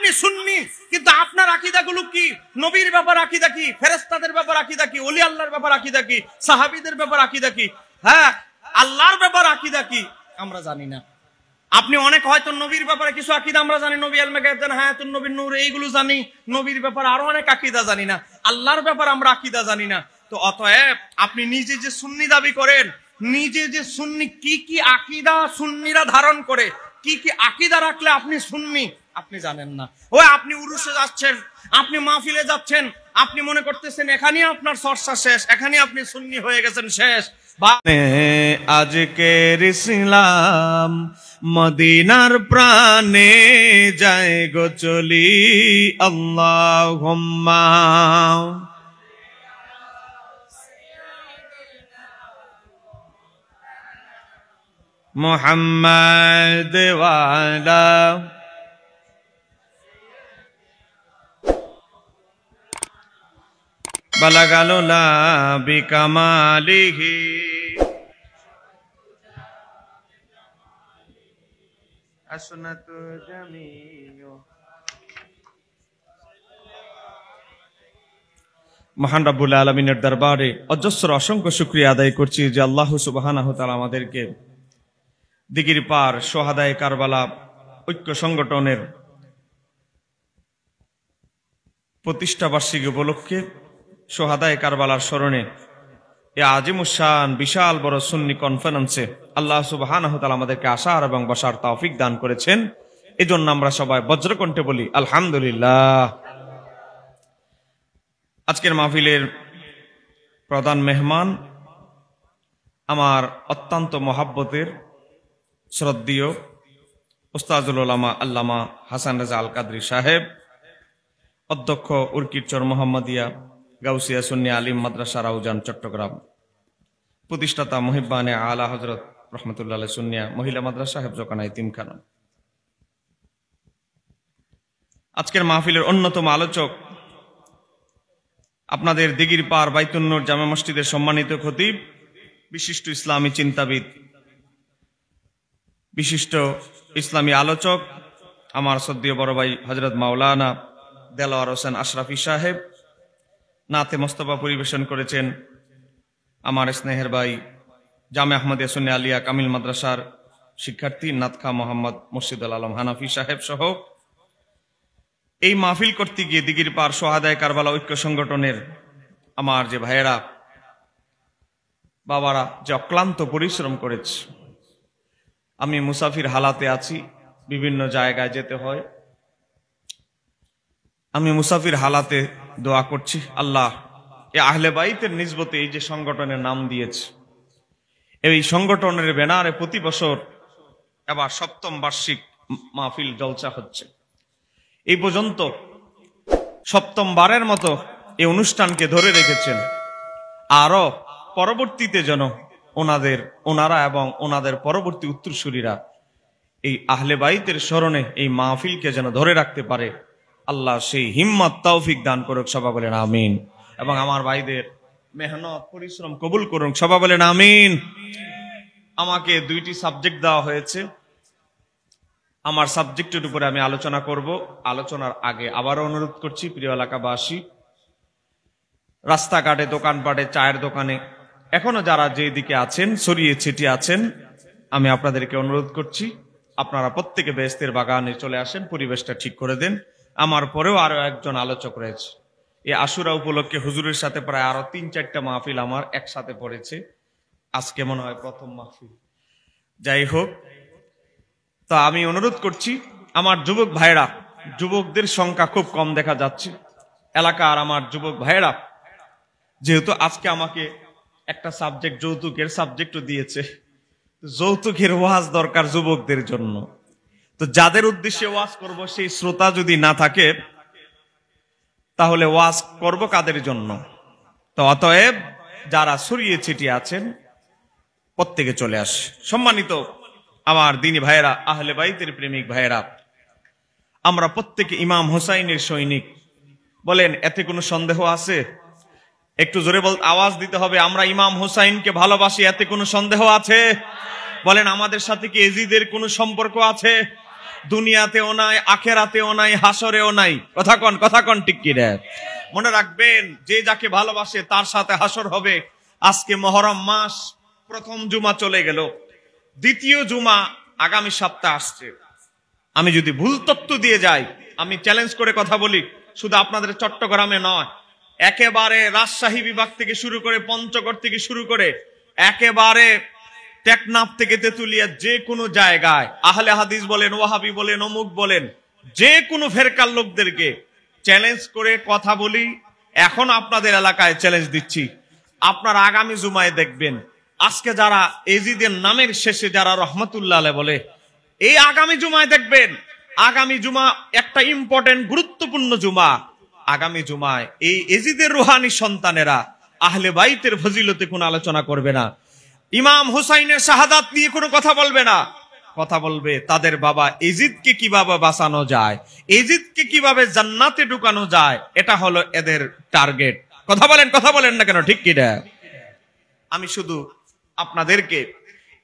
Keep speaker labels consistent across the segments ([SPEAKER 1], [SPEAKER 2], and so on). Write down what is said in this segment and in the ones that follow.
[SPEAKER 1] আপনি সুন্নি, কিন্তু আপনার আকীদাগুলো কি? নবীর ব্যাপার আকীদা কি? ফেরেশতাদের ব্যাপার আকীদা কি? ওলি আল্লাহর ব্যাপার আকীদা কি? সাহাবীদের ব্যাপার আকীদা কি? হ্যাঁ, আল্লাহর ব্যাপার আকীদা কি আমরা জানি না। আপনি অনেক হয়তো নবীর ব্যাপারে কিছু আকীদা আমরা জানি, নবী আলমে গায়েব, হায়াতুন নবীর নূর, এইগুলো জানি। নবীর ব্যাপারে আরো অনেক আকীদা জানি না। আল্লাহর ব্যাপারে আমরা আকীদা জানি না। তো অতএব আপনি নিজে যে সুন্নি দাবি করেন, নিজে যে সুন্নি, কি কি আকীদা সুন্নিরা ধারণ করে, কি কি আকীদা রাখলে আপনি সুন্নি আপনি জানেন না। ওই আপনি উরুসে যাচ্ছেন, আপনি মাহফিলে যাচ্ছেন, আপনি মনে করতেছেন এখানেই আপনার চর্চা শেষ, এখানেই আপনি সুন্নি হয়ে গেছেন শেষ। আজকের ইসলাম মদিনার প্রাণে যায় গো চলি, আল্লাহুম্মা মুহাম্মাদ ওয়া আলা বালাগালুলা বিকামালিহি আসনাতু জামিউ। মহান রাব্বুল আলামিনের দরবারে অজস্র অসংখ্য শুকরিয়া আদায় করছি যে আল্লাহ সুবহানাহু ওয়া তাআলা আমাদেরকে দিগির পার সোহাদায়ে কারবালা ঐক্য সংগঠনের প্রতিষ্ঠা বার্ষিকী উপলক্ষে সোহাদায়ে কারবালার স্মরণে এ আজিমুস শান বিশাল বড় সুন্নি কনফারেন্সে আল্লাহ সুবহানাহু ওয়া তাআলা আমাদেরকে আসার এবং বসার তৌফিক দান করেছেন। এজন্য আমরা সবাই বজ্রকণ্ঠে বলি আলহামদুলিল্লাহ। আজকের মাহফিলের প্রধান মেহমান আমার অত্যন্ত মহাব্বতের শ্রদ্ধেয় উস্তাজুল উলামা আল্লামা হাসান রাজা আল কাদরি সাহেব, অধ্যক্ষ উরকিরচর মোহাম্মদিয়া গাউসিয়া সুন্নি আলিম মাদ্রাসা রাউজান চট্টগ্রাম, প্রতিষ্ঠাতা মুহিব্বানে আলা হযরত রহমাতুল্লাহ আলাইহি সুন্নিয়া মহিলা মাদ্রাসা হেফজখানা ইতিমখানা। আজকের মাহফিলের অন্যতম আলোচক আপনাদের দিগির পার বাইতুন নূর জামে মসজিদের সম্মানিত খতিব, বিশিষ্ট ইসলামী চিন্তাবিদ, বিশিষ্ট ইসলামী আলোচক আমার শ্রদ্ধেয় বড় ভাই হযরত মাওলানা দেলোয়ার হোসেন আশরাফি সাহেব। নাতে মোস্তফা পরিবেশন করেছেন আমার স্নেহের ভাই জামে আহমদিয়া সুন্নি আলিয়া কামিল মাদ্রাসার শিক্ষার্থী নাতখা মোহাম্মদ মুর্শিদুল আলম হানাফি সাহেব সহ এই মাহফিল করতে গিয়ে দিগির পার সোহাদায়ে কারবালা ঐক্য সংগঠনের আমার যে ভাইয়েরা বাবারা যে অক্লান্ত পরিশ্রম করেছে। আমি মুসাফির হালাতে আছি, বিভিন্ন জায়গায় যেতে হয়, আমি মুসাফির হালাতে দোয়া করছি আল্লাহ এ আহলে বাইতের নিসবতে এই যে সংগঠনের নাম দিয়েছে, এই সংগঠনের ব্যানারে প্রতি বছর এবার ৭ম বার্ষিক মাহফিল জলসা হচ্ছে। এই পর্যন্ত ৭ম বারের মতো এই অনুষ্ঠানকে ধরে রেখেছেন। আরো পরবর্তীতে যেন ওনারা এবং ওনাদের পরবর্তী উত্তরসূরিরা এই আহলে বাইতের স্মরণে এই মাহফিলকে যেন ধরে রাখতে পারে, আল্লাহ সেই হিম্মত তৌফিক দান করুক, সবাই বলেন আমিন। এবং আমার ভাইদের মেহনত পরিশ্রম কবুল করুন, সবাই বলেন আমিন। আমাকে 2টি সাবজেক্ট দেওয়া হয়েছে, আমার সাবজেক্টের উপরে আমি আলোচনা করব। আলোচনার আগে আবারও অনুরোধ করছি প্রিয় এলাকাবাসী, রাস্তাঘাটে, দোকানপাটে, চায়ের দোকানে এখনো যারা যেদিকে আছেন, ছড়িয়ে ছিটিয়ে আছেন, আমি আপনাদেরকে অনুরোধ করছি আপনারা প্রত্যেকে বেহেশতের বাগানে চলে আসেন, পরিবেশটা ঠিক করে দেন। আমার পরেও আরো একজন আলোচক রয়েছে। এই আশুরা উপলক্ষে হুজুরের সাথে প্রায় আরো 3-4টা মাহফিল আমার একসাথে পড়েছে, আজকে মনে হয় প্রথম মাহফিল। যাই হোক, তা আমি অনুরোধ করছি আমার যুবক ভাইরা, যুবকদের সংখ্যা খুব কম দেখা যাচ্ছে এলাকার আমার যুবক ভাইরা, যেহেতু আজকে আমাকে একটা সাবজেক্ট যৌতুকের সাবজেক্টও দিয়েছে, যৌতুকের ওয়াজ দরকার যুবকদের জন্য। তো যাদের উদ্দেশ্যে ওয়াজ করব সেই শ্রোতা যদি না থাকে তাহলে ওয়াজ করব কাদের জন্য? তো অতএব যারা ছড়িয়ে ছিটিয়ে আছেন প্রত্যেকে চলে আসে। সম্মানিত আমার দিনী ভাইয়েরা, আহলে বাইতের প্রেমিক ভাইয়েরা, আমরা প্রত্যেকে ইমাম হোসাইনের সৈনিক। বলেন এতে কোনো সন্দেহ আছে? একটু জোরে আওয়াজ দিতে হবে, আমরা ইমাম হোসাইনকে ভালোবাসি, এতে কোনো সন্দেহ আছে? বলেন আমাদের সাথে কি এজিদের কোনো সম্পর্ক আছে? দুনিয়াতেও নাই, আখেরাতেও নাই, হাসরেও নাই। কথা কন ঠিক কি রে? মনে রাখবেন, যে যাকে ভালোবাসে তার সাথে হাসর হবে। আজকে মুহররম মাস, প্রথম জুমা চলে গেল, দ্বিতীয় জুমা আগামী সপ্তাহে আসছে। আমি যদি ভুল তথ্য দিয়ে যাই, আমি চ্যালেঞ্জ করে কথা বলি, শুধু আপনাদের চট্টগ্রামে নয়, একেবারে রাজশাহী বিভাগ থেকে শুরু করে, পঞ্চগড় থেকে শুরু করে, একেবারে টেকনাফ থেকে তেতুলিয়া, যে কোনো জায়গায় আহলে হাদিস বলেন, ওয়াহাবি বলেন, অমুক বলেন, যে কোনো ফেরকার লোকদেরকে চ্যালেঞ্জ করে কথা বলি। এখন আপনাদের এলাকায় চ্যালেঞ্জ দিচ্ছি, আপনারা আগামী জুমায় দেখবেন, আজকে যারা এজিদের নামের শেষে যারা রহমতুল্লাহ আলাইহি বলে, এই আগামী জুমায় দেখবেন, আগামী জুমা একটা ইম্পর্টেন্ট গুরুত্বপূর্ণ জুমা। আগামী জুমায় এই এজিদের রুহানি সন্তানেরা আহলে বাইতের ফজিলতে কোনো আলোচনা করবে না, ইমাম হুসাইনের শাহাদাত নিয়ে কোনো কথা বলবে না। কথা বলবে তাদের বাবা এজিদকে কিভাবে বাঁচানো যায়, এজিদকে কিভাবে জান্নাতে ঢুকানো যায়, এটা হলো এদের টার্গেট। কথা বলেন না কেন, ঠিক কিনা? আমি শুধু আপনাদেরকে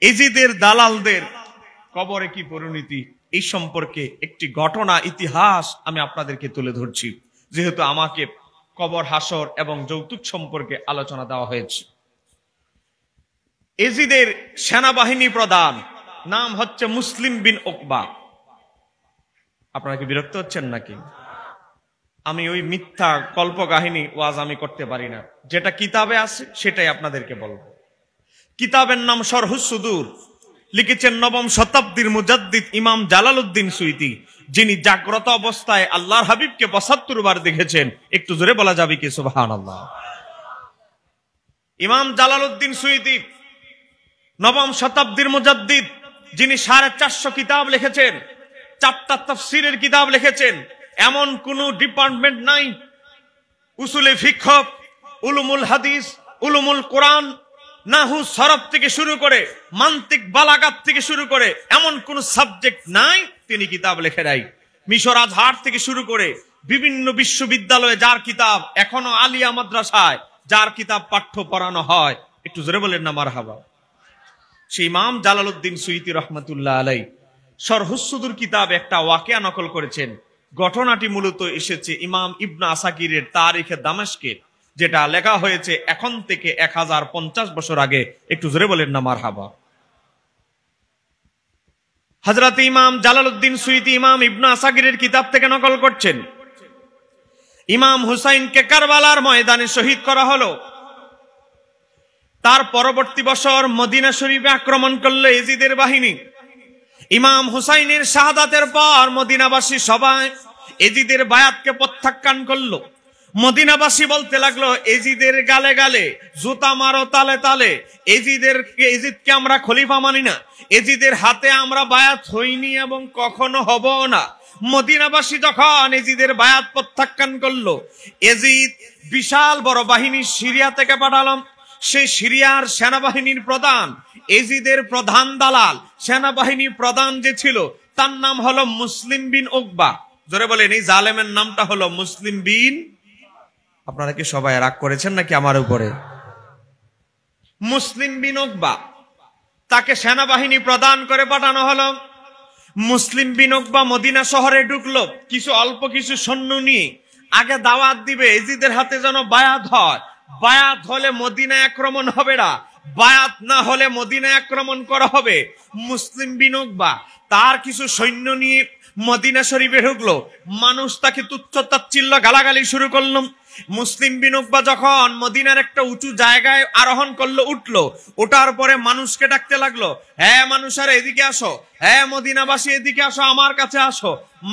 [SPEAKER 1] এজিদের দালালদের কবরে কি পরিণতি, এই সম্পর্কে একটি ঘটনা, ইতিহাস আমি আপনাদেরকে তুলে ধরছি, যেহেতু আমাকে কবর, হাসর এবং যৌতুক সম্পর্কে আলোচনা দেওয়া হয়েছে। এজিদের সেনাবাহিনী প্রধান নাম হচ্ছে মুসলিম বিন উকবা। আপনারা কি বিরক্ত হচ্ছেন নাকি? আমি ওই মিথ্যা কল্প কাহিনী ওয়াজ আমি করতে পারি না, যেটা কিতাবে আছে সেটাই আপনাদেরকে বলবো। কিতাবের নাম শরহুস সুদূর, লিখেছেন নবম শতাব্দীর মুজাদ্দিদ ইমাম জালালউদ্দিন সুয়ুতী, যিনি জাগ্রত অবস্থায় আল্লাহর হাবিবকে ৭২ বার দেখেছেন। একটু জোরে বলা যাবে কি সুবহানাল্লাহ? ইমাম জালালউদ্দিন সুয়ুতী নবম শতাব্দীর মুজাদ্দিদ, যিনি 450 কিতাব লিখেছেন, 4টা তাফসীরের কিতাব লিখেছেন। এমন কোন ডিপার্টমেন্ট নাই, উসুলে ফিকহ, উলুমুল হাদিস, উলুমুল কোরআন, নাহু সরফ থেকে শুরু করে, মান্তিক বালাগাত থেকে শুরু করে, এমন কোন সাবজেক্ট নাই তিনি কিতাব লেখে নাই। মিশর আজহার থেকে শুরু করে বিভিন্ন বিশ্ববিদ্যালয়ে যার কিতাব, এখনো আলিয়া মাদ্রাসায় যার কিতাব পাঠ্য পড়ানো হয়, একটু জোরে বলেন না মারহাবা। সেই ইমাম জালালউদ্দিন সুয়ুতী রহমাতুল্লাহ আলাইহি শরহুস সুদূর কিতাব একটা ওয়াকিয়া নকল করেছেন। ঘটনাটি মূলত এসেছে ইমাম ইবনে আসাকিরের তারিখে দামেস্কের, যেটা লেখা হয়েছে এখন থেকে 1050 বছর আগে। একটু জোরে বলেন না মারহাবা। হযরত ইমাম জালালউদ্দিন সুয়ুতী ইমাম ইবনে আসাকিরের কিতাব থেকে নকল করছেন। ইমাম হুসাইনকে কারবালার ময়দানে শহীদ করা হলো। তার পরবর্তী বছর মদিনা শরীফে আক্রমণ করলো এজিদের বাহিনী। ইমাম হুসাইনের শাহাদাতের পর মদিনাবাসী সবাই এজিদের বায়াতকে প্রত্যাখ্যান করলো। মদিনাবাসী বলতে লাগলো, এজিদের গালে গালে, জুতা মারো তালে তালে, এজিদকে আমরা খলিফা মানি না, এজিদের হাতে আমরা বায়াত হইনি এবং কখনো হব না। মদিনাবাসী যখন এজিদের বায়াত প্রত্যাখ্যান করলো, এজিদ বিশাল বড় বাহিনী সিরিয়া থেকে পাঠালাম। সেই সিরিয়ার সেনাবাহিনীর প্রধান, এজিদের প্রধান দালাল, সেনাবাহিনী প্রধান যে ছিল, তার নাম হলো মুসলিম বিন উকবা। জোরে বলেন, এই জালেমের নামটা হলো মুসলিম বিন। আপনারা কি সবাই রাগ করেছেন নাকি আমার উপরে? মুসলিম বিন উকবা, তাকে সেনাবাহিনী প্রদান করে পাঠানো হলো। মুসলিম বিন উকবা মদিনা শহরে ঢুকলো কিছু অল্প কিছু সৈন্য নিয়ে। আগে দাওয়াত দিবে এজিদের হাতে যেন বায়াত হয়, বায়াত হলে মদিনা আক্রমণ হবে না, বায়াত না হলে মদিনা আক্রমণ করা হবে। মুসলিম বিন উকবা তার কিছু সৈন্য নিয়ে মদিনা শরীফে ঢুকলো। মানুষ তাকে তুচ্ছ তাচ্ছিল্য গালাগালি শুরু করলো। মুসলিম বিন উকবা যখন মদিনার একটা উঁচু জায়গায় আরোহণ করলো, উঠলো, ওঠার পরে মানুষকে ডাকতে লাগলো, হ্যাঁ মানুষেরা এদিকে আসো, হ্যাঁ মদিনাবাসী এদিকে আসো, আমার কাছে আসো।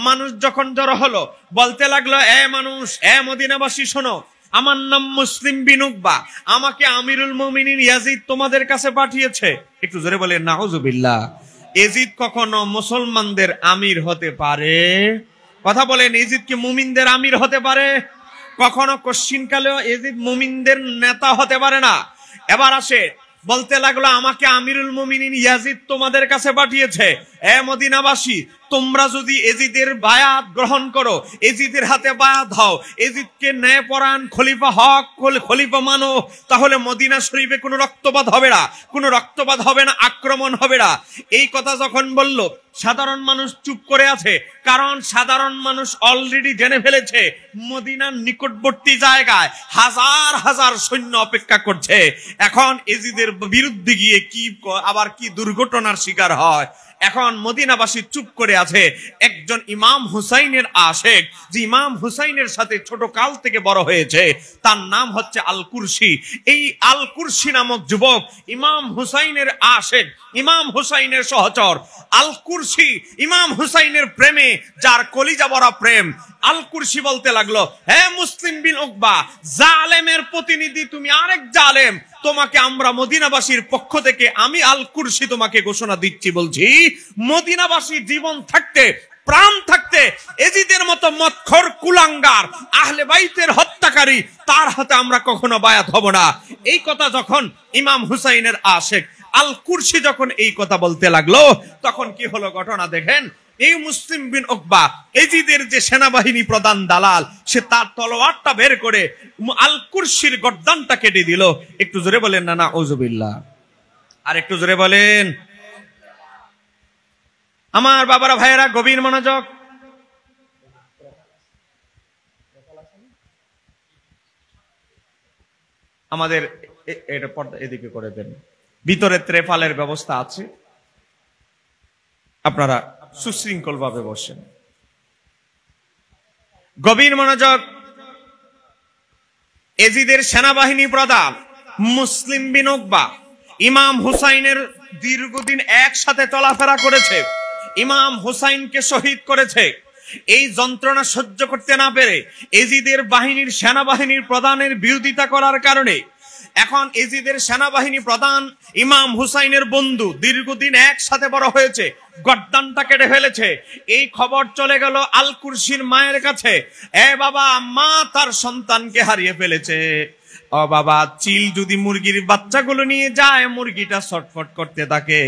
[SPEAKER 1] মানুষ যখন জড়ো হলো, বলতে লাগলো, মানুষ, মদিনাবাসী শোনো, আমার নাম মুসলিম বিন উকবা, আমাকে আমিরুল মুমিনিন ইয়াজিদ তোমাদের কাছে পাঠিয়েছে। একটু জোরে বলে নাউজুবিল্লাহ। এজিদ কখনো মুসলমানদের আমির হতে পারে? কথা বলেন, এজিদ কি মুমিনদের আমির হতে পারে? কখনো কোশ্চিনকালেও এজিদ মুমিনদের নেতা হতে পারে না। এবার আসে, বলতে লাগলো, আমাকে আমিরুল মুমিনিন ইয়াজিদ তোমাদের কাছে পাঠিয়েছে, মদিনাবাসী তোমরা যদি এজিদের বায়াত গ্রহণ করো, এজিদের হাতে বায়াত হও, এজিদকে ন্যায়পরায়ণ খলিফা হক খলিফা মানো, তাহলে মদিনা শরীফে কোনো রক্তপাত হবে না, কোনো রক্তপাত হবে না, আক্রমণ হবে না। এই কথা যখন বলল, সাধারণ মানুষ চুপ করে আছে, কারণ সাধারণ মানুষ অলরেডি জেনে ফেলেছে মদিনার নিকটবর্তী জায়গায় হাজার হাজার সৈন্য অপেক্ষা করছে। এখন এজিদের বিরুদ্ধে গিয়ে আবার কি দুর্ঘটনার শিকার হয়। এখন মদিনাবাসী চুপ করে আছে। একজন ইমাম হুসাইনের আশেক, যে ইমাম হুসাইনের সাথে ছোট কাল থেকে বড় হয়েছে, তার নাম হচ্ছে আল কুরসি। এই আল কুরসি নামক যুবক ইমাম হুসাইনের আশেক, ইমাম হুসাইনের সহচর। আল কুরসি ইমাম হুসাইনের প্রেমে, যার কলিজা ভরা প্রেম। আল কুরসি বলতে লাগলো, হে মুসলিম বিন উকবা, জালেমের প্রতিনিধি তুমি, আরেক জালেম, তোমাকে আমরা মদিনাবাসীর পক্ষ থেকে আমি আল কুরসি তোমাকে ঘোষণা দিচ্ছি, বলছি মদিনাবাসী জীবন থাকতে, প্রাণ থাকতে এজিদের মতো মদখোর কুলাঙ্গার আহলে বাইতের হত্যাকারী, তার হাতে আমরা কখনো বায়াত হব না। এই কথা যখন ইমাম হুসাইনের আশেক আল কুরসি যখন এই কথা বলতে লাগলো, তখন কি হলো ঘটনা দেখেন। এই মুসলিম বিন উকবা, এজিদের যে সেনাবাহিনী প্রধান দালাল, সে তার তলোয়ারটা বের করে আল কুরসির গর্দানটা কেটে দিল। একটু জোরে বলেন না নাউজুবিল্লাহ। আর একটু জোরে বলেন। আমার বাবারা, ভাইয়েরা, গভীর মনোযোগ। আমাদের এটা পর্দা এদিকে করে দেন, ভিতরে ত্রেপালের ব্যবস্থা আছে, আপনারা সুশৃঙ্খল ভাবে বসেন। গভীর মনোযোগ। এজিদের সেনাবাহিনী প্রধান মুসলিম বিন উকবা ইমাম হুসাইনের দীর্ঘদিন একসাথে চলাফেরা করেছে, ইমাম হুসাইনকে শহীদ করেছে। এই যন্ত্রণা সহ্য করতে না পেরে এজিদের বাহিনীর সেনাবাহিনীর প্রধানের বিরোধিতা করার কারণে এখন এজিদের সেনাবাহিনী প্রধান ইমাম হুসাইনের বন্ধু, দীর্ঘদিন একসাথে বড় হয়েছে, গর্দানটা কেটে ফেলেছে। এই খবর চলে গেল আল কুরসির মায়ের কাছে। এ বাবা, মা তার সন্তানকে হারিয়ে ফেলেছে। ও বাবা, চিল যদি মুরগির বাচ্চাগুলো নিয়ে যায়, মুরগিটা ছটফট করতে থাকে।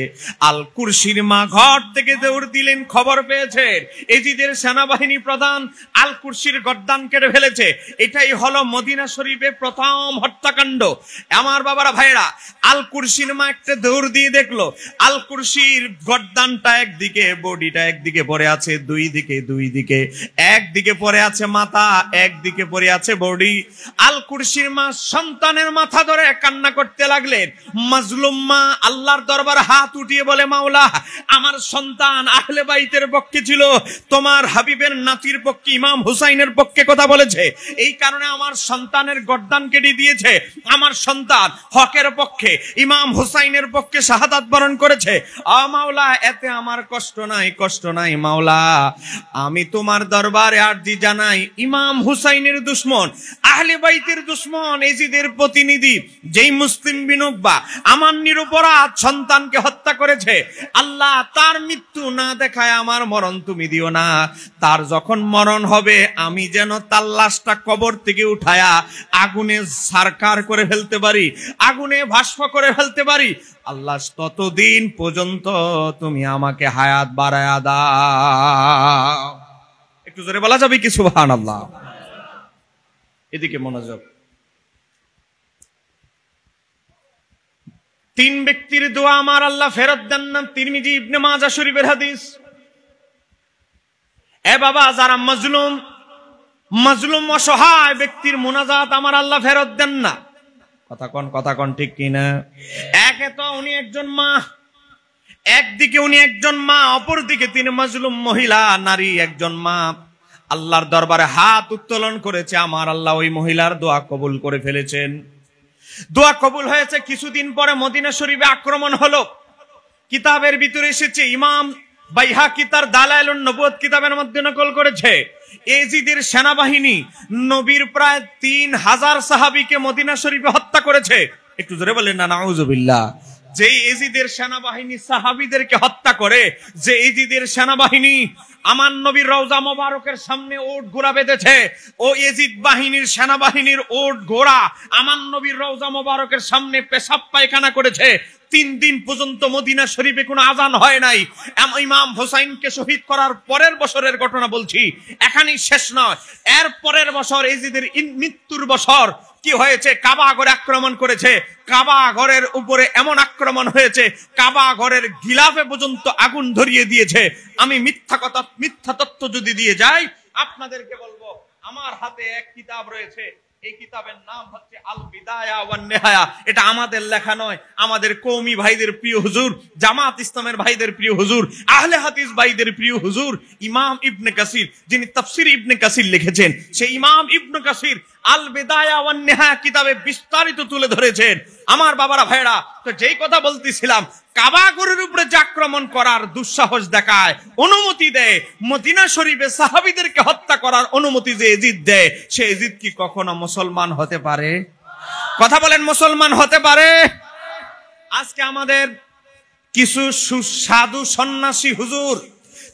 [SPEAKER 1] আল কুরসির মা ঘর থেকে দৌড় দিলেন, খবর পেয়েছেন এজিদের সেনাবাহিনী প্রধান আল কুরসির গর্দান কেটে ফেলেছে। এটাই হলো মদিনা শরীফে প্রথম হত্যাকাণ্ড। আমার বাবারা, ভাইরা, আল কুরসির মা একটা দৌড় দিয়ে দেখলো আল কুরসির গর্দানটা একদিকে, বডিটা একদিকে পড়ে আছে, দুই দিকে, একদিকে পড়ে আছে মাথা, একদিকে পড়ে আছে বডি। আল কুরসির মা সন্তানের মাথা ধরে কান্না করতে লাগলেন। মাজলুম মা আল্লাহর দরবারে হাত উঠিয়ে বলে, মাওলা, আমার সন্তান আহলে বাইতের পক্ষে ছিল, তোমার হাবিবের নাতির পক্ষে, ইমাম হুসাইনের পক্ষে কথা বলেছে, এই কারণে আমার সন্তানের গর্দান কেটে দিয়েছে। আমার সন্তান হকের পক্ষে, ইমাম হুসাইনের পক্ষে শাহাদাত বরণ করেছে। মাওলা, এতে আমার কষ্ট নাই মাওলা, আমি তোমার দরবারে আরজি জানাই, ইমাম হুসাইনের দুশমন, আহলে বাইতের দুশমন, এজিদের প্রতিনিধি যেই মুসলিম বিন উকবা আমার নিরপরাধ সন্তানকে হত্যা করেছে, আল্লাহ তার মৃত্যু না দেখায় আমার মরণ তুমি দিও না। তার যখন মরণ হবে, আমি যেন তার লাশটা কবর থেকে উঠায়া আগুনে সারকার করে ফেলতে পারি, আগুনে ভস্ম করে ফেলতে পারি। আল্লাহ, ততদিন পর্যন্ত তুমি আমাকে হায়াত বাড়ায়া দাও। একটু জোরে বলা যাবে কি সুবহানাল্লাহ? এদিকে মনোযোগ। তিন ব্যক্তির দোয়া আমার আল্লাহ ফেরত দেন না। তিরমিজি ইবনে মাজাহ শরীফের হাদিস। এ বাবা, যারা মাজলুম অসহায় ব্যক্তির মুনাজাত আমার আল্লাহ ফেরত দেন না। কথা কন ঠিক কিনা? একে তো উনি একজন মা, একদিকে উনি একজন মা, অপরদিকে তিনি মাজলুম মহিলা, নারী, একজন মা। আল্লাহর দরবারে হাত উত্তোলন করেছে, আমার আল্লাহ ওই মহিলার দোয়া কবুল করে ফেলেছেন। দোয়া কবুল হয়েছে। কিছুদিন পরে মদিনা শরীফে আক্রমণ হলো। কিতাবের ভিতরে এসেছে, ইমাম বাইহাকি তার দালাইলুন নবুয়ত কিতাবের মধ্যে নকল করেছে, এজিদের সেনাবাহিনী নবীর প্রায় 3000 সাহাবীকে মদিনা শরীফে হত্যা করেছে। একটু জোরে বলেন না নাউজুবিল্লাহ। যে এজিদের সেনাবাহিনী সাহাবীদেরকে হত্যা করে, যে এজিদের সেনাবাহিনী আমার নবীর রওজা মোবারকের সামনে ওট ঘোড়া বেঁধেছে, ও এজিদ বাহিনীর সেনাবাহিনীর ওট ঘোড়া আমার নবীর রওজা মোবারকের সামনে পেশাব পায়খানা করেছে, 3 দিন পর্যন্ত মদিনা শরীফে কোনো আজান হয় নাই। ইমাম হুসাইনকে শহীদ করার পরের বছরের ঘটনা বলছি, এখানেই শেষ নয়। এর পরের বছর এজিদের মৃত্যুর বছর কি হয়েছে, কাবা ঘরে আক্রমণ করেছে। কাবা ঘরের উপরে এমন আক্রমণ হয়েছে, কাবা ঘরের গিলাফে পর্যন্ত আগুন ধরিয়ে দিয়েছে। আমি মিথ্যা তথ্য যদি দিয়ে যাই আপনাদেরকে বলবো, আমার হাতে এক কিতাব রয়েছে, এই কিতাবের নাম হচ্ছে আল বিদায়া ওয়ান নিহায়া। এটা আমাদের লেখা নয়, আমাদের কওমি ভাইদের প্রিয় হুজুর, জামাত ইসলামের ভাইদের প্রিয় হুজুর, আহলে হাদিস ভাইদের প্রিয় হুজুর ইমাম ইবনে কাসির, যিনি তাফসীর ইবনে কাসির লিখেছেন, সেই ইমাম ইবনে কাসির আল বিদায়া ওয়ান নিহায়া কিতাবে বিস্তারিত তুলে ধরেছেন। আমার বাবারা ভাইরা, তো যেই কথা বলতেছিলাম, কাবা ঘরের উপরে যে আক্রমণ করার দুঃসাহস দেখায়, অনুমতি দেয়, মদিনা শরীফে সাহাবীদেরকে হত্যা করার অনুমতি যে এজিদ দেয়, সে এজিদ কি কখনো মুসলমান হতে পারে? কথা বলেন, মুসলমান হতে পারে? আজকে আমাদের কিছু সুসাধু সন্ন্যাসী হুজুর,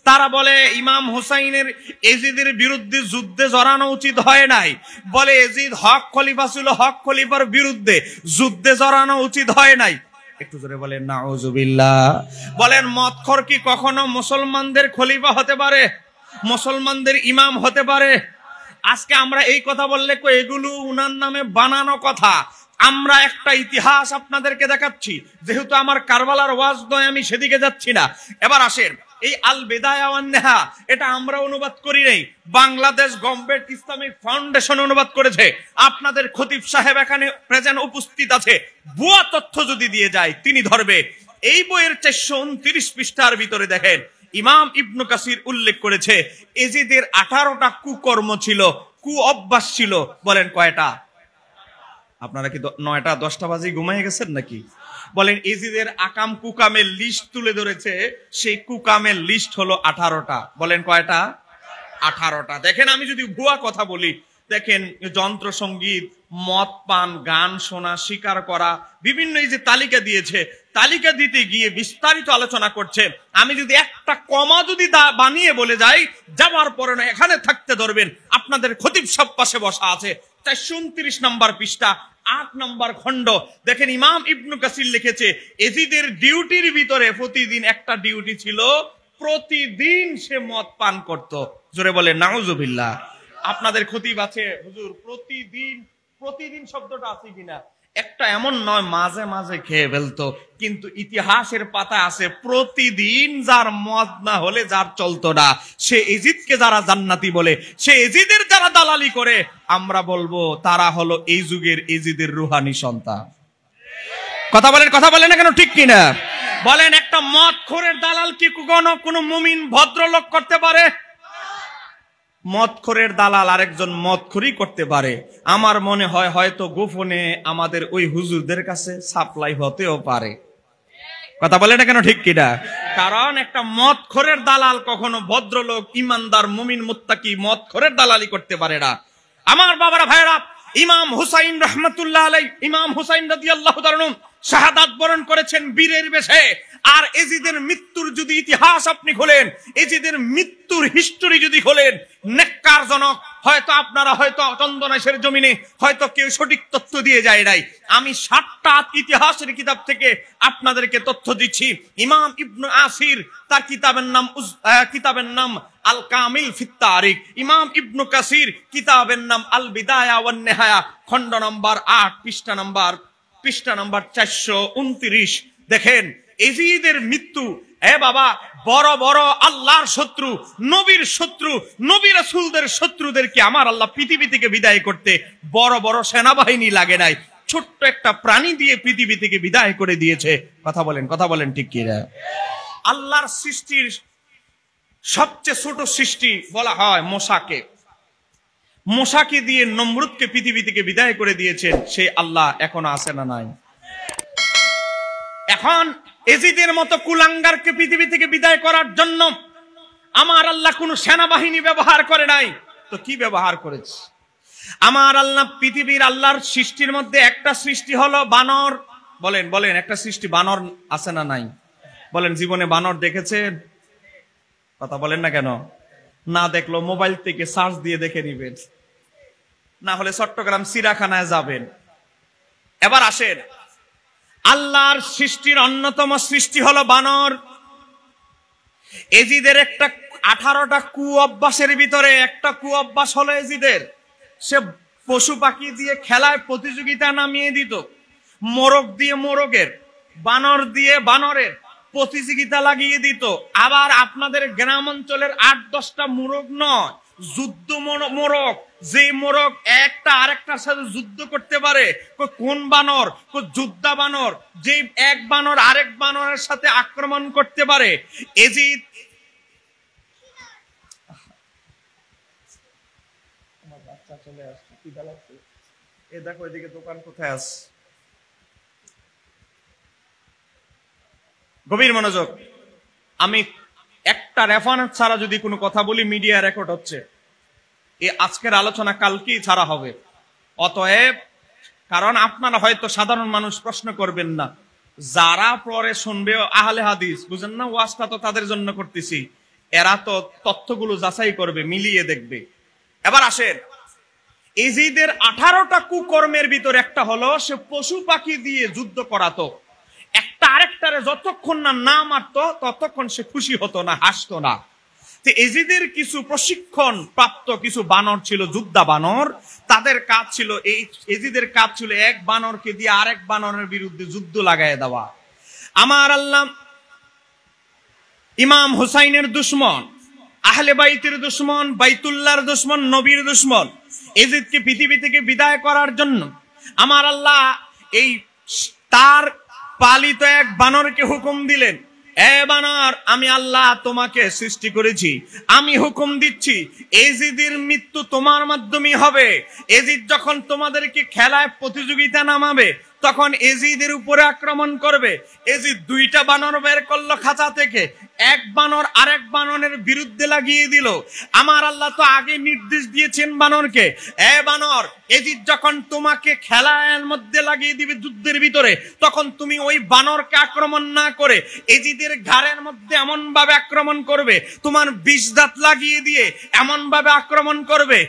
[SPEAKER 1] তারা বলে ইমাম হুসাইনের এজিদের বিরুদ্ধে যুদ্ধে জড়ানো উচিত হয় নাই। বলে এজিদ হক খলিফা ছিল, হক খলিফার বিরুদ্ধে যুদ্ধে জড়ানো উচিত হয় নাই। একটু জোরে বলেন নাউজুবিল্লাহ। বলেন মদখোর কি কখনো মুসলমানদের খলিফা হতে পারে, মুসলমানদের ইমাম হতে পারে? আজকে আমরা এই কথা বললে এগুলো উনার নামে বানানো কথা। আমরা একটা ইতিহাস আপনাদেরকে দেখাচ্ছি, যেহেতু আমার কারবালার ওয়াজ নয়, আমি সেদিকে যাচ্ছি না। এবার আসেন, এই আল বিদায়া ওয়ান নিহায়া এটা আমরা অনুবাদ করি নাই, বাংলাদেশ গভর্নমেন্ট ইসলামিক ফাউন্ডেশন অনুবাদ করেছে। আপনাদের খতিব সাহেব এখানে প্রেজেন্ট উপস্থিত আছে, ভুয়া তথ্য যদি দিয়ে যায় তিনি ধরবে। এই বইয়ের 429 পৃষ্ঠার ভিতরে দেখেন, ইমাম ইবনে কাসির উল্লেখ করেছে এজিদের 18টা কুকর্ম ছিল, কু অভ্যাস ছিল। বলেন কয়টা? আপনারা কি 9টা 10টা বাজে ঘুমাই গেছেন নাকি? বলেন এজিদের আকাম কুকামের লিস্ট তুলে ধরেছে, সেই কুকামের লিস্ট হলো 18টা। বলেন কয়টা? 18টা। দেখেন, আমি যদি ভুয়া কথা বলি, দেখেন যন্ত্র সঙ্গীত, মদ পান, গান শোনা, শিকার করা, বিভিন্ন এই যে তালিকা দিয়েছে, তালিকা দিতে গিয়ে বিস্তারিত আলোচনা করছে। আমি যদি একটা কমা যদি বানিয়ে বলে যাই, যাবার পরে না এখানে থাকতে ধরবেন। আপনাদের খতিব সব পাশে বসা আছে, 429 নম্বর পৃষ্ঠা, 8 নম্বর খণ্ড। দেখেন ইমাম ইবনে কাসির লিখেছে এজিদের ডিউটির ভিতরে প্রতিদিন একটা ডিউটি ছিল, প্রতিদিন সে মদ পান করত। জোরে বলে নাউজুবিল্লাহ। আপনাদের খতিব আছে হুজুর প্রতিদিন, প্রতিদিন শব্দটা আছে কিনা? একটা এমন নয় মাঝে মাঝে খেয়ে ফেলতো, কিন্তু ইতিহাসের পাতা আছে প্রতিদিন। যার মদ না হলে যার চলতো না, সে এজিদকে যারা জান্নাতি বলে, সে এজিদের যারা দালালি করে, আমরা বলবো তারা হলো এই যুগের এজিদের রুহানি সন্তান। কথা বলেন, কথা বলেন না কেন? ঠিক কিনা? বলেন একটা মদখোরের দালাল কি কোনো মুমিন ভদ্রলোক করতে পারে? মদখোরের দালাল আরেকজন মদখোরি করতে পারে। আমার মনে হয় হয়তো গোপনে আমাদের ওই হুজুরদের কাছে সাপ্লাই হতেও পারে। কথা বলে না কেন? ঠিক কিনা? কারণ একটা মদখোরের দালাল কখনো ভদ্রলোক, ইমানদার, মুমিন, মুত্তাকি মদখোরের দালালি করতে পারে না। আমার বাবারা ভাইরা, ইমাম হুসাইন রাহমাতুল্লাহ আলাইহি, ইমাম হুসাইন রাদিয়াল্লাহু তাআলা আনহু শাহাদাত বরণ করেছেন বীরের বেশে। আর এজিদের মৃত্যুর যদি ইতিহাস আপনি খোলেন, এজিদের মৃত্যুর হিস্টোরি যদি খোলেন, নেক্কারজনক। হয়তো আপনারা হয়তো চন্দনাইশের জমিনে হয়তো কেউ সঠিক তথ্য দিয়ে যায় নাই। আমি 7টা ইতিহাসের কিতাব থেকে আপনাদেরকে তথ্য দিচ্ছি। ইমাম ইবনে আসির, তার কিতাবের নাম আল কামিল ফিত তারিখ। ইমাম ইবনে কাসির কিতাবের নাম আল বিদায়া ওয়ান নিহায়া, খণ্ড নম্বর 8, পৃষ্ঠা নম্বর 429। দেখেন এজিদের মৃত্যু, বাবা, বড় বড় আল্লাহর শত্রু, নবীর শত্রু, নবী রাসূলদের শত্রুদেরকে আমার আল্লাহ পৃথিবী থেকে বিদায় করতে বড় বড় সেনাবাহিনী লাগে নাই, ছোট্ট একটা প্রাণী দিয়ে পৃথিবী থেকে বিদায় করে দিয়েছে। কথা বলেন, কথা বলেন, ঠিক কি না? আল্লাহর সৃষ্টির সবচেয়ে ছোট সৃষ্টি বলা হয় মশাকে। মশাকে দিয়ে নমরুদকে পৃথিবী থেকে বিদায় করে দিয়েছেন। সেই আল্লাহ এখনো আছে না নাই? এখন এজিদের মতো কুলাঙ্গারকে পৃথিবী থেকে বিদায় করার জন্য আমার আল্লাহ কোন সেনাবাহিনী ব্যবহার করে নাই, তো কি ব্যবহার করেছে? আমার আল্লাহ পৃথিবীর আল্লাহর সৃষ্টির মধ্যে একটা সৃষ্টি হলো বানর। বলেন বলেন, একটা সৃষ্টি বানর আছে না নাই? বলেন জীবনে বানর দেখেছেন? কথা বলেন না কেন? না দেখলো মোবাইল থেকে সার্চ দিয়ে দেখে নিবেন, না হলে চট্টগ্রাম চিড়িয়াখানায় যাবেন। এবার আসেন, আল্লাহর সৃষ্টির অন্যতম সৃষ্টি হলো বানর। এজিদের একটা 18টা কু অভ্যাসের ভিতরে একটা কু অভ্যাস হলো এজিদের, সে পশু পাখি দিয়ে খেলায় প্রতিযোগিতা নামিয়ে দিত। মোরগ দিয়ে মোরগের, বানর দিয়ে বানরের প্রতিযোগিতা লাগিয়ে দিত। আবার আপনাদের গ্রাম অঞ্চলের 8-10টা মোরগ নয়, যুদ্ধ মোরগ, যে মোরগ একটা আরেকটার সাথে যুদ্ধ করতে পারে। কোন বানর? যোদ্ধা বানর, যে এক বানর আরেক বানরের সাথে আক্রমণ করতে পারে। এজিদ চলে আসছে, কি দাঁড়াচ্ছে, এ দেখো এদিকে দোকান কোথায় আছে। গভীর মনোযোগ। আমি একটা রেফারেন্স ছাড়া যদি কোনো কথা বলি মিডিয়া রেকর্ড হচ্ছে। এই আজকের আলোচনা কালকেই ছাড়া হবে। অতএব, কারণ আপনারা হয়তো সাধারণ মানুষ প্রশ্ন করবেন না, যারা পরে শুনবে আহলে হাদিস, বুঝেন না, ওয়াজটা তো তাদের জন্য করতেছি, এরা তো তথ্যগুলো যাচাই করবে, মিলিয়ে দেখবে। এবার আসেন, এজিদের 18টা কুকর্মের ভিতরে একটা হলো সে পশু পাখি দিয়ে যুদ্ধ করাতো। একটা আরেকটারে যতক্ষণ না মারতো ততক্ষণ সে খুশি হতো না, হাসতো না। এজিদের কিছু প্রশিক্ষণ প্রাপ্ত কিছু বানর ছিল, যোদ্ধা বানর। তাদের কাজ ছিল, এই এজিদের কাজ ছিল এক বানরকে দিয়ে আরেক বানরের বিরুদ্ধে যুদ্ধ লাগাই দেওয়া। আমার আল্লাহ ইমাম হুসাইনের দুশ্মন, আহলে বাইতের দুশ্মন, বাইতুল্লাহর দুশ্মন, নবীর দুশ্মন এজিদকে পৃথিবী থেকে বিদায় করার জন্য আমার আল্লাহ এই তার পালিত এক বানরকে হুকুম দিলেন, এ বানর, আমি আল্লাহ তোমাকে সৃষ্টি করেছি, আমি হুকুম দিচ্ছি এজিদের মৃত্যু তোমার মাধ্যমেই হবে। এজিদ যখন তোমাদেরকে খেলায় প্রতিযোগিতা নামাবে তখন এজিদের উপরে আক্রমণ করবে। এজিদ 2টা বানর বের করলো খাঁচা থেকে, এক বানর আরেক বানরের বিরুদ্ধে লাগিয়ে দিল। আমার আল্লাহ তো আগে নির্দেশ দিয়েছেন বানরকে, এ বানর, এজিদ যখন তোমাকে খেলার মধ্যে লাগিয়ে দিবে যুদ্ধের ভিতরে, তখন তুমি ওই বানরকে আক্রমণ না করে এজিদের ঘাড়ের মধ্যে এমন ভাবে আক্রমণ করবে, তোমার বিষ দাঁত লাগিয়ে দিয়ে এমন ভাবে আক্রমণ করবে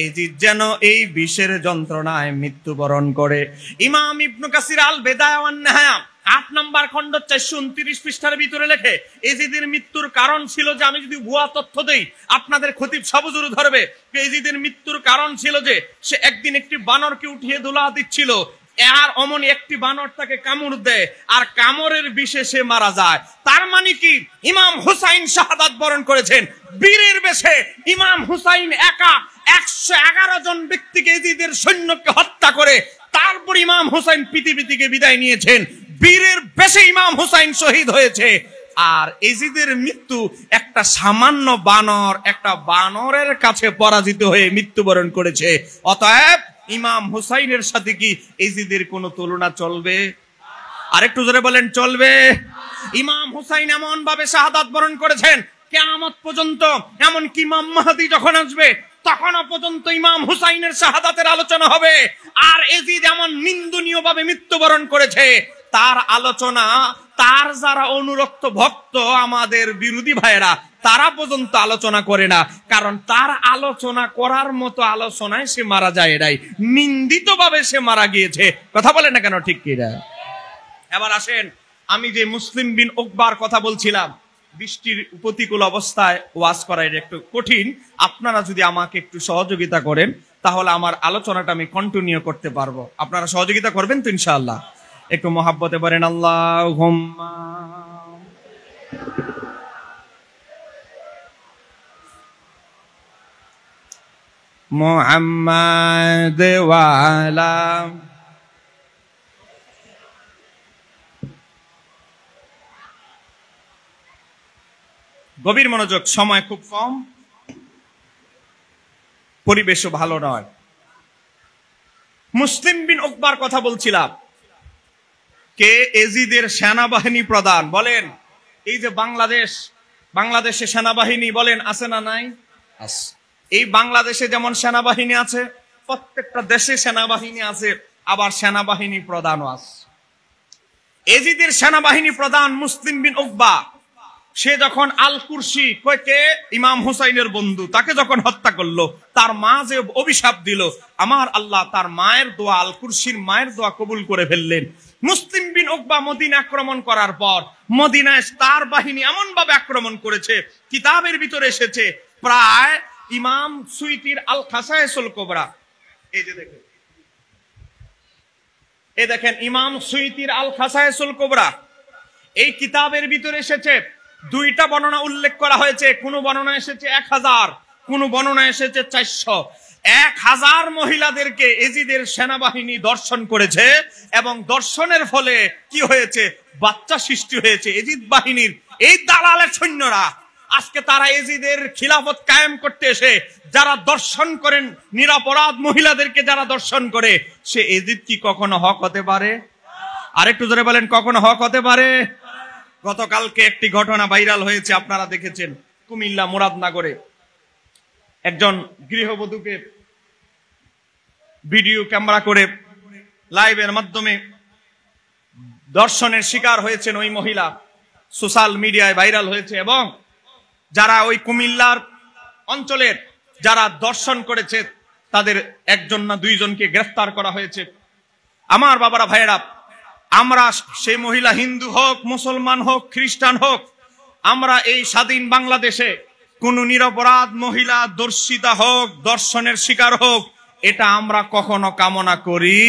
[SPEAKER 1] এজিদ যেন এই বিষের যন্ত্রণায় মৃত্যুবরণ করে। ইমাম ইবনে কাসির আল বেদায়া ওয়ান নিহায়া 8 নম্বর খণ্ড 429 পৃষ্ঠার ভিতরে লেখে, এজিদের মৃত্যুর কারণ ছিল যে, আমি যদি ভুয়া তথ্য দেই আপনাদের খতিব সবজুরু ধরবে, এজিদের মৃত্যুর কারণ ছিল যে সে একদিন একটি বানরকে উঠিয়ে দোলা দিচ্ছিল, আর অমন একটি বানর তাকে কামড় দেয়, আর কামড়ের বিষে সে মারা যায়। তার মানে কি, ইমাম হুসাইন শাহাদাত বরণ করেছেন বীরের বেশে। ইমাম হুসাইন একা 111 জন ব্যক্তিকে এজিদের সৈন্যকে হত্যা করে তারপর ইমাম হুসাইন পৃথিবী থেকে বিদায় নিয়েছেন। বীরের বেশে ইমাম হুসাইন শহীদ হয়েছে। আর এজিদের মৃত্যু একটা সামান্য বানর, একটা বানরের কাছে পরাজিত হয়ে মৃত্যুবরণ করেছে। অতএব ইমাম হুসাইনের সাথে কি এজিদের কোনো তুলনা চলবে? আরেকটু জোরে বলেন, চলবে? ইমাম হুসাইন এমন ভাবে শাহাদাত বরণ করেছেন কিয়ামত পর্যন্ত, এমনকি ইমাম মাহদী যখন আসবে তখনও পর্যন্ত ইমাম হুসাইনের শাহাদাতের আলোচনা হবে। আর এজিদ এমন নিন্দনীয় ভাবে মৃত্যুবরণ করেছে, তার আলোচনা, তার যারা অনুরক্ত ভক্ত আমাদের বিরোধী ভাইয়েরা, তারা পর্যন্ত আলোচনা করে না। কারণ তার আলোচনা করার মতো আলোচনায় সে মারা যায় নাই, নিন্দিত ভাবে সে মারা গিয়েছে। কথা বলে না কেন, ঠিক কিনা? এবার আসেন, আমি যে মুসলিম বিন উকবার কথা বলছিলাম, বৃষ্টির প্রতিকূল অবস্থায় ওয়াজ করা এটা একটু কঠিন। আপনারা যদি আমাকে একটু সহযোগিতা করেন তাহলে আমার আলোচনাটা আমি কন্টিনিউ করতে পারবো। আপনারা সহযোগিতা করবেন তো ইনশাআল্লাহ? একটু মহাব্বতে বলেন আল্লাহুম্মা। মুহাম্মাদ ওয়া আলা গভীর মনোযোগ, সময় খুব কম, পরিবেশও ভালো নয়। মুসলিম বিন উকবার কথা বলছিলাম, কে এজিদের সেনাবাহিনী প্রধান। বলেন, এই যে বাংলাদেশে সেনাবাহিনী বলেন আছে না নাই? এই বাংলাদেশে যেমন সেনাবাহিনী আছে, প্রত্যেকটা দেশে সেনাবাহিনী আছে, আবার সেনাবাহিনী প্রধানও আছে। এজিদের সেনাবাহিনী প্রধান মুসলিম বিন উকবা, সে যখন আল কুরসি, কে ইমাম হুসাইনের বন্ধু, তাকে যখন হত্যা করলো, তার মা যে অভিশাপ দিল, আমার আল্লাহ তার মায়ের দোয়া, আল কুরসির মায়ের দোয়া কবুল করে ফেললেন। মুসলিম বিন উকবা মদিনা আক্রমণ করার পর মদিনায় তার বাহিনী এমন ভাবে আক্রমণ করেছে, কিতাবের ভিতরে এসেছে প্রায় ইমাম সুয়ুতির আল খাসায়েসুল কুবরা, এই যে দেখেন, এই দেখেন ইমাম সুয়ুতির আল খাসায়েসুল কুবরা, এই কিতাবের ভিতরে এসেছে দুইটা বর্ণনা উল্লেখ করা হয়েছে। কোন বর্ণনা এসেছে 1000, কোন বর্ণনা এসেছে 400। 1000 মহিলাদেরকে এজিদের সেনাবাহিনী দর্শন করেছে এবং দর্শনের ফলে কি হয়েছে, বাচ্চা সৃষ্টি হয়েছে। এজিদ বাহিনীর এই দালালের সৈন্যরা আজকে তারা এজিদের খিলাফত কায়েম করতে এসে যারা দর্শন করেন, নিরপরাধ মহিলাদেরকে যারা দর্শন করে, সে এজিদ কি কখনো হক হতে পারে? আরেকটু জোরে বলেন, কখনো হক হতে পারে? গতকালকে একটি ঘটনা ভাইরাল হয়েছে, আপনারা দেখেছেন। কুমিল্লা মুরাদনগরে একজন গৃহবধূকে ভিডিও ক্যামেরা করে লাইভের মাধ্যমে দর্শনের শিকার হয়েছেন ওই মহিলা, সোশ্যাল মিডিয়ায় ভাইরাল হয়েছে। এবং যারা ওই কুমিল্লার অঞ্চলের যারা দর্শন করেছে তাদের একজন না দুইজনকে গ্রেফতার করা হয়েছে। আমার বাবারা, ভাইয়েরা, আমরা সেই মহিলা হিন্দু হোক, মুসলমান হোক, খ্রিস্টান হোক, আমরা এই স্বাধীন বাংলাদেশে কোন নিরপরাধ মহিলা দর্শিতা হোক, দর্শনের শিকার হোক, এটা আমরা কখনো কামনা করি?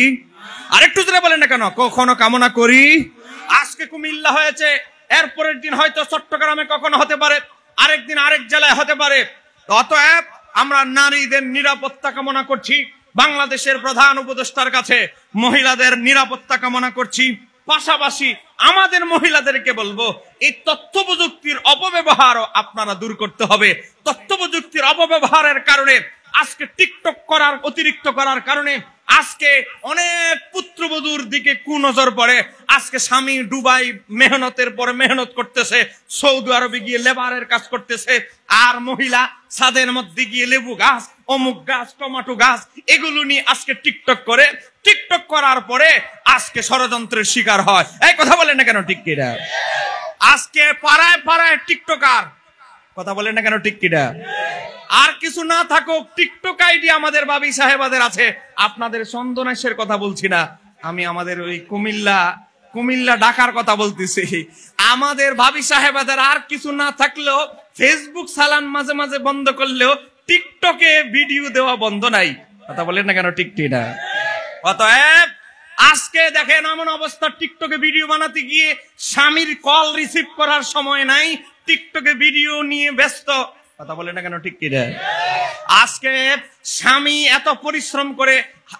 [SPEAKER 1] আরেকটু জোরে বলেন না কেন, কখনো কামনা করি? আজকে কুমিল্লা হয়েছে, এরপরের দিন হয়তো চট্টগ্রামে কখনো হতে পারে, আরেকদিন আরেক জেলায় হতে পারে। অতএব আমরা নারীদের নিরাপত্তা কামনা করছি, বাংলাদেশের প্রধান উপদেষ্টার কাছে মহিলাদের নিরাপত্তা কামনা করছি। পাশাপাশি আমাদের মহিলাদেরকে বলবো, এই তথ্য প্রযুক্তির অপব্যবহারও আপনারা দূর করতে হবে। তথ্য প্রযুক্তির অপব্যবহারের কারণে আজকে টিকটক করার, অতিরিক্ত করার কারণে আজকে অনেক পুত্রবধূর দিকে কুনজর পড়ে। আজকে স্বামী দুবাই মেহনতের পরে মেহনত করতেছে, সৌদি আরবে গিয়ে লেবারের কাজ করতেছে, আর মহিলা ছাদের মধ্যে গিয়ে লেবু গাছ, অমুক গাছ, টমেটো গাছ, এগুলো নিয়ে আজকে টিকটক করে। টিকটক করার পরে আজকে ষড়যন্ত্রের শিকার হয়। এই কথা বলেন না কেন, ঠিক কিনা? আজকে পাড়ায় পাড়ায় টিকটকার, কথা বলেন না কেন, ঠিক কিনা? আর কিছু না থাকুক, টিকটক আইডি আমাদের ভাবি সাহেবাদের আছে। আপনাদের চন্দনেশের কথা বলছি না, আমি আমাদের ওই কুমিল্লা ঢাকার কথা বলতেছি। আমাদের ভাবি সাহেবাদের আর কিছু না থাকলেও ফেসবুক চালান মাঝে মাঝে বন্ধ করলেও টিকটকে ভিডিও দেওয়া বন্ধ নাই। কথা বলেন না কেন, ঠিক কিনা? অতএব আজকে দেখেন এমন অবস্থা, টিকটকে ভিডিও বানাতে গিয়ে স্বামীর কল রিসিভ করার সময় নাই, টিকটকে ভিডিও নিয়ে ব্যস্ত। কথা বলে না কেন, ঠিক কিনা? আজকে স্বামী এত পরিশ্রম করে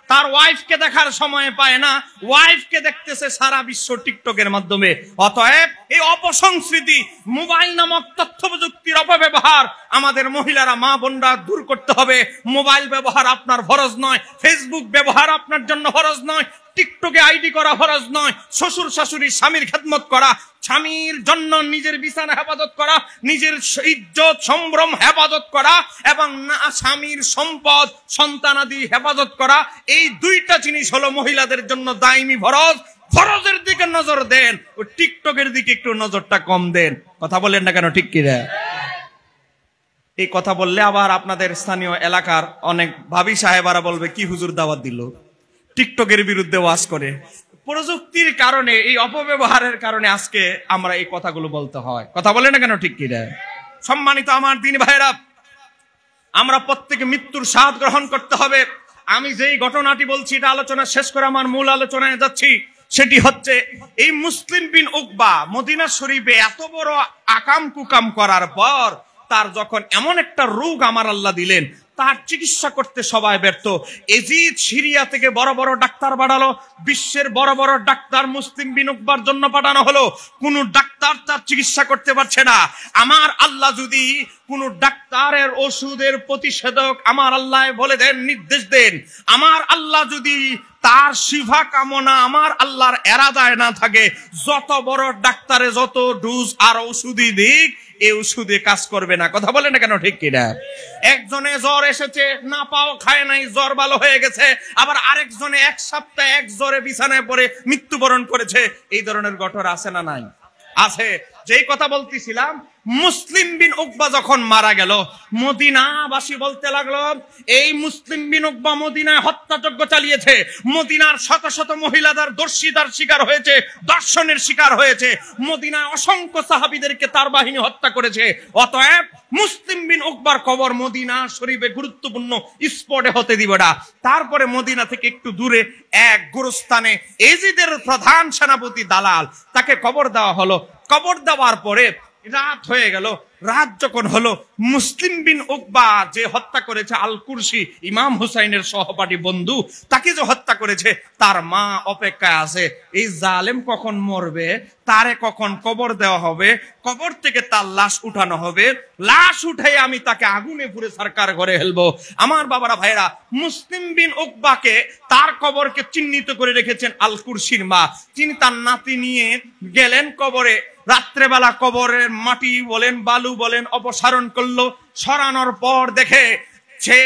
[SPEAKER 1] তার ওয়াইফকে দেখার সময় পায় না, ওয়াইফকে দেখতেছে সারা বিশ্ব টিকটকের মাধ্যমে। অতএব এই অপসংস্কৃতি, মোবাইল নামক তথ্য প্রযুক্তির অপব্যবহার আমাদের মহিলারা, মা বোনরা দূর করতে হবে। মোবাইল ব্যবহার আপনার ফরজ নয়, ফেসবুক ব্যবহার আপনার জন্য ফরজ নয়, টিকটকে আইডি করা ফরজ নয়, শ্বশুর শাশুড়ি স্বামীর খেদমত করা, স্বামীর জন্য নিজের বিছানা হেফাজত করা, নিজের ইজ্জত সম্ভ্রম হেফাজত করা এবং স্বামীর সম্পদ সন্তানাদি হেফাজত করা, এই দুইটা জিনিস হলো মহিলাদের জন্য দায়মি ফরজ। ফরজের দিকে নজর দেন, ও টিকটকের দিকে একটু নজরটা কম দেন। কথা বলেন না কেন, ঠিক কিনা? এই কথা বললে আবার আপনাদের স্থানীয় এলাকার অনেক ভাবি সাহেবারা বলবে, কি হুজুর দাওয়াত দিল, টিকটকের বিরুদ্ধে ওয়াজ করে। প্রযুক্তির কারণে, এই অপব্যবহারের কারণে আজকে আমরা এই কথাগুলো বলতে হয়। কথা বলে না কেন, ঠিক কিনা? সম্মানিত আমার দিনী ভাইরা, আমরা প্রত্যেকে মৃত্যুর স্বাদ গ্রহণ করতে হবে। আমি যেই ঘটনাটি বলছি এটা আলোচনা শেষ করে আমার মূল আলোচনায় যাচ্ছি। সেটি হচ্ছে, এই মুসলিম বিন উকবা মদিনা শরীফে এত বড় আকাম কুকাম করার পর তার যখন এমন একটা রোগ আমার আল্লাহ দিলেন, তার চিকিৎসা করতে সবাই ব্যর্থ। এজিদ সিরিয়া থেকে বড় বড় ডাক্তার পাঠালো, বিশ্বের বড় বড় ডাক্তার মুসলিম বিন উকবার জন্য পাঠানো হলো, কোন ডাক্তার তার চিকিৎসা করতে পারছে না। আমার আল্লাহ যদি কোন ডাক্তারের ওষুধের প্রতিষেধক আমার আল্লাহ বলে দেন, নির্দেশ দেন, আমার আল্লাহ যদি তার শিফা কামনা আমার আল্লাহর এরাদায় না থাকে, যত বড় ডাক্তারে যত ডোজ আর ওষুধই দিক, এই ওষুধে কাজ করবে না। কথা বলে না কেন, ঠিক কিনা? একজনে জ্বর এসেছে, না পাও খায় নাই, জ্বর ভালো হয়ে গেছে, আবার আরেকজনে এক সপ্তাহ এক জ্বরে বিছানায় পড়ে মৃত্যুবরণ করেছে। এই ধরনের ঘটনা আছে না নাই? আছে। যেই কথা বলতেছিলাম, মুসলিম বিন উকবা যখন মারা গেল, মদিনাবাসী বলতে লাগলো, এই মুসলিম বিন উকবা মদিনায় হত্যাযজ্ঞ চালিয়েছে, মদিনার শত শত মহিলাদের দর্শিতার শিকার হয়েছে, দর্শনের শিকার হয়েছে, মদিনায় অসংখ্য সাহাবীদেরকে তার বাহিনী হত্যা করেছে, অতএব মুসলিম বিন উকবার কবর মদিনা শরীফে গুরুত্বপূর্ণ স্পটে হতে দিবে না। তারপরে মদিনা থেকে একটু দূরে এক গোরস্থানে এজিদের প্রধান সেনাপতি দালাল, তাকে কবর দেওয়া হলো। কবর দেওয়ার পরে রাত হয়ে গেল। রাত যখন হলো, মুসলিম বিন উকবা যে হত্যা করেছে আল কুরশি, ইমাম হুসাইনের সহপাঠী বন্ধু, তাকে যে হত্যা করেছে, তার মা অপেক্ষায় আছে এই জালেম কখন মরবে, তারে কখন কবর দেওয়া হবে, কবর থেকে তার লাশ উঠানো হবে, লাশ উঠে আমি তাকে আগুনে পুড়ে সরকার ঘরে ফেলবো। আমার বাবারা ভাইরা, মুসলিম বিন উকবাকে তার কবরকে চিহ্নিত করে রেখেছেন আল কুরশির মা। তিনি তার নাতি নিয়ে গেলেন কবরে। রাত্রেবেলা কবরের মাটি বলেন, বালু বলেন অপসারণ করলো। সরানোর পর দেখে সে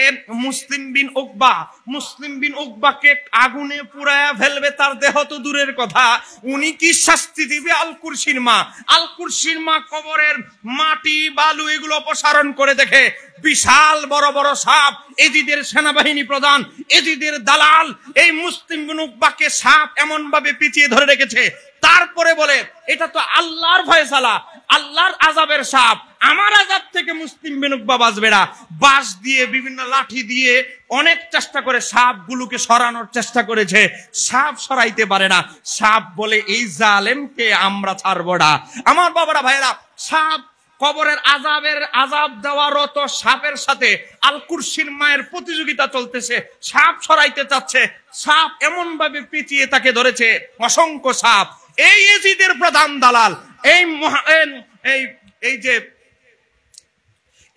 [SPEAKER 1] মুসলিম বিন উকবাকে আগুনে পুড়ায়া ফেলবে, তার দেহ তো দূরের কথা, উনি কি শাস্তি দিবে আল কুরশির মা। আল কুরশির মা কবরের মাটি বালু এগুলো অপসারণ করে দেখে বিশাল বড় বড় সাপ, এজিদের সেনাবাহিনী প্রধান, এজিদের দালাল এই মুসলিম বিন উকবাকে সাপ এমন ভাবে পিছিয়ে ধরে রেখেছে। তারপরে বলে, এটা তো আল্লাহর ফয়সালা, আল্লাহর আযাবের সাপ, আমার আযাব থেকে মুসলিম বিন উকবা বাঁচবে না। বাঁশ দিয়ে বিভিন্ন লাঠি দিয়ে অনেক চেষ্টা করে সাপগুলোকে সরানোর চেষ্টা করেছে, সাপ সরাইতে পারে না। সাপ বলে, এই জালেমকে আমরা ছাড়বো না। আমার বাবারা ভাইরা, সাপ কবরের আযাব দেওয়ারত সাপের সাথে আল কুরশির মায়ের প্রতিযোগিতা চলতেছে। সাপ সরাইতে চাচ্ছে, সাপ এমন ভাবে পেঁচিয়ে তাকে ধরেছে, অসংখ্য সাপ। এই এজিদের প্রধান দালাল, এই যে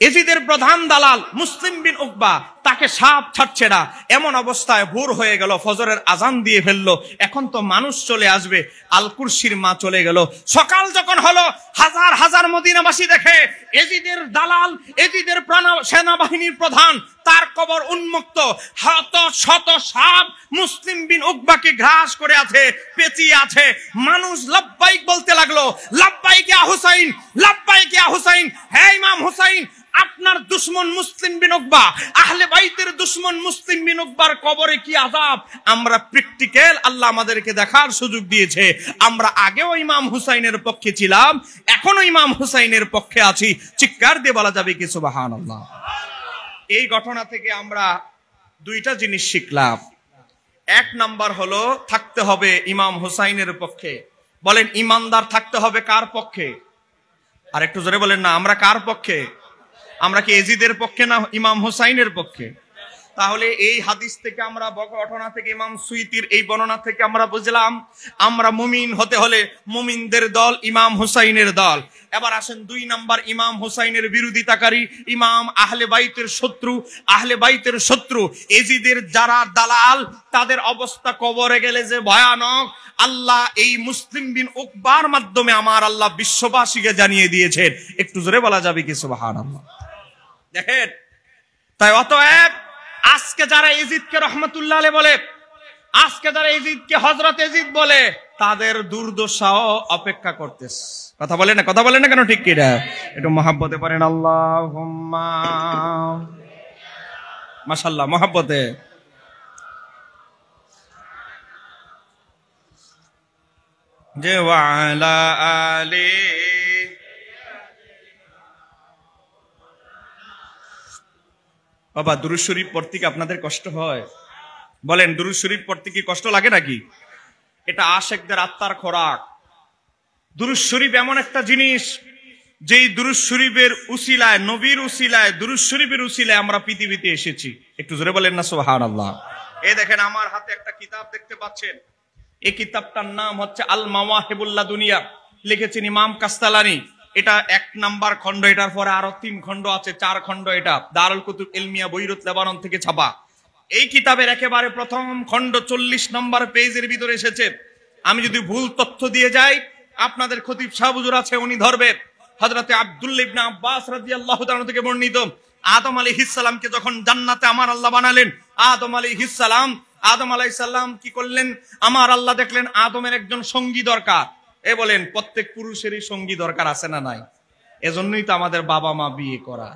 [SPEAKER 1] এজিদের প্রধান দালাল মুসলিম বিন উকবা, তাকে সাপ ছাড়ছে না। এমন অবস্থায় ভোর হয়ে গেল, ফজরের আজান দিয়ে ফেললো, এখন তো মানুষ চলে আসবে। আল কুরশির মা চলে গেল। সকাল যখন হলো, হাজার হাজার মদিনাবাসী দেখে এজিদের দালাল, এজিদের সেনাবাহিনীর প্রধান, তার কবর উন্মুক্ত, শত সাপ মুসলিম বিন উকবাকে গ্রাস করে আছে, পেঁচিয়ে আছে। মানুষ লাব্বাইক বলতে লাগলো, লাব্বাইক ইয়া হুসাইন, লাব্বাইক ইয়া হুসাইন, হে ইমাম হুসাইন, আপনার দুশমন মুসলিম বিন উকবা, আহলে বাইতের দুশমন মুসলিম বিন উকবার কবরে কি আযাব, আমরা প্র্যাকটিক্যাল আল্লাহ আমাদেরকে দেখার সুযোগ দিয়েছে। আমরা আগেও ইমাম হুসাইনের পক্ষে ছিলাম, এখনো ইমাম হুসাইনের পক্ষে আছি। চিৎকার দিয়ে বলা যাবে কি সুবহানাল্লাহ। এই ঘটনা থেকে আমরা দুইটা জিনিস শিখলাম। এক নাম্বার হলো, থাকতে হবে ইমাম হুসাইনের পক্ষে। বলেন, ইমানদার থাকতে হবে কার পক্ষে? আর একটু জোরে বলেন না, আমরা কার পক্ষে? আমরা কি এজিদের পক্ষে না ইমাম হুসাইনের পক্ষে? তাহলে এই হাদিস থেকে আমরা, ঘটনা থেকে, ইমাম সুয়ুতির এই বর্ণনা থেকে আমরা বুঝলাম, আমরা মুমিন হতে হলে মুমিনদের দল ইমাম হুসাইনের দল। এবার আসেন 2 নাম্বার, ইমাম হুসাইনের বিরোধিতাকারী, ইমাম আহলে বাইতের শত্রু, আহলে বাইতের শত্রু এজিদের যারা দালাল, তাদের অবস্থা কবরে গেলে যে ভয়ানক, আল্লাহ এই মুসলিম বিন উকবার মাধ্যমে আমার আল্লাহ বিশ্ববাসীকে জানিয়ে দিয়েছেন। একটু জোরে বলা যাবে কি সুবহানাল্লাহ। দেখেন, তাই অতএব আজকে যারা এজিদকে রহমতুল্লাহ আলাইহি বলে, আজকে যারা এজিদকে হযরত এজিদ বলে, তাদের দুর্দশাও অপেক্ষা করতেছে। কথা বলে না কেন? ঠিক কি না? একটু মহব্বতে পড়েন আল্লাহুম্মা, মাশাআল্লাহ, মহব্বতে। যে ওয়ালা আলী, বাবা দুরূদ শরীফ পড়তে কি আপনাদের কষ্ট হয়? বলেন, দুরূদ শরীফ পড়তে কি কষ্ট লাগে নাকি? এটা আশিকদের আত্মার খোরাক। দুরূদ শরীফ এমন একটা জিনিস, যেই দুরূদ শরীফের উসিলায়, নবীর উসিলায়, দুরূদ শরীফের উসিলায় আমরা পৃথিবীতে এসেছি। একটু জোরে বলেন না সুবহানাল্লাহ। এই দেখেন, আমার হাতে একটা কিতাব দেখতে পাচ্ছেন। এই কিতাবটার নাম হচ্ছে আল মাওয়াহিবুল লাদুনিয়া, লিখেছেন ইমাম কাস্তালানি। এটা 1 নাম্বার খণ্ড, এটার পরে আরো 3 খণ্ড আছে, 4 খণ্ড। এটা দারুল কুতুব ইলমিয়া বৈরুত লেবানন থেকে ছাপা। এই কিতাবের একেবারে প্রথম খণ্ড 40 নম্বর পেজের ভিতরে এসেছে। আমি যদি ভুল তথ্য দিয়ে যাই, আপনাদের খতিব সাহেব হুজুর আছে, উনি ধরবে। হযরতে আব্দুল্লাহ ইবনে আব্বাস রাদিয়াল্লাহু তাআলা থেকে বর্ণিত, আদম আলাইহিস সালামকে যখন জান্নাতে আমার আল্লাহ বানালেন, আদম আলাইহিস সালাম কি করলেন? আমার আল্লাহ দেখলেন আদমের একজন সঙ্গী দরকার। বলেন, প্রত্যেক পুরুষেরই সঙ্গী দরকার আছে না নাই? এজন্যই তো আমাদের বাবা মা বিয়ে করা।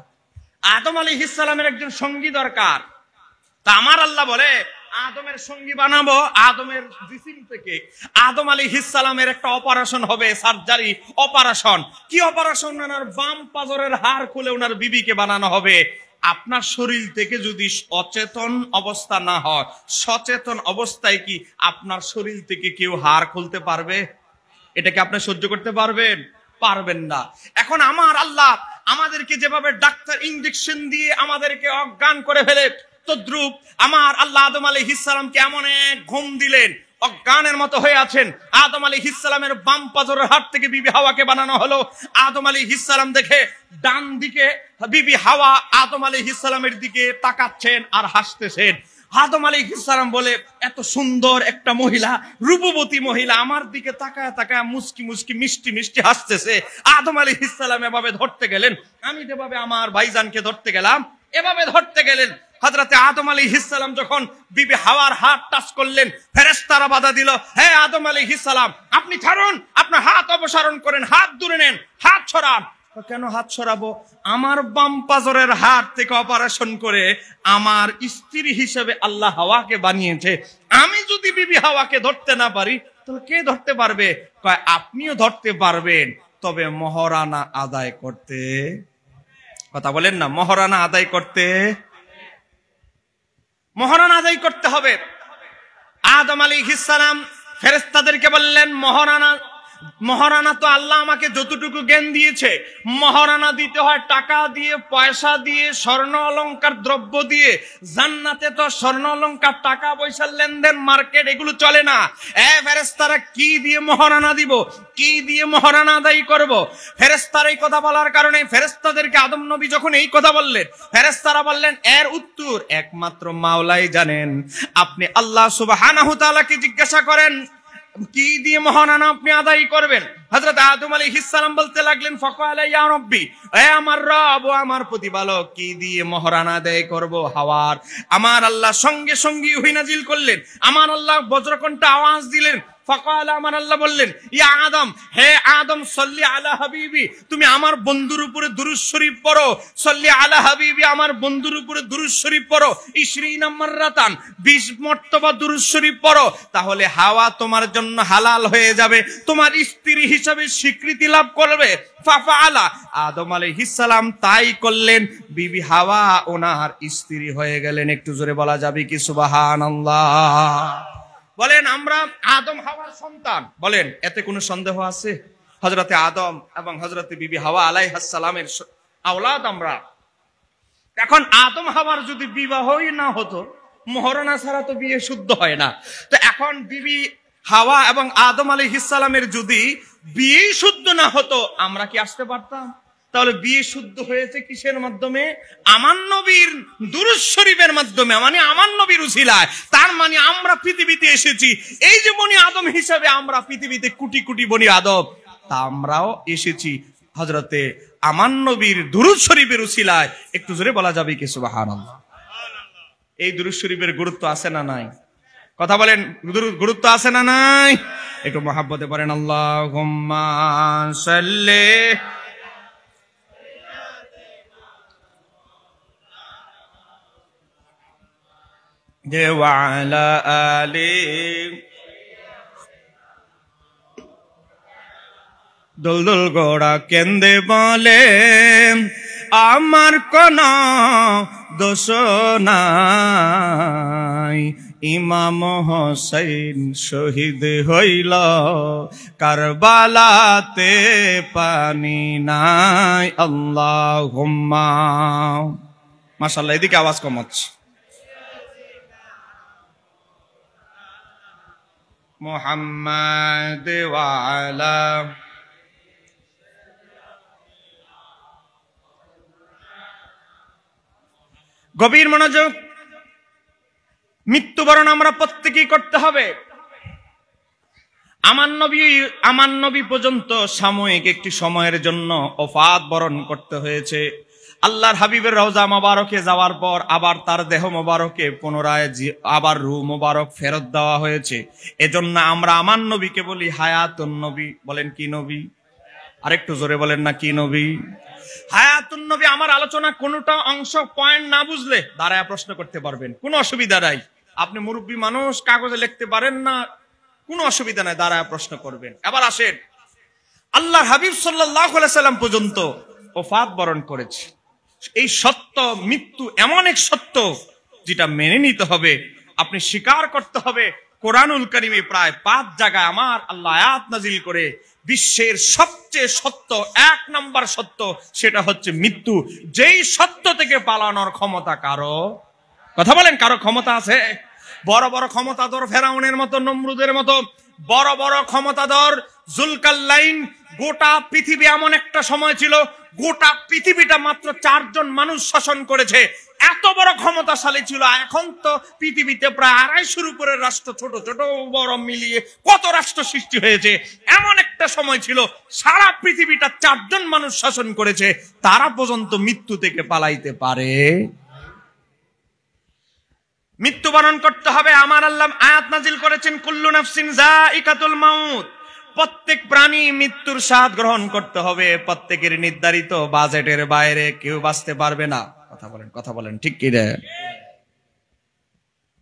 [SPEAKER 1] আদম আলাইহিস সালামের একজন সঙ্গী দরকার। তা আমার আল্লাহ বলে আদমের সঙ্গী বানাবো আদমের জিসিম থেকে। আদম আলাইহিস সালামের একটা অপারেশন হবে, সার্জারি অপারেশন। কি অপারেশন? ওনার বাম পাজরের হাড় খুলে ওনার বিবিকে বানানো হবে। আপনার শরীর থেকে যদি অচেতন অবস্থা না হয়, সচেতন অবস্থায় কি আপনার শরীর থেকে কেউ হাড় খুলতে পারবে? এটাকে আপনি সহ্য করতে পারবেন? পারবেন না। এখন আমার আল্লাহ আমাদেরকে যেভাবে ডাক্তার ইনজেকশন দিয়ে আমাদেরকে অজ্ঞান করে ফেলে, তদ্রুপ আমার আল্লাহ আদম আলাইহিস সালামকে এমন এক ঘুম দিলেন, অজ্ঞানের মতো হয়ে আছেন। আদম আলাইহিস সালামের বাম পাজরের হাড় থেকে বিবি হাওয়াকে বানানো হলো। আদম আলাইহিস সালাম দেখে ডান দিকে বিবি হাওয়া আদম আলাইহিস সালামের দিকে তাকাচ্ছেন আর হাসতেছেন। আদম আলাইহিস সালাম বলে, এত সুন্দর একটা মহিলা, রূপবতী মহিলা আমার দিকে তাকায় তাকায় মুস্কি মুস্কি মিষ্টি মিষ্টি হাসতেছে। আদম আলাইহিস সালাম এভাবে ধরতে গেলেন, আমি যেভাবে আমার ভাইজানকে ধরতে গেলাম এভাবে ধরতে গেলেন। হযরতে আদম আলাইহিস সালাম যখন বিবি হাওয়ার হাত টাচ করলেন, ফেরেশতারা বাধা দিল, হে আদম আলাইহিস সালাম আপনি ছাড়ুন, আপনার হাত অপসারণ করেন, হাত দূরে নেন, হাত ছড়ান। কেন হাত ছড়াবো? আমার বাম পাজরের হাত থেকে অপারেশন করে আমার স্ত্রী হিসেবে আল্লাহ হাওয়াকে বানিয়েছে। আমি যদি বিবি হাওয়াকে ধরতে না পারি তাহলে কে ধরতে পারবে? কয় আপনিও ধরতে পারবেন, তবে মহরানা আদায় করতে। কথা বলেন না, মহরানা আদায় করতে, মহরানা আদায় করতে হবে। আদম আলাইহিস সালাম ফেরেশতাদেরকে বললেন, মহারানা তো আল্লাহ আমাকে যতটুকু জ্ঞান দিয়েছে, মহারানা দিতে হয় টাকা দিয়ে, পয়সা দিয়ে, স্বর্ণ অলংকার দ্রব্য দিয়ে। জান্নাতে তো স্বর্ণ অলংকার, টাকা পয়সার লেনদেন, মার্কেট এগুলো চলে না। ফেরেশতারা কি দিয়ে মহারানা দিব, কি দিয়ে মহারানা আদায় করব? ফেরেশতারা এই কথা বলার কারণে ফেরেশতাদেরকে আদম নবী যখন এই কথা বললেন, ফেরেশতারা বললেন এর উত্তর একমাত্র মাওলাই জানেন। আপনি আল্লাহ সুবহানাহু ওয়া তাআলাকে জিজ্ঞাসা করেন কি দিয়ে মহারানা আপনি আদায় করবেন। হযরত আদম আলাইহিস সালাম বলতে লাগলেন, ফাকালা ইয়া রাব্বি, হে আমার রব ও আমার প্রতিপালক, কি দিয়ে মহারানা আদায় করব? হাওয়ার। আমার আল্লাহ সঙ্গে সঙ্গে ওহী নাজিল করলেন, আমার আল্লাহ বজ্রকণ্ঠে আওয়াজ দিলেন। ফাকালা, আমার আল্লাহ বললেন, ইয়া আদম, হে আদম, সাল্লি আলা হাবিবি, তুমি আমার বন্ধুর উপরে দুরূদ শরীফ পড়ো। সাল্লি আলা হাবিবি, আমার বন্ধুর উপরে দুরূদ শরীফ পড়ো। 20 মাররাতান, 20 মর্তবা দুরূদ শরীফ পড়ো। তাহলে হাওয়া তোমার জন্য হালাল হয়ে যাবে, তোমার স্ত্রী হিসাবে স্বীকৃতি লাভ করবে। ফাফাআলা, আদম আলাইহিস সালাম তাই করলেন, বিবি হাওয়া ওনার স্ত্রী হয়ে গেলেন। একটু জোরে বলা যাবে কি সুবহানাল্লাহ? বলেন আমরা আদম হাওয়ার সন্তান, বলেন এতে কোনো সন্দেহ আছে? হযরতে আদম এবং হযরতে বিবি হাওয়া আলাইহিস সালামের আওলাদ আমরা। এখন আদম হাওয়ার যদি বিবাহই না হতো, মহরানা ছাড়া তো বিয়ে শুদ্ধ হয় না। তো এখন বিবি হাওয়া এবং আদম আলাইহিস সালামের যদি বিয়ে শুদ্ধ না হতো, আমরা কি আসতে পারতাম? তাহলে বিয়ে শুদ্ধ হয়েছে কিসের মাধ্যমে? আমার নবীর দুরূদ শরীফের মাধ্যমে, মানে আমার নবীর উসিলায়। তার মানে আমরা পৃথিবীতে এসেছি, এই যে বনি আদম হিসাবে আমরা পৃথিবীতে কোটি কোটি বনি আদম, তা আমরাও এসেছি হযরতে আমার নবীর দুরূদ শরীফের উসিলায়। একটু জোরে বলা যাবে কি সুবহানাল্লাহ? এই দুরূদ শরীফের গুরুত্ব আছে না নাই? কথা বলেন, গুরুত্ব আছে না নাই? একটু মহাব্বতে পড়েন, আল্লাহুম্মা সাল্লি ওয়া আলা আলি। দোল গোড়া কেন্দে বলে আমার কোন দোষ নাই, ইমাম হোসেন শহীদ হইল কারবালাতে, পানি নাই। আল্লাহুম্মা, মাশাআল্লাহ, এদিকে আওয়াজ কম হচ্ছে। মুহাম্মাদ ওয়া আলা, গভীর মনোযোগ। মৃত্যুবরণ আমরা প্রত্যেকেই করতে হবে। আমার নবী পর্যন্ত সাময়িক একটি সময়ের জন্য ওফাত বরণ করতে হয়েছে। আল্লাহর হাবিবের রওজা মোবারকে যাওয়ার পর আবার তার দেহ মোবারকে পুনরায় আবার রূহ মোবারক ফেরত দেওয়া হয়েছে। এজন্য আমরা আমার নবীকে বলি হায়াতুন নবী। বলেন কি নবী? আরেকটু জোরে বলেন না, কি নবী? হায়াতুন নবী। আমার আলোচনা কোনটা অংশ পয়েন্ট না বুঝলে দাঁড়ায় প্রশ্ন করতে পারবেন, কোনো অসুবিধা নাই। আপনি মুরব্বী মানুষ, কাগজে লিখতে পারেন না, কোনো অসুবিধা নাই, দাঁড়ায় প্রশ্ন করবেন। এবার আসেন, আল্লাহ হাবিব সাল্লাল্লাহু আলাইহি সাল্লাম পর্যন্ত ওফাত বরণ করেছে। এই সত্য, মৃত্যু এমন এক সত্য যেটা মেনে নিতে হবে, আপনি স্বীকার করতে হবে। কোরআনুল কারীমে প্রায় 5 জায়গায় আমার আল্লাহ আয়াত নাজিল করে বিশ্বের সবচেয়ে সত্য 1 নম্বর সত্য সেটা হচ্ছে মৃত্যু। যেই সত্য থেকে পালানোর ক্ষমতা কারো, কথা বলেন, কারো ক্ষমতা আছে? বড় বড় ক্ষমতাধর ফেরাউনের মতো, নমরুদের মতো বড় বড় ক্ষমতাধর জুলকারনাইন, গোটা পৃথিবী এমন একটা সময় ছিল গোটা পৃথিবীটা মাত্র 4 জন মানুষ শাসন করেছে, এত বড় ক্ষমতাশালী ছিল। এখন তো পৃথিবীতে প্রায় 250 উপরে রাষ্ট্র, ছোট ছোট বড় মিলিয়ে কত রাষ্ট্র সৃষ্টি হয়েছে। এমন একটা সময় ছিল সারা পৃথিবীটা 4 জন মানুষ শাসন করেছে, তারা পর্যন্ত মৃত্যু থেকে পালাইতে পারে। মৃত্যুবরণ করতে হবে। আমার আল্লাহ আয়াত নাজিল করেছেন, কুল্লু নাফসিন যায়িকাতুল মাউত, প্রত্যেক প্রাণী মৃত্যুর স্বাদ গ্রহণ করতে হবে। প্রত্যেকের নির্ধারিত বাজেটের বাইরে কেউ বাঁচতে পারবে না। কথা বলেন ঠিক কি রে?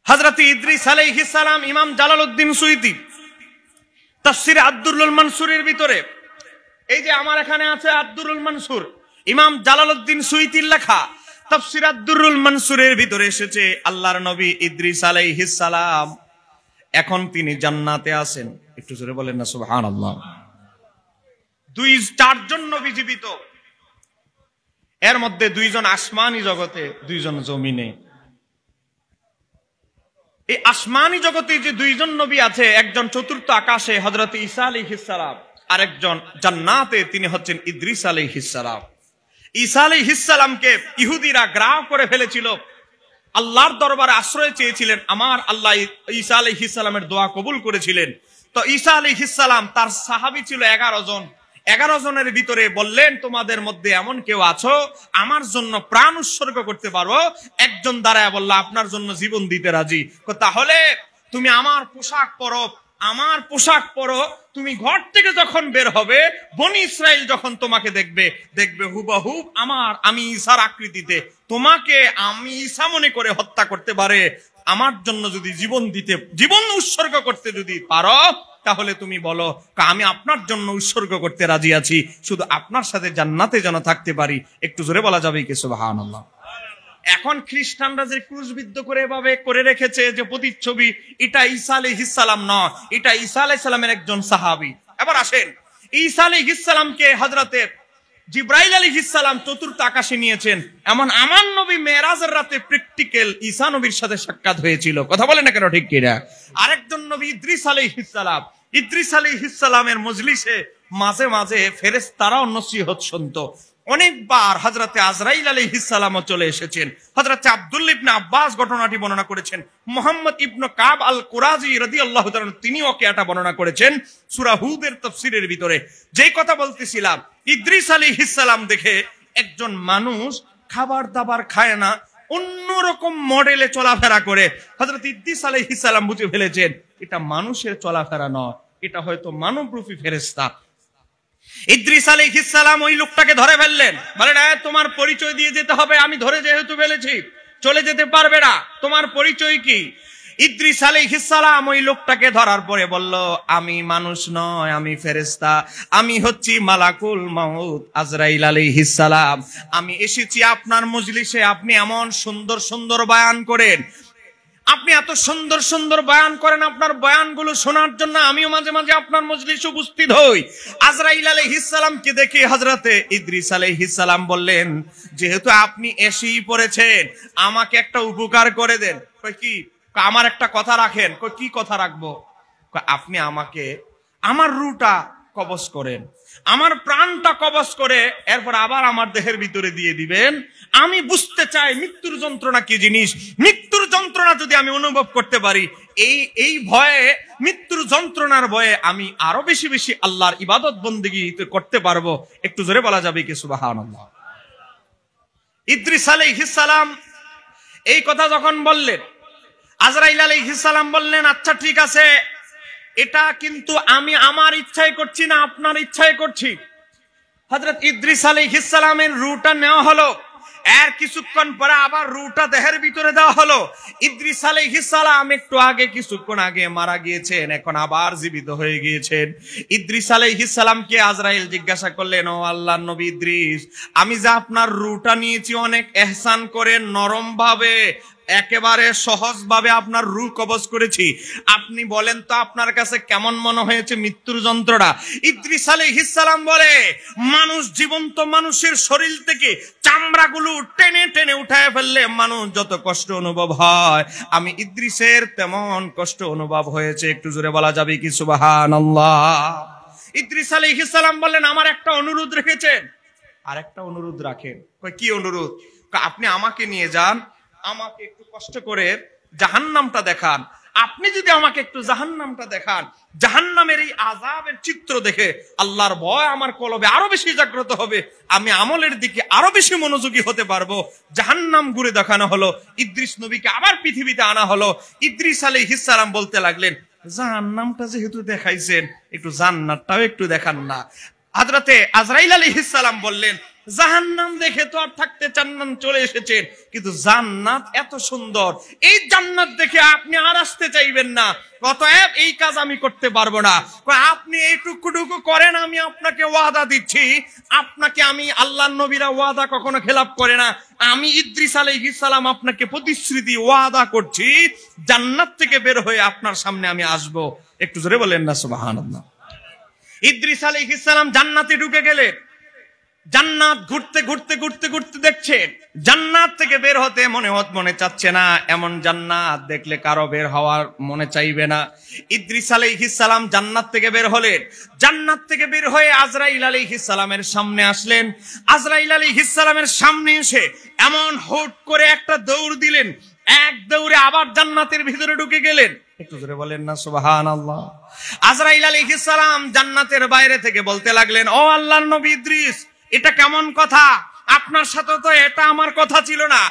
[SPEAKER 1] হযরত ইদ্রিস আলাইহিস সালাম, ইমাম জালালউদ্দিন সুয়ুতী তাফসীর আদ-দুররুল মানসুরের ভিতরে, এই যে আমার এখানে আছে আদ-দুররুল মানসুর, ইমাম জালালউদ্দিন সুয়ুতীর লেখা তাফসীর আদ-দুররুল মানসুরের ভিতরে এসেছে, আল্লাহর নবী ইদ্রিস আলাইহিস সালাম এখন তিনি জান্নাতে আছেন। একটু জোরে বলেন না সুবহানাল্লাহ। 4 জন নবী জীবিত, এর মধ্যে 2 জন আসমানি জগতে, 2 জন জমিনে। এই আসমানি জগতে যে 2 জন নবী আছে, একজন চতুর্থ আকাশে হযরত ঈসা আলাইহিস সালাম, আরেকজন জান্নাতে, তিনি হচ্ছেন ইদ্রিস আলাইহিস সালাম। ঈসা আলাইহিস সালামকে ইহুদিরা গ্রাহ করে ফেলেছিল, আল্লাহর দরবারে আশ্রয় চেয়েছিলেন, আমার আল্লাহ ঈসা আলাইহিস সালামের দোয়া কবুল করেছিলেন। তো ঈসা আলাইহিস সালাম, তার সাহাবী ছিল 11 জন। 11 জনের ভিতরে বললেন, তোমাদের মধ্যে এমন কেউ আছো আমার জন্য প্রাণ উৎসর্গ করতে পারো? একজন দাঁড়ায় বলল, আপনার জন্য জীবন দিতে রাজি। তাহলে তুমি আমার পোশাক পরো, আমার পোশাক পরো, তুমি ঘর থেকে যখন বের হবে বনি ইসরাইল যখন তোমাকে দেখবে হুবহুব আমি ঈসার আকৃতিতে, তোমাকে আমি ঈসা মনে করে হত্যা করতে পারে। আমার জন্য যদি জীবন উৎসর্গ করতে যদি পারো, তাহলে তুমি বলো আমি আপনার জন্য উৎসর্গ করতে রাজি আছি, শুধু আপনার সাথে জান্নাতে যেন থাকতে পারি। একটু জোরে বলা যাবে কি সুবহানাল্লাহ? এখন খ্রিস্টানরা যে ক্রুশবিদ্ধ করে এভাবে করে রেখেছে যে প্রতিচ্ছবি, এটা ঈসা আলাইহিস সালাম নয়, এটা ঈসা আলাইহিস সালামের একজন সাহাবী। এবার আসেন, ঈসা আলাইহিস সালামকে হযরতে জিবরাইল আলাইহিস সালাম চতুর্থ আকাশে নিয়েছেন। এমন আমার নবী মেরাজের রাতে প্র্যাকটিক্যাল ঈসা নবীর সাথে সাক্ষাৎ হয়েছিল। কথা বলেন না কেন, ঠিক কিনা? আরেকজন নবী ইদ্রিস আলাইহিস সালাম, ইদ্রিস আলাইহিস সালামের মজলিসে মাঝে মাঝে ফেরেশতারাও নসিহত শুনতো। অনেকবার হযরতে আজরাইল আলাইহিস সালামও চলে এসেছেন। হযরতে আব্দুল্লাহ ইবনে আব্বাস ঘটনাটি বর্ণনা করেছেন। মুহাম্মদ ইবনে কাব আল কুরাজি রাদিয়াল্লাহু তাআলা তিনিও এটা বর্ণনা করেছেন সূরা হুদের তাফসীরের ভিতরে। যেই কথা বলতেছিলাম, ইদ্রিস আলাইহিস সালাম দেখে একজন মানুষ খাবার দাবার খায় না, অন্যরকম মডেলে চলাফেরা করে। হযরত ইদ্রিস আলাইহিস সালাম বুঝে ফেলেছেন এটা মানুষের চলাফেরা নয়, এটা হয়তো মানবরূপী ফেরেশতা। ইদ্রিস আলাইহিস সালাম ওই লোকটাকে ধরে ফেললেন, বলেন তোমার পরিচয় দিয়ে যেতে হবে, আমি ধরে যেহেতু ফেলেছি চলে যেতে পারবে না, তোমার পরিচয় কি? ইদ্রিস আলাইহিস সালাম ওই লোকটাকে ধরার পরে বলল, আমি মানুষ নয়, আমি ফেরেশতা, আমি হচ্ছি মালাকুল মাউত আজরাইল আলাইহিস সালাম। আমি এসেছি আপনার মজলিসে, আপনি এমন সুন্দর সুন্দর বয়ান করেন, আপনি এত সুন্দর সুন্দর বয়ান করেন, আপনার বয়ানগুলো শোনার জন্য আমিও মাঝে মাঝে আপনার মজলিসে উপস্থিত হই। আজরাইল আলাইহিস সালামকে দেখে হযরতে ইদ্রিস আলাইহিস সালাম বললেন, যেহেতু আপনি এসেই পড়েছেন, আমাকে একটা উপকার করে দেন। কই কি? আমার একটা কথা রাখেন। কই কি কথা রাখবো? আপনি আমাকে আমার রূহটা কবজ করেন, আমার প্রাণটা কবজ করে এরপর আবার আমার দেহের ভিতরে দিয়ে দিবেন। আমি বুঝতে চাই মৃত্যুর যন্ত্রণা কি জিনিস। মৃত্যুর যন্ত্রণা যদি আমি অনুভব করতে পারি, এই ভয়ে, মৃত্যুর যন্ত্রণার ভয়ে আমি আরো বেশি বেশি আল্লাহর ইবাদত বন্দেগী করতে পারবো। একটু জোরে বলা যাবে কি সুবহানাল্লাহ? ইদ্রিস আলাইহিস সালাম এই কথা যখন বললেন, আজরাইল আলাইহিস সালাম বললেন, আচ্ছা ঠিক আছে, এটা কিন্তু আমি আমার ইচ্ছায় করছি না, আপনার ইচ্ছায় করছি। হযরত ইদ্রিস আলাইহিস সালামের রূহটা নেওয়া হলো, এর কিছুক্ষণ পরে আবার রূহটা দেহের ভিতরে দেওয়া হলো। ইদ্রিস আলাইহিস সালাম একটু আগে কিছুক্ষণ আগে মারা গিয়েছেন, এখন আবার জীবিত হয়ে গিয়েছেন। ইদ্রিস আলাইহিস সালামকে আজরাইল জিজ্ঞাসা করলেন, ও আল্লাহর নবী ইদ্রিস, আমি যে আপনার রূহটা নিয়েছি অনেক ইহসান করে নরম ভাবে একেবারে সহজ ভাবে আপনার রূহ কবজ করেছি, আপনি বলেন তো আপনার কাছে কেমন মনে হয়েছে মৃত্যুর যন্ত্রণা? ইদ্রিস আলাইহিস সালাম বলে, মানুষ জীবন্ত মানুষের শরীর থেকে চামড়াগুলো টেনে টেনে উঠায় ফেললে মানুষ যত কষ্ট অনুভব হয়, আমি ইদ্রিসের তেমন কষ্ট অনুভব হয়েছে। একটু জোরে বলা যাবে কি সুবহানাল্লাহ? ইদ্রিস আলাইহিস সালাম বললেন, আমার একটা অনুরোধ রেখেছেন। আর একটা অনুরোধ রাখেন। কি অনুরোধ? আপনি আমাকে নিয়ে যান, আমাকে একটু কষ্ট করে জাহান্নামটা দেখান। আপনি যদি আমাকে একটু জাহান্নামটা দেখান, জাহান্নামের এই আযাবের চিত্র দেখে আল্লাহর ভয় আমার কলবে আরো বেশি জাগ্রত হবে, আমি আমলের দিকে আরো বেশি মনোযোগী হতে পারবো। জাহান্নাম ঘুরে দেখানো হলো, ইদ্রিস নবীকে আবার পৃথিবীতে আনা হলো। ইদ্রিস আলাইহিস সালাম বলতে লাগলেন, জাহান্নামটা যেহেতু দেখাইছেন, একটু জান্নাতটাও একটু দেখান না। হযরতে আজরাইল আলাইহিস সালাম বললেন, জাহান্নাম দেখে তো আর থাকতে চান না, চলে এসেছেন, কিন্তু জান্নাত এত সুন্দর, এই জান্নাত দেখে আপনি আর আসতে চাইবেন না, অতএব এই কাজ আমি করতে পারবো না। আপনি এইটুকুটুকু করেন, আমি আপনাকে ওয়াদা দিচ্ছি, আপনাকে আমি, আল্লাহর নবীরা ওয়াদা কখনো খেলাপ করে না, আমি ইদ্রিস আলাইহিস সালাম আপনাকে প্রতিশ্রুতি ওয়াদা করছি, জান্নাত থেকে বের হয়ে আপনার সামনে আমি আসব। একটু জোরে বলেন না সুবহানাল্লাহ। ইদ্রিস আলাইহিস সালাম জান্নাতে ঢুকে গেলেন। জান্নাত ঘুরতে ঘুরতে ঘুরতে ঘুরতে দেখছেন, জান্নাত থেকে বের হতে মনে চাচ্ছে না। এমন জান্নাত দেখলে কারো বের হওয়ার মনে চাইবে না। ইদ্রিস আলাইহিস সালাম জান্নাত থেকে বের হলেন। জান্নাত থেকে বের হয়ে আজরাইল আলাইহিস সালামের সামনে আসলেন। আজরাইল আলাইহিস সালামের সামনে এসে এমন হুট করে একটা দৌড় দিলেন, এক দৌড়ে আবার জান্নাতের ভিতরে ঢুকে গেলেন। একটু জোরে বলেন না সুবহানাল্লাহ। আজরাইল আলাইহিস সালাম জান্নাতের বাইরে থেকে বলতে লাগলেন, ও আল্লাহর নবী ইদ্রিস, এটা কেমন কথা? আপনার সাথে তো এটা আমার কথা ছিল না,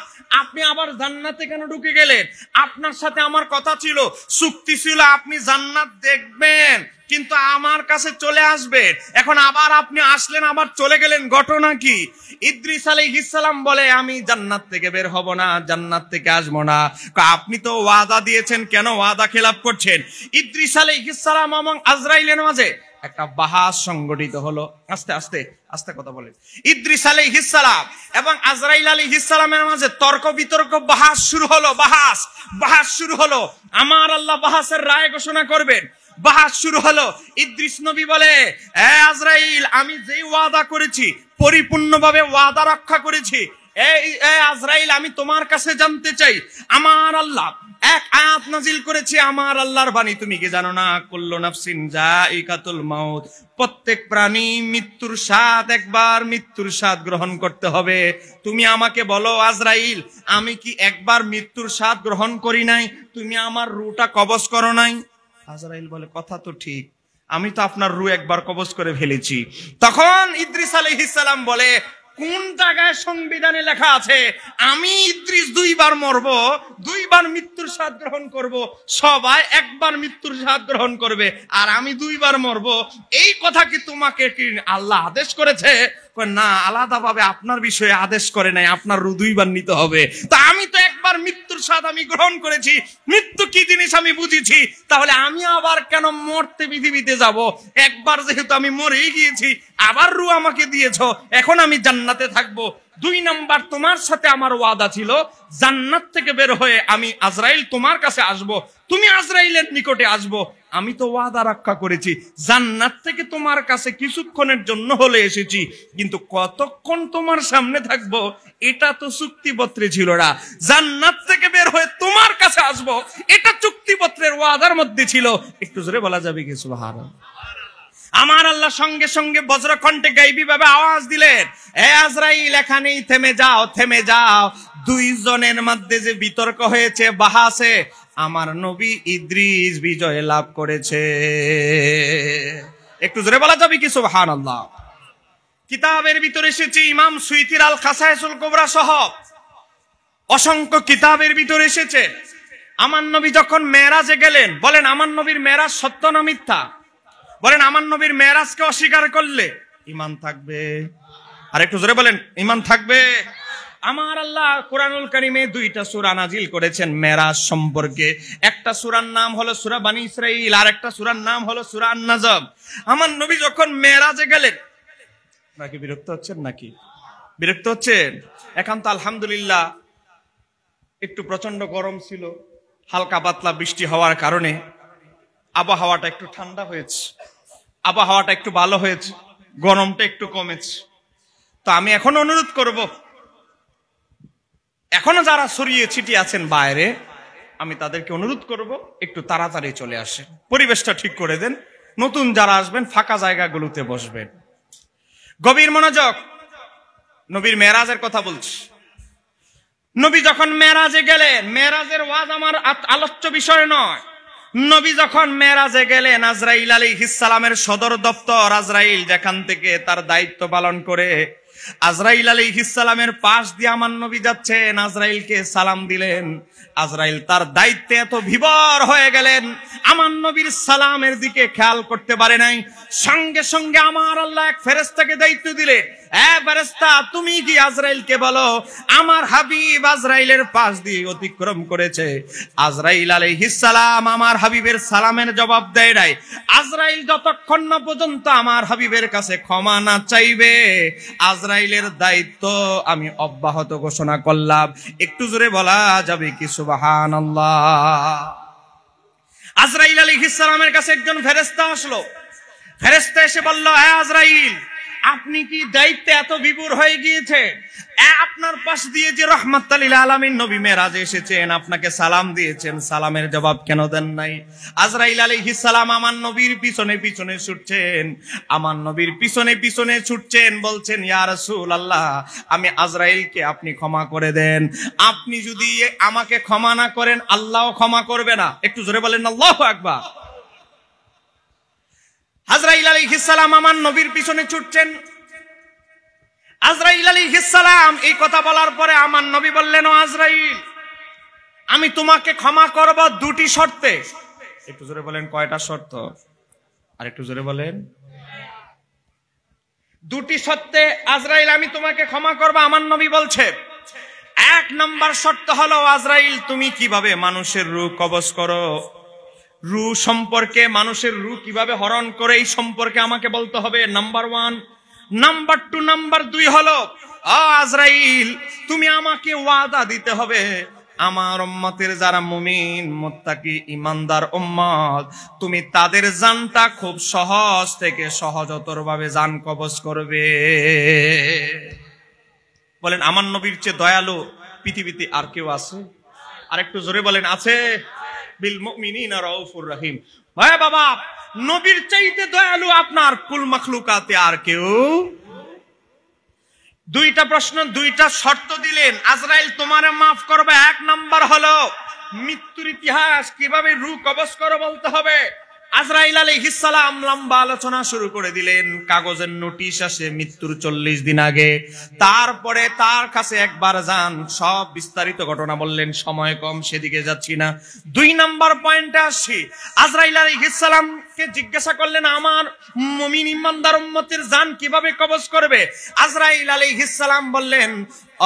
[SPEAKER 1] আপনি আবার জান্নাতে কেন ঢুকে গেলেন? আপনার সাথে আমার কথা ছিল, চুক্তি ছিল, আপনি জান্নাত দেখবেন কিন্তু আমার কাছে চলে আসবেন, এখন আবার আপনি আসলেন আবার চলে গেলেন, ঘটনা কি? ইদ্রিস আলাইহিস সালাম বলে, আমি জান্নাত থেকে বের হব না, জান্নাত থেকে আসবো না। আপনি তো ওয়াদা দিয়েছেন, কেন ওয়াদা খেলাপ করছেন? ইদ্রিস আলাইহিস সালাম এবং আজরাইলের মাঝে একটা বাহাস সংগঠিত হলো। আস্তে আস্তে আস্তে কথা বলেন। ইদ্রিস আলাইহিস সালাম এবং আজরাইল আলাইহিস সালামের মাঝে তর্ক বিতর্ক, বাহাস শুরু হলো। বাহাস শুরু হলো। আমার আল্লাহ বাহাসের রায় ঘোষণা করবেন। বাহাস শুরু হলো। ইদ্রিস নবী বলে, এ আজরাইল, আমি যেই ওয়াদা করেছি পরিপূর্ণভাবে ওয়াদা রক্ষা করেছি। এই আজরাইল, আমি তোমার কাছে জানতে চাই, আমার আল্লাহ এক আয়াত নাজিল করেছে, আমার আল্লাহর বাণী তুমি কি জানো না? কুল্লু নাফসিন যায়িকাতুল মাউত, প্রত্যেক প্রাণী মৃত্যুর স্বাদ, একবার মৃত্যুর স্বাদ গ্রহণ করতে হবে। তুমি আমাকে বলো আজরাইল, আমি কি একবার মৃত্যুর স্বাদ গ্রহণ করি নাই? তুমি আমার রূহটা কবজ করো নাই? আজরাইল বলে, কথা তো ঠিক, আমি তো আপনার রূহ একবার কবজ করে ফেলেছি। তখন ইদ্রিস আলাইহিস সালাম বলে, কোন জায়গায় সংবিধানে লেখা আছে আমি ইদ্রিস দুইবার মরবো, দুইবার মৃত্যুর স্বাদ গ্রহণ করব? সবাই একবার মৃত্যুর স্বাদ গ্রহণ করবে আর আমি দুইবার মরবো, এই কথা কি তোমাকে কি আল্লাহ আদেশ করেছে? না, আলাদাভাবে আপনার বিষয়ে আদেশ করে নাই, আপনার রূহ দুইবার নিতে হবে। তা আমি তো একবার মৃত্যুর স্বাদ আমি গ্রহণ করেছি, মৃত্যু কি জিনিস আমি বুঝেছি, তাহলে আমি আবার কেন মরতে পৃথিবীতে যাব? একবার যেহেতু আমি মরেই গিয়েছি, আবার রূহ আমাকে দিয়েছো, এখন আমি জান্নাতে থাকবো। দুই নাম্বার, তোমার সাথে আমার ওয়াদা ছিল, জান্নাত থেকে বের হয়ে আমি আজরাইল তোমার কাছে আসব, তুমি আজরাইলের নিকটে আসবো। আমি তো ওয়াদা রক্ষা করেছি, জান্নাত থেকে তোমার কাছে কিছুক্ষণের জন্য হলে এসেছি, কিন্তু কতক্ষণ তোমার সামনে থাকবো এটা তো চুক্তিপত্রে ছিল না। জান্নাত থেকে বের হয়ে তোমার কাছে আসবো, এটা চুক্তিপত্রের ওয়াদার মধ্যে ছিল। একটু জোরে বলা যাবে কি সুবহানাল্লাহ? আমার আল্লাহ সঙ্গে সঙ্গে বজ্রকণ্ঠে গায়বী ভাবে আওয়াজ দিলেন, এ আজরাইল, এখানেই থেমে যাও, থেমে যাও। দুইজনের মধ্যে যে বিতর্ক হয়েছে, বাহাসে, আমার নবী ইদ্রিস বিজয় লাভ করেছে। একটু জোরে বলা যাবে কি সুবহানাল্লাহ? কিতাবের ভিতরে এসেছে, ইমাম সুয়ুতির আল খাসায়েসুল কুবরা সহ অসংখ্য কিতাবের ভিতরে এসেছে, আমার নবী যখন মেরাজে গেলেন, বলেন আমার নবীর মেরাজ সত্য না মিথ্যা? বলেন আমার নবীর মেরাজকে অস্বীকার করলে ঈমান থাকবে। আর একটু জোরে বলেন, ঈমান থাকবে। আমার আল্লাহ কোরআনুল কারীমে 2টা সূরা নাজিল করেছেন মেরাজ সম্পর্কে। একটা সূরার নাম হলো সূরা বনী ইসরাঈল, আর একটা সূরার নাম হলো সূরা আন-নাজম। আমার নবী যখন মেরাজে গেলেন, নাকি বিরক্ত হচ্ছেন? নাকি বিরক্ত হচ্ছেন? এখন তো আলহামদুলিল্লাহ একটু প্রচন্ড গরম ছিল, হালকা পাতলা বৃষ্টি হওয়ার কারণে আবহাওয়াটা একটু ঠান্ডা হয়েছে, আবহাওয়াটা একটু ভালো হয়েছে, গরমটা একটু কমেছে। তো আমি এখন অনুরোধ করব, এখনো যারা ছড়িয়ে ছিটিয়ে আছেন বাইরে, আমি তাদেরকে অনুরোধ করব একটু তাড়াতাড়ি চলে আসেন, পরিবেশটা ঠিক করে দেন। নতুন যারা আসবেন ফাঁকা জায়গাগুলোতে বসবেন। গভীর মনোযোগ, নবীর মেরাজের কথা বলছি। নবী যখন মেরাজে গেলেন, মেরাজের ওয়াজ আমার আলোচ্য বিষয় নয়। নবী যখন মেরাজে গেলেন, আজরাইল আলাইহিস সালামের সদর দপ্তর, আজরাইল যেখান থেকে তার দায়িত্ব পালন করে, আজরাইল আলাইহিস সালামের পাশ দিয়ে আমার নবী যাচ্ছেন, আজরাইলকে সালাম দিলেন। আজরাইল তার দায়িত্বে এত বিভোর হয়ে গেলেন, আমার নবীর সালামের দিকে খেয়াল করতে পারে নাই। সঙ্গে সঙ্গে আমার আল্লাহ এক ফেরেশতাকে দায়িত্ব দিলেন, ফেরেশতা তুমি কি আজরাইলকে বলো আমার হাবিব আজরাইলের পাশ দিয়ে অতিক্রম করেছে। আজরাইল আলাইহিস সালাম আমার হাবিবের সালামের জবাব দেয় নাই। আজরাইল যতক্ষণ না পর্যন্ত আমার হাবিবের কাছে ক্ষমা না চাইবে, আজরাইলের দায়িত্ব আমি অব্যাহত ঘোষণা করলাম। একটু জোরে বলা যাবে কি সুবহানাল্লাহ? আজরাইল আলাইহিস সালামের কাছে একজন ফেরেশতা আসলো। ফেরেশতা এসে বলল, হে আজরাইল, আপনি কি দায়িত্বে এত বিভোর হয়ে গিয়েছে? আপনার পাশ দিয়ে যে রাহমাতুল লিল আলামিন নবী মেরাজে এসেছেন, আপনাকে সালাম দিয়েছেন, সালামের জবাব কেন দেন নাই? আজরাইল আলাইহিস সালাম আমার নবীর পিছনে পিছনে ছুটছেন, আমার নবীর পিছনে পিছনে ছুটছেন, বলছেন, ইয়া রাসূলুল্লাহ, আমি আজরাইলকে আপনি ক্ষমা করে দেন। আপনি যদি আমাকে ক্ষমা না করেন, আল্লাহও ক্ষমা করবে না। একটু জোরে বলেন আল্লাহু আকবার। আজরাইল আলাইহিস সালাম আমার নবীর পিছনে ছুটছেন। আজরাইল আলাইহিস সালাম এই কথা বলার পরে আমার নবী বললেন, ও আজরাইল, আমি তোমাকে ক্ষমা করব 2টি শর্তে। একটু জোরে বলেন, কয়টা শর্ত? আর একটু জোরে বলেন। 2টি শর্তে আজরাইল আমি তোমাকে ক্ষমা করব। আমার নবী বলছে, 1 নাম্বার শর্ত হলো, আজরাইল তুমি কিভাবে মানুষের রূহ কবজ করো, রূহ সম্পর্কে, মানুষের রূহ কিভাবে হরণ করে এই সম্পর্কে আমাকে বলতে হবে, নাম্বার 1। নাম্বার 2, নাম্বার 2 হলো, আজরাইল তুমি আমাকে ওয়াদা দিতে হবে, আমার উম্মতের যারা মুমিন মুত্তাকি ঈমানদার উম্মত, তুমি তাদের জানটা খুব সহজ থেকে সহজতর ভাবে জান কবজ করবে। বলেন, আমার নবীর চেয়ে দয়ালু পৃথিবীতে আর কেউ আছে? আর একটু জোরে বলেন, আছে? বিল মুমিনিনা রাউফুর রহিম। ভাই বাবা, নবীর চাইতে দয়ালু আপনার কুল মাখলুকাতে আর কেউ? 2টা প্রশ্ন, 2টা শর্ত দিলেন, আজরাইল তোমারে মাফ করবে। 1 নাম্বার হলো মৃত্যুর ইতিহাস, কিভাবে রূহ কবজ করো বলতে হবে। আজরাইল আলাইহিস সালাম লম্বা আলোচনা শুরু করে দিলেন। কাগজের নোটিশ আসে মৃত্যুর 40 দিন আগে, তারপরে তার কাছে একবার যান, সব বিস্তারিত ঘটনা বললেন। সময় কম, সেদিকে যাচ্ছি না। 2 নাম্বার পয়েন্টে আসি। আজরাইল আলাইহিস সালামকে জিজ্ঞাসা করলেন, আমার মুমিন ঈমানদার উম্মতের জান কিভাবে কবজ করবে? আজরাইল আলাইহিস সালাম বললেন,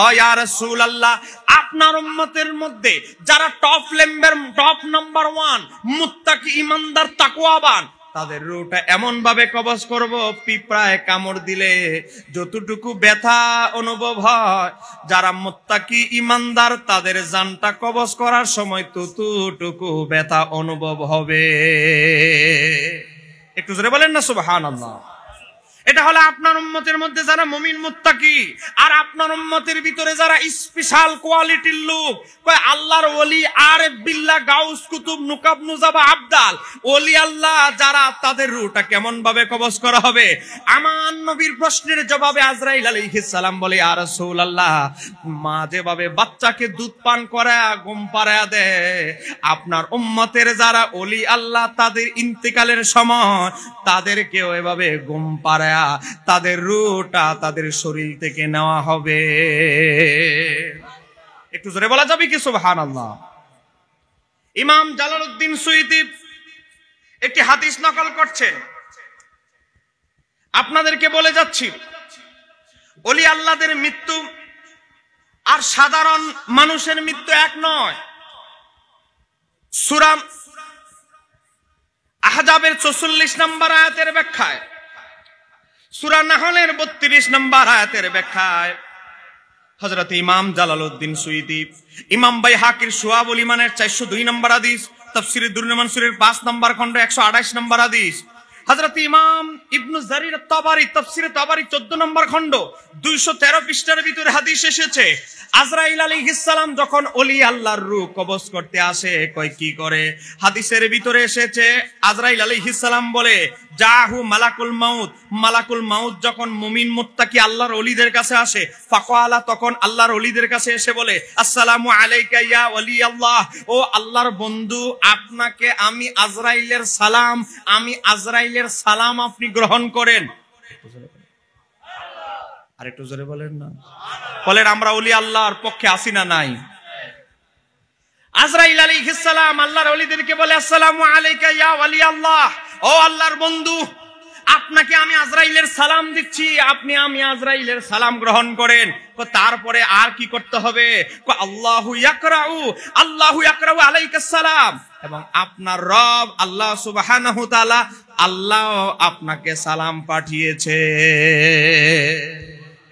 [SPEAKER 1] ও ইয়া রাসূলুল্লাহ, আপনার উম্মতের মধ্যে যারা টপ নাম্বার 1 মুত্তাকি ঈমানদার তাকওয়াবান, তাদের রূহটা এমন ভাবে কবজ করব, পিঁপড়ায় কামড় দিলে যতটুকু ব্যথা অনুভব হয়, যারা মুত্তাকি ঈমানদার তাদের জানটা কবজ করার সময় ততটুকু ব্যথা অনুভব হবে। একটু জোরে বলেন না সুবহানাল্লাহ। এটা হলো আপনার উম্মতের মধ্যে যারা মুমিন মুত্তাকি, আর আপনার উম্মতের ভিতরে যারা স্পেশাল কোয়ালিটির লোক, কয় আল্লাহর ওলি, আরেফ বিল্লাহ, গাউস, কুতুব, নুকাব, নুজাবা, আবদাল, ওলি আল্লাহ যারা, তাদের রূহটা কেমন ভাবে কবজ করা হবে? আমার নবীর প্রশ্নের জবাবে আজরাইল আলাইহিস সালাম বলে, ইয়া রাসূলুল্লাহ, মা যেভাবে বাচ্চাকে দুধ পান করায়া ঘুম পাড়ায়া দেয়, আপনার উম্মতের যারা ওলি আল্লাহ তাদের ইন্তেকালের সময় তাদেরকেও এভাবে ঘুম পাড়ায়া তাদের রূহটা তাদের শরীর থেকে নেওয়া হবে। একটু জোরে বলা যাবে কি সুবহানাল্লাহ? ইমাম জালালউদ্দিন সুয়ুতী একটি হাদিস নকল করছেন। আপনাদেরকে বলে যাচ্ছি, ওলি আল্লাহদের মৃত্যু আর সাধারণ মানুষের মৃত্যু এক নয়। সূরা আহজাবের 44 নম্বর আয়াতের ব্যাখ্যায়, সূরা নাহলের 32 নম্বর আয়াতের ব্যাখ্যায় হযরত ইমাম জালালউদ্দিন সুয়ুতী, ইমাম বাইহাকির শুআবুল ঈমানের 402 নম্বর হাদিস, তাফসীরে দুরুল মানসুরের 5 নম্বর খণ্ড 128 নম্বর হাদিস, হযরত ইমাম ইবনু জারির তাবারি তাফসীরে তাবারি 14 নম্বর খণ্ড 213 পৃষ্ঠার ভিতরে হাদিস এসেছে, আজরাইল আলাইহিস সালাম যখন ওলি আল্লাহর রূহ কবজ করতে আসে, কয় কি করে? হাদিসের ভিতরে এসেছে আজরাইল আলাইহিস সালাম বলে, জাহু মালাকুল মাউত, মালাকুল মাউত যখন মুমিন মুত্তাকি আল্লাহর ওলিদের কাছে আসে, ফাকালা, তখন আল্লাহর ওলিদের কাছে এসে বলে, আসসালামু আলাইকা ইয়া ওলি আল্লাহ, ও আল্লাহর বন্ধু, আপনাকে আমি আজরাইলের সালাম, আমি আজরাইলের সালাম আপনি গ্রহণ করেন। আর একটু জোরে বলেন না। বলেন আমরা ওলি আল্লাহর পক্ষে আসি না নাই? আজরাইল আলাইহিস সালাম আল্লাহর ওলিদেরকে বলে, আসসালামু আলাইকা ইয়া ওলি আল্লাহ, ও আল্লাহর বন্ধু, আপনাকে আমি আজরাইলের সালাম দিচ্ছি, আপনি আমি আজরাইলের সালাম গ্রহণ করেন। তারপরে আর কি করতে হবে? আল্লাহু ইয়াকরাউ আলাইকাস সালাম, এবং আপনার রব আল্লাহ সুবহানাহু ওয়া তাআলা, আল্লাহ আপনাকে সালাম পাঠিয়েছে।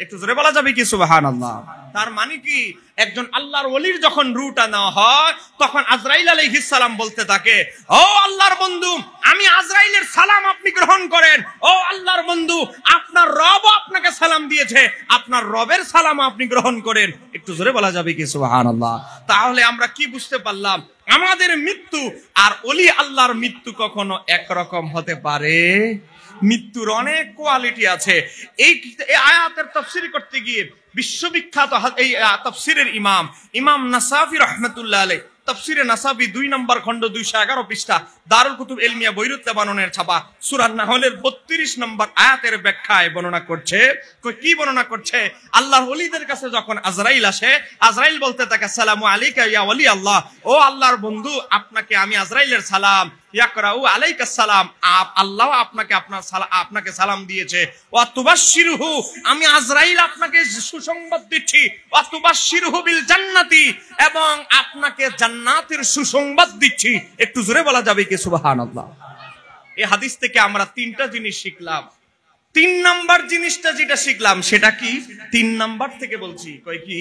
[SPEAKER 1] একটু জোরে বলা যাবে কি সুবহানাল্লাহ? তার মানে কি, একজন আল্লাহর ওলির যখন রূহটা নেওয়া হয়, তখন আজরাইল আলাইহিস সালাম বলতে থাকে, ও আল্লাহর বন্ধু, আমি আজরাইলের সালাম আপনি গ্রহণ করেন। ও আল্লাহর বন্ধু, আপনার রব আপনাকে সালাম দিয়েছে, আপনার রবের সালাম আপনি গ্রহণ করেন। একটু জোরে বলা যাবে কি সুবহানাল্লাহ? তাহলে আমরা কি বুঝতে পারলাম? আমাদের মৃত্যু আর ওলি আল্লাহর মৃত্যু কখনো একরকম হতে পারে? মৃত্যুর অনেক কোয়ালিটি আছে। এই আয়াতের তাফসীর করতে গিয়ে বিশ্ববিখ্যাত এই তাফসীরের ইমাম নাসাফি রাহমাতুল্লাহ আলাইহি, তাফসীরে নাসাফি 2 নম্বর খণ্ড 211 পৃষ্ঠা, দারুল কুতুব ইলমিয়া বৈরুত লেবাননের ছাপা, সূরা নাহলের 32 নম্বর আয়াতের ব্যাখ্যায় বর্ণনা করছে। কি বর্ণনা করছে? আল্লাহর ওলিদের কাছে যখন আজরাইল আসে, আজরাইল বলতে থাকে, আসসালামু আলাইকা ইয়া ওলি আল্লাহ, ও আল্লাহর বন্ধু, আপনাকে আমি আজরাইলের সালাম, ইয়াকরাউ আলাইকাস সালাম, আল্লাহ আপনাকে সালাম দিয়েছে। ওয়া তুবাশশিরুহু, আমি আজরাইল আপনাকে সুসংবাদ দিচ্ছি। ওয়া তুবাশশিরুহু বিল জান্নাতি, এবং আপনাকে জান্নাতের সুসংবাদ দিচ্ছি। একটু জোরে বলা যাবে কি সুবহানাল্লাহ? এই হাদিস থেকে আমরা 3টা জিনিস শিখলাম। 3 নাম্বার জিনিসটা যেটা শিখলাম সেটা কি? 3 নাম্বার থেকে বলছি, কয় কি,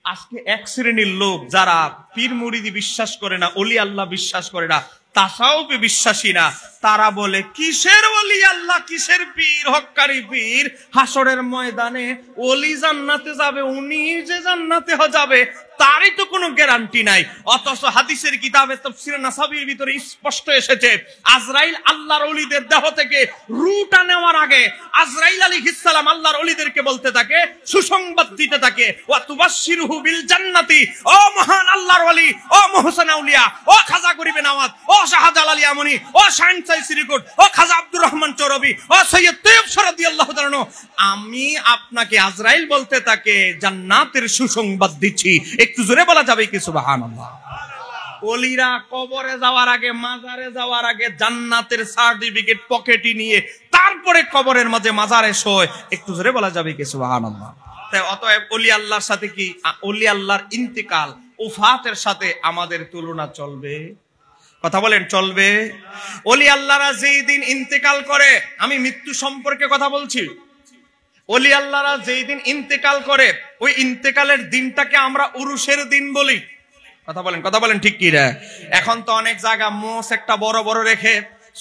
[SPEAKER 1] আজকে এক শ্রেণীর লোক যারা পীর মুরিদি বিশ্বাস করে না, ওলি আল্লাহ বিশ্বাস করে না, তাসাউফে বিশ্বাসী না, তারা বলে কিসের ওলি আল্লাহ, কিসের পীর, হক্কারি পীর, হাসরের ময়দানে ওলি জান্নাতে যাবে, উনি যে জান্নাতে যাবে তারই তো কোনো গ্যারান্টি নাই। অথচ হাদিসের কিতাবে তাফসীরে নাসাবির ভিতরে স্পষ্ট এসেছে, আজরাইল আল্লাহর ওলিদের দেহ থেকে রূহটা নেওয়ার আগে আজরাইল আলাইহিস সালাম আল্লাহর ওলিদেরকে বলতে থাকে, সুসংবাদ দিতে থাকে, ওয়া তুবাশশিরুহু বিল জান্নাতি, ও মহান আল্লাহর ওলি, ও মুহসিন আউলিয়া, ও খাজা গরিবে নওয়াজ, ও শাহজালাল আলিয়ামনি, ও শাহিন সাই শ্রীকুট, ও খাজা আব্দুর রহমান চৌরবি, ও সৈয়দ তৈয়ব রাদিয়াল্লাহু তাআলা আনহু, আমি আপনাকে আজরাইল বলতে থাকে জান্নাতের সুসংবাদ দিচ্ছি। একটু জোরে বলা যাবে কি সুবহানাল্লাহ? ওলিরা কবরে যাওয়ার আগে, মাজারে যাওয়ার আগে জান্নাতের সার্টিফিকেট পকেটে নিয়ে তারপরে কবরের মাঝে মাজারে শোয়। একটু জোরে বলা যাবে কি সুবহানাল্লাহ? তাই অতএব ওলি আল্লাহর সাথে কি, ওলি আল্লাহর ইন্তেকাল, ওফাতের সাথে আমাদের তুলনা চলবে? কথা বলেন, চলবে? ওলি আল্লাহরা যেই দিন ইন্তেকাল করে, আমি মৃত্যু সম্পর্কে কথা বলছি, ওলি আল্লাহরা যেই দিন ইন্তেকাল করে, ওই ইন্তেকালের দিনটাকে আমরা উরুসের দিন বলি। কথা বলেন ঠিক কি রে? এখন তো অনেক জায়গা মোষ একটা বড় বড় রেখে,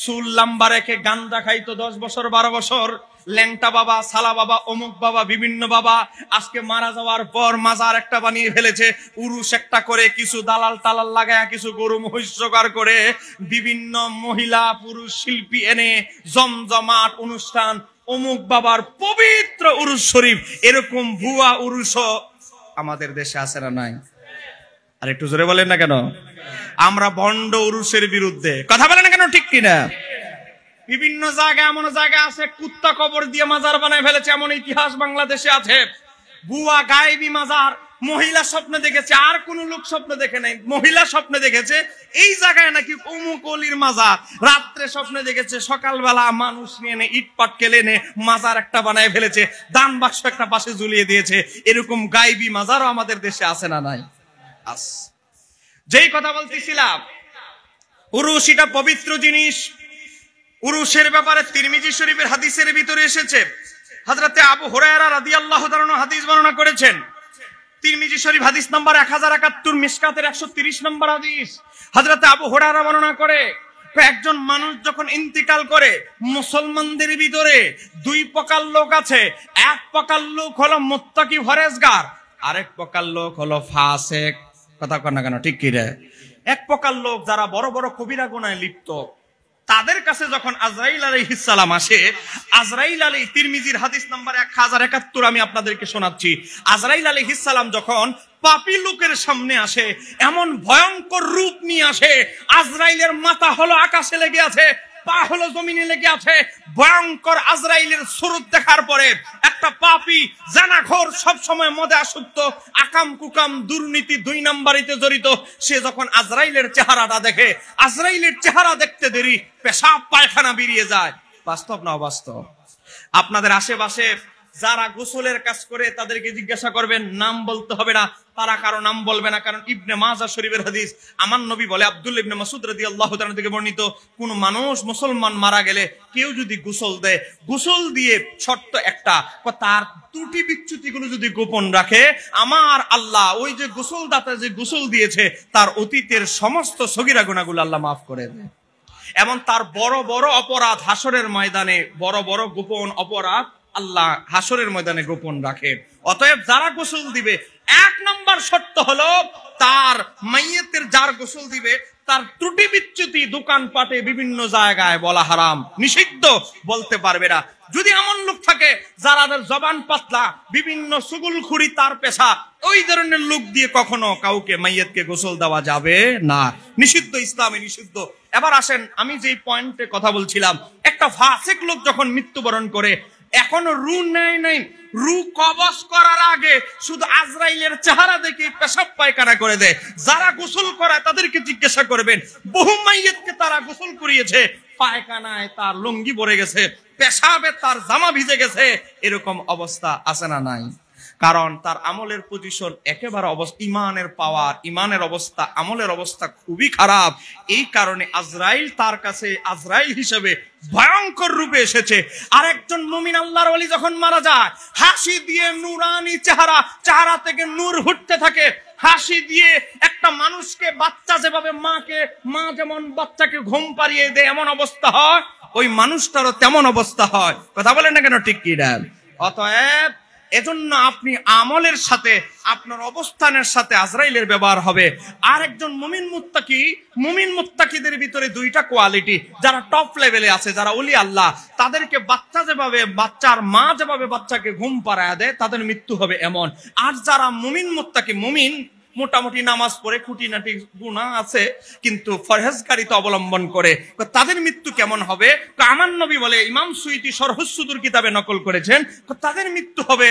[SPEAKER 1] চুল লম্বা রেখে গান্দা খাইতো 10 বছর 12 বছর, ল্যাংটা বাবা, সালা বাবা, অমুক বাবা, বিভিন্ন বাবা, আজকে মারা যাওয়ার পর মাজার একটা বানিয়ে ফেলেছে, উরুস একটা করে, কিছু দালাল টালাল লাগায়, কিছু গরু মহিষ জোগাড় করে, বিভিন্ন মহিলা পুরুষ শিল্পী এনে জমজমাট অনুষ্ঠান, অমুক বাবার পবিত্র উরুস শরীফ, এরকম ভুয়া উরুসও আমাদের দেশে আছে না নাই? আর একটু জোরে বলেন না কেন? আমরা ভণ্ড উরুসের বিরুদ্ধে। কথা বলেন না কেন? ঠিক কিনা? বিভিন্ন জায়গায় এমন জায়গা আছে কুত্তা কবর দিয়ে মাজার বানায় ফেলেছে, এমন ইতিহাস বাংলাদেশে আছে। ভুয়া গায়েবী মাজার, মহিলা স্বপ্ন দেখেছে, আর কোন লোক স্বপ্ন দেখে নাই, মহিলা স্বপ্ন দেখেছে এই জায়গায় নাকি অমুক অলির মাজার। রাত্রে স্বপ্নে দেখেছে সকালবেলা মানুষ নিয়ে এনে ইট পাটকেল এনে মাজার একটা বানায় ফেলেছে, দান বাক্স একটা পাশে ঝুলিয়ে দিয়েছে। এরকম গায়েবী মাজারও আমাদের দেশে আছে না নাই? যেই কথা বলতেছিলাম, উরুস এটা পবিত্র জিনিস। উরুসের ব্যাপারে তিরমিজি শরীফের হাদিসের ভিতরে এসেছে, হযরতে আবু হুরায়রা রাদিয়াল্লাহু তাআলা আনহু হাদিস বর্ণনা করেছেন। তিরমিজি শরীফ হাদিস নাম্বার 1071, মিশকাতের 130 নম্বর হাদিস। হযরতে আবু হুরায়রা বর্ণনা করে, একজন মানুষ যখন ইন্তিকাল করে, মুসলমানদের ভিতরে দুই প্রকার লোক আছে। এক প্রকার লোক হলো মুত্তাকি পরহেজগার, আরেক প্রকার লোক হলো ফাসিক। কথা কন না কেন, ঠিক কি রে? এক প্রকার লোক যারা বড় বড় কবিরা গুনাহে লিপ্ত, তাদের কাছে যখন আজরাইল আলাইহিস সালাম আসে, আজরাইল আলাইহিস, তিরমিজির হাদিস নাম্বার 1071 আমি আপনাদেরকে শোনাচ্ছি। আজরাইল আলাইহিস সালাম যখন পাপী লোকের সামনে আসে, এমন ভয়ঙ্কর রূপ নিয়ে আসে, আজরাইলের মাথা হলো আকাশে লেগে আছে, পা হলো জমিনে লেগে আছে। ভয়ঙ্কর আজরাইলের সুরত দেখার পরে একটা পাপী, জানাখোর, সব সময় মদে আসক্ত, আকাম কুকাম, দুর্নীতি 2 নাম্বারিতে জড়িত, সে যখন আজরাইলের চেহারাটা দেখে, আজরাইলের চেহারা দেখতে দেরি পেশাব পায়খানা বেরিয়ে যায়। বাস্তব না অবাস্তব? আপনাদের আশেপাশে যারা গোসলের কাজ করে তাদেরকে জিজ্ঞাসা করবেন, নাম বলতে হবে না, তারা কারো নাম বলবে না, কারণ ইবনে মাজাহ শরীফের হাদিস, আমার নবী বলে, আব্দুল্লাহ ইবনে মাসউদ রাদিয়াল্লাহু তাআলা থেকে বর্ণিত, কোন মানুষ মুসলমান মারা গেলে কেউ যদি গোসল দেয়, গোসল দিয়ে ছোট্ট একটা, তার ত্রুটি বিচ্যুতিগুলো যদি গোপন রাখে, আমার আল্লাহ ওই যে গোসল দাতা যে গোসল দিয়েছে তার অতীতের সমস্ত সগীরা গুনাহগুলো আল্লাহ মাফ করে দেয়। এমন তার বড় বড় অপরাধ হাসরের ময়দানে, বড় বড় গোপন অপরাধ আল্লাহ হাসরের ময়দানে গোপন রাখে। অতএব যারা গোসল দিবে, 1 নম্বর শর্ত হলো তার মাইয়েতের যার গোসল দিবে তার ত্রুটি বিচ্যুতি দোকানপাটে বিভিন্ন জায়গায় বলা হারাম, নিষিদ্ধ, বলতে পারবে না। যদি এমন লোক থাকে যারা জবান পাতলা, বিভিন্ন সুগুলখুরি তার পেশা, ওই ধরনের লোক দিয়ে কখনো কাউকে মাইয়েতকে গোসল দেওয়া যাবে না, নিষিদ্ধ, ইসলামে নিষিদ্ধ। এবার আসেন, আমি যেই পয়েন্টে কথা বলছিলাম, একটা ফাসিক লোক যখন মৃত্যুবরণ করে, এখনো রু নাই, রু কবজ করার আগে শুধু আজরাইলের চেহারা দেখে পেশাব পায়খানা করে দেয়। যারা গোসল করায় তাদেরকে জিজ্ঞাসা করবেন, বহু মাইয়েতকে তারা গোসল করিয়েছে, পায়খানায় তার লুঙ্গি ভরে গেছে, পেশাবে তার জামা ভিজে গেছে, এরকম অবস্থা আছে না নাই? কারণ তার আমলের পজিশন একেবারে ইমানের পাওয়ার, ইমানের অবস্থা, আমলের অবস্থা খুবই খারাপ। এই কারণে আজরাইল তার কাছে আজরাইল হিসেবে ভয়ঙ্কর রূপে এসেছে। আর একজন মুমিন আল্লাহর ওলি যখন মারা যায়, হাসি দিয়ে নুরানি চেহারা থেকে নূর ফুটতে থাকে। হাসি দিয়ে একটা মানুষকে, বাচ্চা যেভাবে মা যেমন বাচ্চাকে ঘুম পাড়িয়ে দেয় এমন অবস্থা হয়, ওই মানুষটারও তেমন অবস্থা হয়। কথা বলেন না কেন, ঠিক কি না? অতএব এজন্য আপনি আমলের সাথে, আপনার অবস্থানের সাথে আজরাইলের ব্যবহার হবে। আর একজন মুমিন মুত্তাকিদের ভিতরে 2টা কোয়ালিটি, যারা টপ লেভেলে আছে, যারা ওলি আল্লাহ, তাদেরকে বাচ্চার মা যেভাবে বাচ্চাকে ঘুম পাড়ায় দেয়, তাদের মৃত্যু হবে এমন। আর যারা মুমিন মুত্তাকি, মুমিন মোটামুটি নামাজ পড়ে, খুঁটিনাটি গুনাহ আছে কিন্তু পরহেজগারিতা অবলম্বন করে, তাদের মৃত্যু কেমন হবে? আমার নবী বলে, ইমাম সুয়ুতী শরহুস সুদুর কিতাবে নকল করেছেন, তাদের মৃত্যু হবে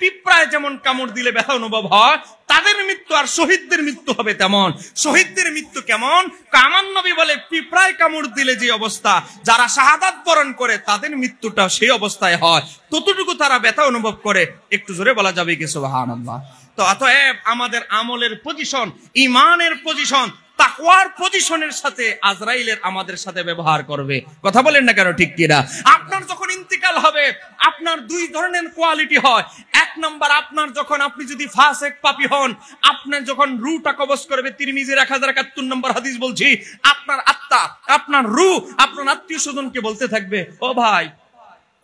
[SPEAKER 1] পিঁপড়ায় যেমন কামড় দিলে ব্যথা অনুভব হয়, তাদের মৃত্যু আর শহীদদের মৃত্যু হবে তেমন। শহীদদের মৃত্যু কেমন? আমার নবী বলে, পিঁপড়ায় কামড় দিলে যে অবস্থা, যারা শাহাদাত বরণ করে তাদের মৃত্যুটা সেই অবস্থায় হয়, ততটুকু তারা ব্যথা অনুভব করে। একটু জোরে বলা যাবে কি সুবহানাল্লাহ? তো অতএব আমাদের আমলের পজিশন, ইমানের পজিশন, তাকওয়ার পজিশনের সাথে আজরাইলের আমাদের সাথে ব্যবহার করবে। কথা বলেন না কেন, ঠিক কিনা? আপনার যখন ইন্তিকাল হবে, আপনার 2 ধরনের কোয়ালিটি হয়। 1 নম্বর, আপনি যদি ফাসিক পাপী হন, আপনার যখন রুটা কবজ করবে, তিরমিজির 1071 নম্বর হাদিস বলছি, আপনার আত্মা, আপনার রু, আপনার আত্মীয় স্বজনকে বলতে থাকবে, ও ভাই,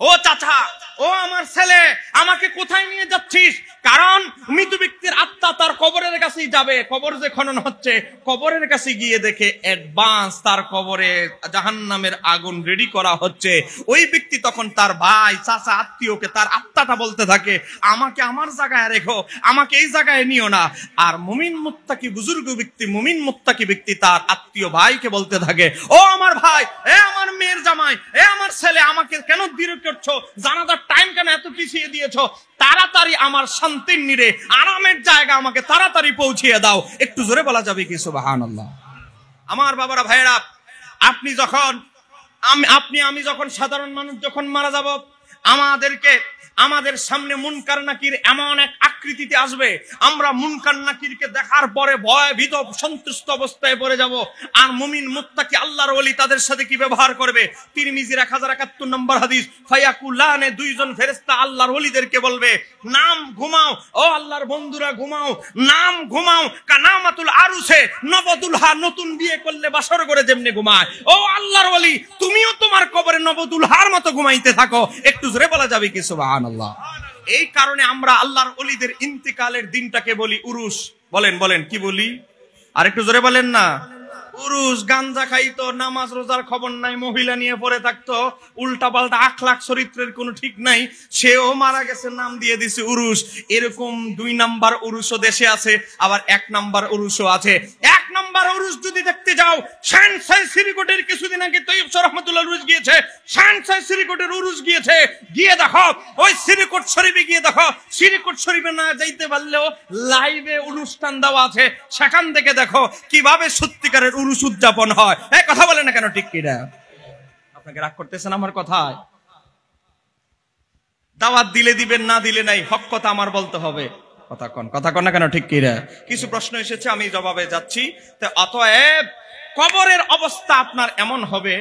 [SPEAKER 1] ও চাচা, ও আমার ছেলে, আমাকে কোথায় নিয়ে যাচ্ছিস? কারণ মৃত ব্যক্তির আত্মা তার কবরের কাছেই যাবে। কবর যে খনন হচ্ছে, কবরের কাছে গিয়ে দেখে অ্যাডভান্স তার কবরে জাহান্নামের আগুন রেডি করা হচ্ছে। ওই ব্যক্তি তখন তার ভাই, চাচা, আত্মীয়কে, তার আত্মাটা বলতে থাকে, আমাকে আমার জায়গায় রেখো, আমাকে এই জায়গায় নিও না। আর মুমিন মুত্তাকি বুজুর্গ ব্যক্তি, মুমিন মুত্তাকি ব্যক্তি তার আত্মীয় ভাইকে বলতে থাকে, ও আমার ভাই, এ আমার মেয়ের জামাই, এ আমার ছেলে, আমাকে কেন দূরে করছো? জানাজার টাইম কেন এত পিছিয়ে দিয়েছো? তাড়াতাড়ি আমার তিন্নিরে আরামের জায়গা আমাকে তাড়াতাড়ি পৌঁছিয়ে দাও। একটু জোরে বলা যাবে কি সুবহানাল্লাহ? আমার বাবারা ভাইরা, আপনি যখন আমি যখন সাধারণ মানুষ যখন মারা যাব, আমাদের সামনে মুনকার নাকির এমন এক আকৃতিতে আসবে, আমরা মুনকার নাকিরকে দেখার পরে ভয় ভীত সন্তুষ্ট অবস্থায় পড়ে যাব। আর মুমিন মুত্তাকি আল্লাহর ওলি তাদের সাথে কি ব্যবহার করবে? তিরমিজির 1071 নম্বর হাদিস, ফায়াকুলানে, দুইজন ফেরেশতা আল্লাহর ওলিদেরকে বলবে, নাম ঘুমাও ও আল্লাহর বন্ধুরা, ঘুমাও, নাম ঘুমাও, কানামাতুল আরুসে, নবদুলহা নতুন বিয়ে করলে বাসর করে যেমনি ঘুমায়, ও আল্লাহর ওলি তুমিও তোমার কবরে নবদুলহার মতো ঘুমাইতে থাকো। একটু জোরে বলা যাবে কি সুবহানাল্লাহ? এই কারণে আমরা আল্লাহর ওলিদের ইন্তিকালের দিনটাকে বলি উরুস। বলেন কি বলি? আর একটু জোরে বলেন না। উরুস। গাঞ্জা খাইতো, নামাজ রোজার খবর নাই, মহিলা নিয়ে পড়ে থাকতো, উল্টা পাল্টা আখলাক চরিত্রের কোনো ঠিক নাই, সেও মারা গেছে, নাম দিয়ে দিছে উরুস। এরকম 2 নাম্বার উরুসও দেশে আছে, আবার 1 নাম্বার উরুসও আছে। 1 নাম্বার উরুস যদি দেখতে যাও, শানসাই সিরিকোটের কিছুদিন আগে তৈয়ব রহমাতুল্লাহ উরুস গিয়েছে, শানসাই সিরিকোটের উরুস গিয়েছে, গিয়ে দেখো ওই সিরিকোট শরীফে গিয়ে দেখো, সিরিকোট শরীফে না যাইতে পারলেও লাইভে অনুষ্ঠান দেওয়া আছে, সেখান থেকে দেখো কিভাবে সত্যিকারের উরুস উদযাপন হয়। এই কথা বলে না কেন? ঠিক কিনা? আপনাকে রাগ করতেছেন আমার কথায়? দাওয়াত দিলে দিবেন, না দিলে নাই, হক কথা আমার বলতে হবে। কথা কন না কেন? ঠিক কিনা? কিছু প্রশ্ন এসেছে, আমি জবাবে যাচ্ছি। তো অতএব কবরের অবস্থা আপনার এমন হবে,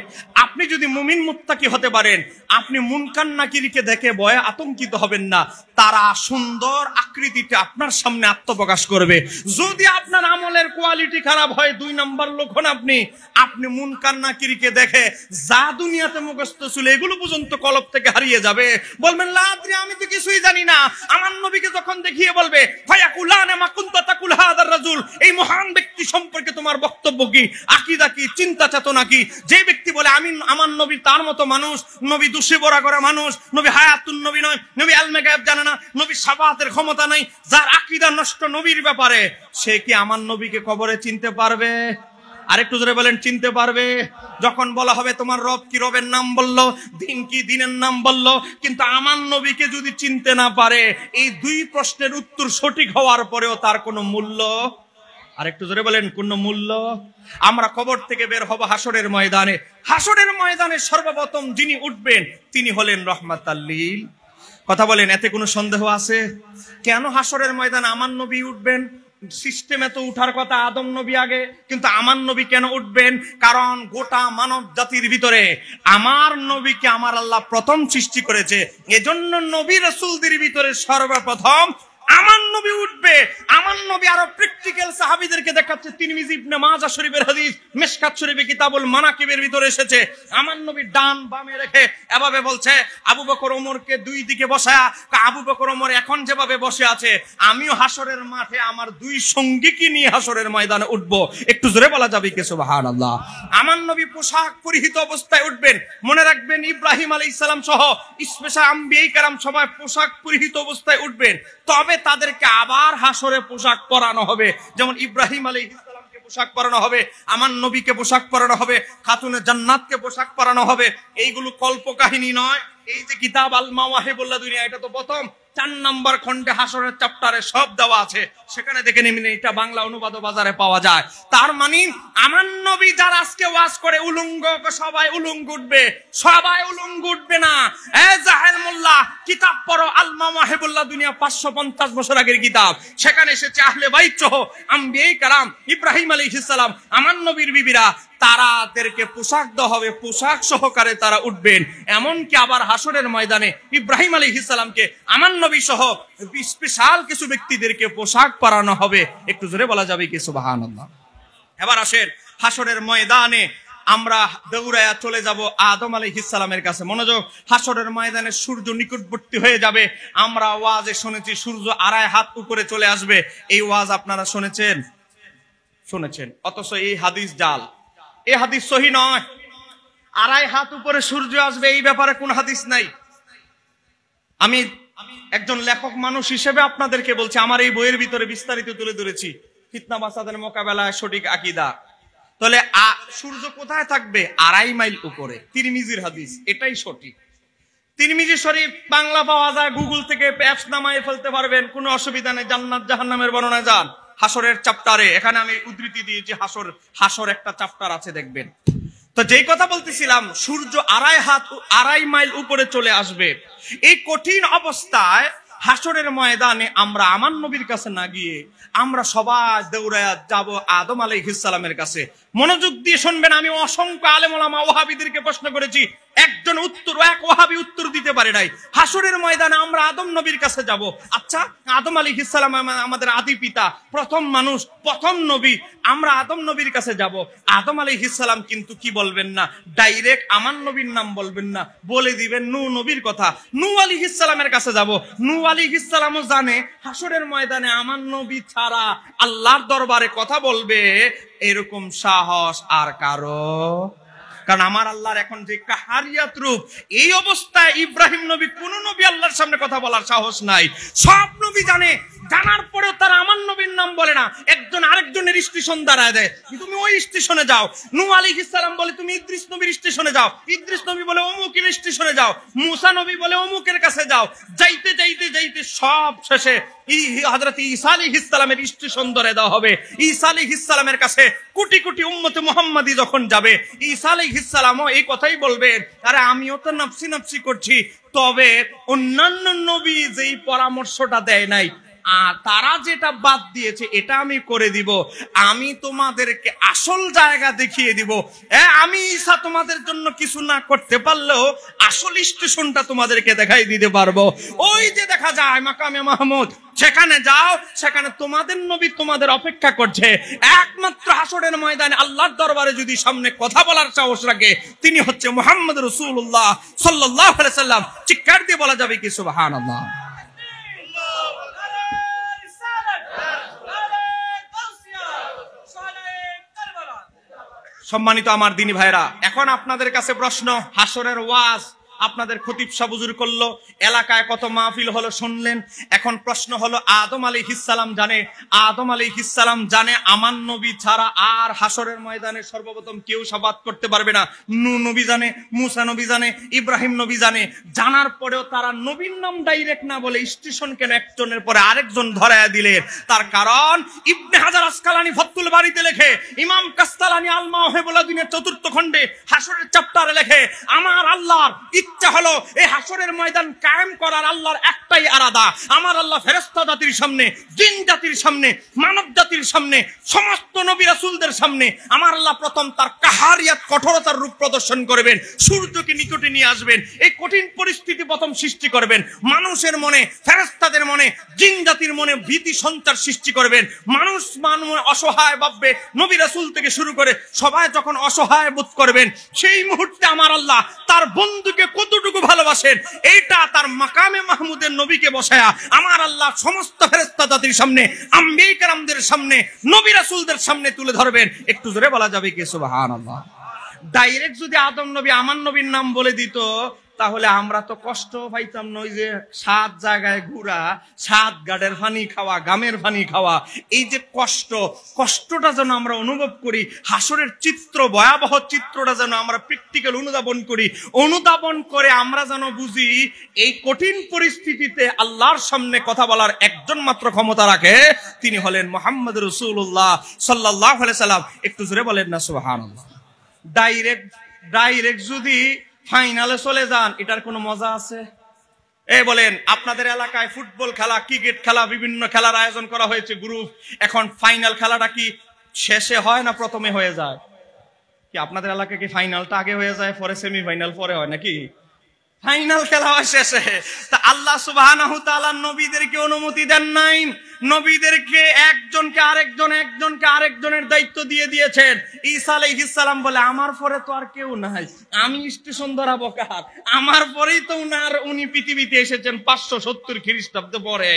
[SPEAKER 1] আপনি যদি মুমিন মুত্তাকি হতে পারেন, আপনি মুনকার নাকিরকে দেখে ভয়ে আতঙ্কিত হবেন না। তারা সুন্দর আকৃতিতে আপনার সামনে আত্মপ্রকাশ করবে। যদি আপনার আমলের কোয়ালিটি খারাপ হয়, 2 নাম্বার লোক হন আপনি মুনকার নাকিরকে দেখে যা দুনিয়াতে মুখস্থ ছিল এগুলো পর্যন্ত কলব থেকে হারিয়ে যাবে। বলবেন লা আদ্রি, আমি তো কিছুই জানি না। আমার নবীকে যখন দেখিয়ে বলবে, ফায়াকুলানে মা কুনতা তাকুল হাদার রাজুল, এই মহান ব্যক্তি সম্পর্কে তোমার বক্তব্য কি, আকীদা কি, চিন্তা চেতনা কি? যে ব্যক্তি বলে আমি আমার নবী তার মতো মানুষ, নবী দোষে বড়া করা মানুষ, নবী হায়াতুন নবী নয়, নবী আলমে গায়েব জানে না, নবী শাফাআতের ক্ষমতা নাই, যার আকীদা নষ্ট নবীর ব্যাপারে, সে কি আমার নবীকে কবরে চিনতে পারবে? আরেকটু জোরে বলেন, চিনতে পারবে? যখন বলা হবে তোমার রব কি, রবের নাম বললো, দিন কি, দিনের নাম বললো, কিন্তু আমার নবীকে যদি চিনতে না পারে, এই 2 প্রশ্নের উত্তর সঠিক হওয়ার পরেও তার কোনো মূল্য। আরেকটু জোরে বলেন, কোন মূল্য? আমরা কবর থেকে বের হব হাসরের ময়দানে। হাসরের ময়দানে সর্বপ্রথম যিনি উঠবেন তিনি হলেন রাহমাতাল লিল। কথা বলেন, এতে কোনো সন্দেহ আছে? কেন হাসরের ময়দানে আমার নবী উঠবেন? সিস্টেমে তো উঠার কথা আদম নবী আগে, কিন্তু আমার নবী কেন উঠবেন? কারণ গোটা মানব জাতির ভিতরে আমার নবীকে আমার আল্লাহ প্রথম সৃষ্টি করেছে, এজন্য নবী রাসূলদের ভিতরে সর্বপ্রথম আমার নবী উঠবে। আমার নবী আরো প্র্যাকটিক্যাল সাহাবীদেরকে দেখাচ্ছে। তিরমিজি ইবনে মাজাহ শরীফের হাদিস, মিশকাত শরীফে কিতাবুল মানাকিবের ভিতরে এসেছে। আমার নবী ডান বামে রেখে এভাবে বলছে, আবু বকর ওমরকে 2 দিকে বসায়া, আবু বকর ওমর এখন যেভাবে বসে আছে, আমিও হাসরের মাঠে আমার 2 সঙ্গীকে নিয়ে হাসরের ময়দানে উঠব। একটু জোরে বলা যাবে কি সুবহানাল্লাহ? আমার নবী পোশাক পরিহিত অবস্থায় উঠবেন। মনে রাখবেন, ইব্রাহিম আলাইহিস সালাম সহ স্পেশাল আম্বিয়া কেরাম সবাই পোশাক পরিহিত অবস্থায় উঠবেন। তবে তাদেরকে আবার হাসরে পোশাক পরানো হবে। যেমন ইব্রাহিম আলাইহিস সালামকে পোশাক পরানো হবে, আমার নবীকে পোশাক পরানো হবে, খাতুনে জান্নাতকে পোশাক পরানো হবে। এইগুলো কল্প কাহিনী নয়। এই যে কিতাব আল মাওয়াহিবুল্লাহ দুনিয়া, এটা তো প্রথম 4 নম্বর খণ্ডে হাসরের চ্যাপ্টারে সব দেওয়া আছে, সেখানে দেখে নিন, এটা বাংলা অনুবাদও বাজারে পাওয়া যায়। তার মানে আমার নবী যারা আজকে ওয়াজ করে উলঙ্গ, সবাই উলঙ্গ উঠবে, সবাই উলঙ্গ উঠবে না। এ জাহেল মোল্লা, কিতাব পড়ো, আল মাওয়াহিবুল্লাহ দুনিয়া 550 বছর আগের কিতাব, সেখানে এসেছে আহলে বাইত সহ আম্বিয়া কারাম, ইব্রাহিম আলাইহিস সালাম, আমার নবীর বিবিরা, তারাদেরকে পোশাক দেওয়া হবে, পোশাক সহকারে তারা উঠবেন। এমনকি আবার হাসরের ময়দানে ইব্রাহিম আলাইহিস সালামকে, আমার নবী সহ স্পেশাল কিছু ব্যক্তিদেরকে পোশাক পরানো হবে। একটু জোরে বলা যাবে কি সুবহানাল্লাহ? এবার আসেন, হাসরের ময়দানে আমরা দৌড়ায়া চলে যাব আদম আলাইহিস সালামের কাছে। মনোযোগ, হাসরের ময়দানে সূর্য নিকটবর্তী হয়ে যাবে। আমরা ওয়াজে শুনেছি সূর্য 2.5 হাত উপরে চলে আসবে। এই ওয়াজ আপনারা শুনেছেন, অথচ এই হাদিস জাল, এই হাদিস সহি নয়। 2.5 হাত উপরে সূর্য আসবে, এই ব্যাপারে কোন হাদিস নাই। আমি একজন লেখক মানুষ হিসেবে আপনাদেরকে বলছি, আমার এই বইয়ের ভিতরে বিস্তারিত তুলে ধরেছি ফিতনা বাসাদের মোকাবেলায় সঠিক আকীদা। তাহলে সূর্য কোথায় থাকবে? 2.5 মাইল উপরে, তিরমিজির হাদিস, এটাই সঠিক। তিরমিজি শরীফ বাংলা পাওয়া যায়, গুগল থেকে অ্যাপস নামায় ফেলতে পারবেন, কোনো অসুবিধা নেই। জান্নাত জাহান্নামের বর্ণনা যান হাসরের চ্যাপ্টারে, এখানে আমি উদ্ধৃতি দিয়েছি, হাসর একটা চ্যাপ্টার আছে, দেখবেন। তো যেই কথা বলতেছিলাম, সূর্য 2.5 মাইল উপরে চলে আসবে। এই কঠিন অবস্থায় হাসরের ময়দানে আমরা আমার নবীর কাছে না গিয়ে আমরা সবাই দৌড়ায়া যাব আদম আলাইহিস সালামের কাছে। মনোযোগ দিয়ে শুনবেন, আমি অসংখ্য আলেম ওলামা ওয়াহাবিদেরকে প্রশ্ন করেছি, এক ওয়াহাবি উত্তর দিতে পারে নাই। হাসরের ময়দানে আমরা আদম নবীর কাছে যাব। আচ্ছা, আদম আলাইহিস সালাম আমাদের আদি পিতা, প্রথম মানুষ, প্রথম নবী, আমরা আদম নবীর কাছে যাব। আদম আলাইহিস সালাম কিন্তু কি বলবেন না, ডাইরেক্ট আমার নবীর নাম বলবেন না, বলে দিবেন নূহ নবীর কথা। নূহ আলাইহিস সালামের কাছে যাব। নূহ আলাইহিস সালামও জানে হাসরের ময়দানে আমার নবী ছাড়া আল্লাহর দরবারে কথা বলবে এরকম সাহস আর কারো, কারণ আমার আল্লাহর এখন যে কাহারিয়াত রূপ, এই অবস্থায় ইব্রাহিম নবী, কোন নবী আল্লাহর সামনে কথা বলার সাহস নাই। সব নবী জানে, জানার পরেও তারা আমার নবীর নাম বলে না, একজন আরেকজনের স্টেশন দাঁড়ায় দেয়, তুমি ওই স্টেশনে যাও। নূহ আলাইহিস সালাম বলে তুমি ইদ্রিস নবীর স্টেশনে যাও, ইদ্রিস নবী বলে অমুকের স্টেশনে যাও, মুসা নবী বলে অমুকের কাছে যাও। যাইতে যাইতে যাইতে সব শেষে হযরত ঈসা আলাইহিস সালামের স্টেশন ধরে দেওয়া হবে। ঈসা আলাইহিস সালামের কাছে কোটি কোটি উম্মতে মুহাম্মাদি যখন যাবে, ঈসা আলাইহিস সালামও এই কথাই বলবেন, আরে আমিও তো নাফসি নাফসি করছি, তবে অন্যান্য নবী যেই পরামর্শটা দেয় নাই, তারা যেটা বাদ দিয়েছে এটা আমি করে দিব। আমি তোমাদেরকে আসল জায়গা দেখিয়ে দিব। আমি ঈসা তোমাদের জন্য কিছু না করতে পারলেও আসল স্টেশনটা তোমাদেরকে দেখাই দিতে পারবো। ওই যে দেখা যায় মাকামে মাহমুদ, সেখানে যাও, সেখানে তোমাদের নবী তোমাদের অপেক্ষা করছে। একমাত্র হাসরের ময়দানে আল্লাহর দরবারে যদি সামনে কথা বলার সাহস রাখে, তিনি হচ্ছে মুহাম্মদ রাসূলুল্লাহ সাল্লাল্লাহু আলাইহি সাল্লাম। চিৎকার দিয়ে বলা যাবে কি সুবহানাল্লাহ। সম্মানিত আমার দিনী ভাইরা, এখন আপনাদের কাছে প্রশ্ন, হাসরের ওয়াজ আপনাদের খতিব সাহেব হুজুর করলো, এলাকায় কত মাহফিল হলো শুনলেন। এখন প্রশ্ন হলো, আদম আলাইহিস সালাম জানে, আদম আলাইহিস সালাম জানে আমার নবী ছাড়া আর হাসরের ময়দানে সর্বপ্রথম কেউ শাফাত করতে পারবে না। নূহ নবী জানে, মুসা নবী জানে, ইব্রাহিম নবী জানে। জানার পরেও তারা নবীর নাম ডাইরেক্ট না বলে স্টেশন কেন একজনের পরে আরেকজন ধরায়া দিলেন? তার কারণ ইবনে হাজার আসকালানি ফাতুল বারীতে লেখে, ইমাম কাসতালানি আল মাওহিবুল আযীমের 4th খণ্ডে হাসরের চ্যাপ্টারে লেখে, আমার আল্লাহর ইচ্ছা হলো এই হাসরের ময়দান কায়েম করার আল্লাহর একটাই আরাদা। আমার আল্লাহ ফেরেশতা জাতির সামনে, জিন জাতির সামনে, মানব জাতির সামনে, সমস্ত নবী রাসূলদের সামনে আমার আল্লাহ প্রথম তার কাহারিয়াত, কঠোরতার রূপ প্রদর্শন করবেন। সূর্যকে নিকটে নিয়ে আসবেন, এই কঠিন পরিস্থিতি প্রথম সৃষ্টি করবেন। মানুষের মনে, ফেরেশতাদের মনে, জিন জাতির মনে ভীতি সঞ্চার সৃষ্টি করবেন। মানুষ অসহায় ভাববে, নবী রাসূল থেকে শুরু করে সবাই যখন অসহায় বোধ করবেন, সেই মুহূর্তে আমার আল্লাহ তার বন্ধুকে কতটুকু ভালোবাসেন এইটা তার মাকামে মাহমুদের নবীকে বসায়া আমার আল্লাহ সমস্ত ফেরেশতা জাতির সামনে, আম্বিয়া কেরামদের সামনে, নবী রাসূলদের সামনে তুলে ধরবেন। একটু জোরে বলা যাবে কি সুবহানাল্লাহ। ডাইরেক্ট যদি আদম নবী আমার নবীর নাম বলে দিত, তাহলে আমরা তো কষ্ট পাইতাম না। ওই যে 7 জায়গায় ঘুরা, 7 গাড়ের পানি খাওয়া, গামের পানি খাওয়া, এই যে কষ্টটা যেন আমরা অনুভব করি, হাসরের চিত্র, ভয়াবহ চিত্রটা যেন আমরা প্র্যাকটিক্যাল অনুধাবন করি, অনুধাবন করে আমরা যেন বুঝি এই কঠিন পরিস্থিতিতে আল্লাহর সামনে কথা বলার একজন মাত্র ক্ষমতা রাখে, তিনি হলেন মুহাম্মদ রাসূলুল্লাহ সাল্লাল্লাহু আলাইহি সাল্লাম। একটু জোরে বলেন না সুবহানাল্লাহ। ডাইরেক্ট যদি ফাইনালে চলে যান, এটার কোনো মজা আছে? বলেন, আপনাদের এলাকায় ফুটবল খেলা, ক্রিকেট খেলা, বিভিন্ন খেলার আয়োজন করা হয়েছে গ্রুপ। এখন ফাইনাল খেলাটা কি শেষে হয় না প্রথমে হয়ে যায়? কি আপনাদের এলাকায় কি ফাইনালটা আগে হয়ে যায়, পরে সেমিফাইনাল পরে হয় নাকি? ফাইনাল খেলা হয় শেষে। তা আল্লাহ সুবহানাহু ওয়া তাআলা নবীদেরকে অনুমতি দেন নাই, নবীদেরকে একজনকে আরেকজনের দায়িত্ব দিয়ে দিয়েছেন। ঈসা আলাইহিস সালাম বলে, আমার পরে তো আর কেউ নাই, আমি স্টেশন ধরাবো কার? আমার পরেই তো উনি পৃথিবীতে এসেছেন 570 খ্রিস্টাব্দ পরে।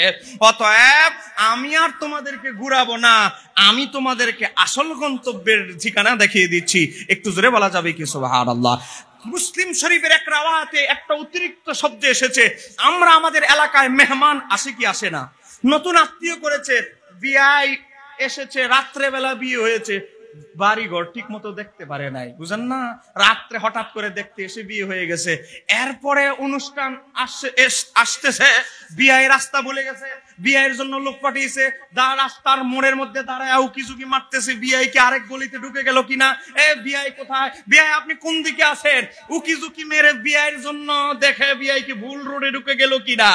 [SPEAKER 1] অতএব আমি আর তোমাদেরকে ঘুরাবো না, আমি তোমাদেরকে আসল গন্তব্যের ঠিকানা দেখিয়ে দিচ্ছি। একটু জোরে বলা যাবে কি সুবহানাল্লাহ। মুসলিম শরীফের এক রাওয়াতে একটা অতিরিক্ত শব্দ এসেছে, আমরা আমাদের এলাকায় মেহমান আসে কি আসে না, নতুন আত্মীয় করেছে, বিয়ে এসেছে, রাত্রে বেলা বিয়ে হয়েছে, বাড়িঘর ঠিক মতো দেখতে পারে নাই, বুঝেন না, রাত্রে হঠাৎ করে দেখতে এসে বিয়ে হয়ে গেছে। এরপরে অনুষ্ঠান আসতেছে, বিয়ের রাস্তা ভুলে গেছে, বিয়ের জন্য লোক পাঠিয়েছে, রাস্তার মোড়ের মধ্যে দাঁড়ায় উকি ঝুঁকি মারতেছে, বিয়ে কি আরেক গলিতে ঢুকে গেল কিনা, বিয়ে কোথায়, বিয়ে আপনি কোন দিকে আছেন, উকি ঝুঁকি মেরে বিয়ের জন্য দেখে বিয়ে কি ভুল রোডে ঢুকে গেল কিনা।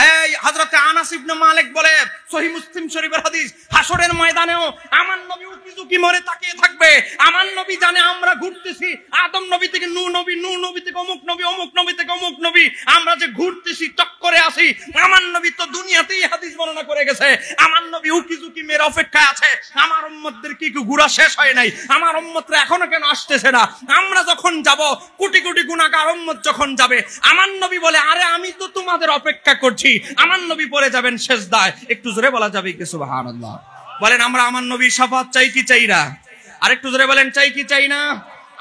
[SPEAKER 1] এই হযরতে আনাস ইবনে মালিক বলে, সহিহ মুসলিম শরীফের হাদিস, হাসরের ময়দানেও আমার নবী উকি ঝুঁকি মরে তাকিয়ে থাকবে। আমার নবী জানে আমরা ঘুরতেছি আদম নবী থেকে নূহ নবী, নূহ নবী থেকে অমুক নবী, অমুক নবী থেকে অমুক নবী, আমরা যে ঘুরতেছি চক্করে আসি, আমার নবী তো দুনিয়াতেই হাদিস বর্ণনা করে গেছে, আমার নবী উকি ঝুঁকি মেরে অপেক্ষায় আছে, আমার উম্মতদের কি ঘোরা শেষ হয় নাই, আমার উম্মতরা এখনো কেন আসতেছে না। আমরা যখন যাব, কোটি কোটি গুনাহগার উম্মত যখন যাবে, আমার নবী বলে, আরে আমি তো তোমাদের অপেক্ষা করছি। আমার নবী পড়ে যাবেন সেজদায়। একটু জোরে বলা যাবে কি সুবহানাল্লাহ? বলেন আমরা আমার নবীর শাফাত চাই কি চাই না? আরেকটু জোরে বলেন চাই কি চাই না?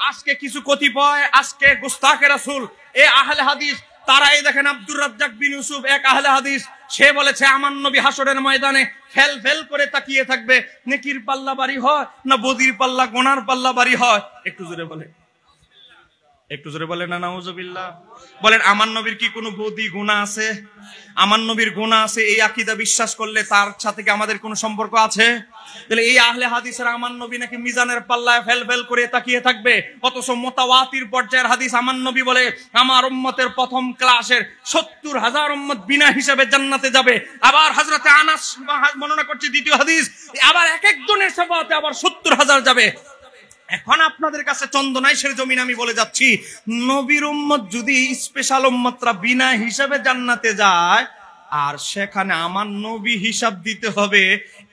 [SPEAKER 1] আজকে কিছু কতিপয় আজকে গুস্তাখে রাসূল, এ আহলে হাদিস, তারা এই দেখেন আব্দুর রাজ্জাক বিন ইউসুফ, এক আহলে হাদিস, সে বলেছে আমার নবী হাসরের ময়দানে ফেল ফেল করে তাকিয়ে থাকবে, নেকির পাল্লা বাড়ি হয় না বদির পাল্লা, গোনার পাল্লা বাড়ি হয়। একটু জোরে বলে, একটু জোরে বলেন না নাউজুবিল্লাহ। বলেন আমার নবীর কি কোনো বদি গুনাহ আছে? আমার নবীর গুনাহ আছে এই আকীদা বিশ্বাস করলে তার সাথে কি আমাদের কোনো সম্পর্ক আছে? তাহলে এই আহলে হাদিসের আমার নবী নাকি মিজানের পাল্লায় ফেল ফেল করে তাকিয়ে থাকবে, অথচ মুতাওয়াতির পর্যায়ের হাদিস আমার নবী বলে আমার উম্মতের প্রথম ক্লাসের ৭০,০০০ উম্মত বিনা হিসাবে জান্নাতে যাবে। আবার হযরতে আনাস বর্ণনা করছে দ্বিতীয় হাদিস, আবার এক একজনের শাফাতে আবার ৭০,০০০ যাবে। এখন আপনাদের কাছে চন্দনাইশের জমিন আমি বলে যাচ্ছি, নবীর উম্মত যদি স্পেশাল উম্মতরা বিনা হিসাবে জান্নাতে যায়, আর সেখানে আমার নবী হিসাব দিতে হবে,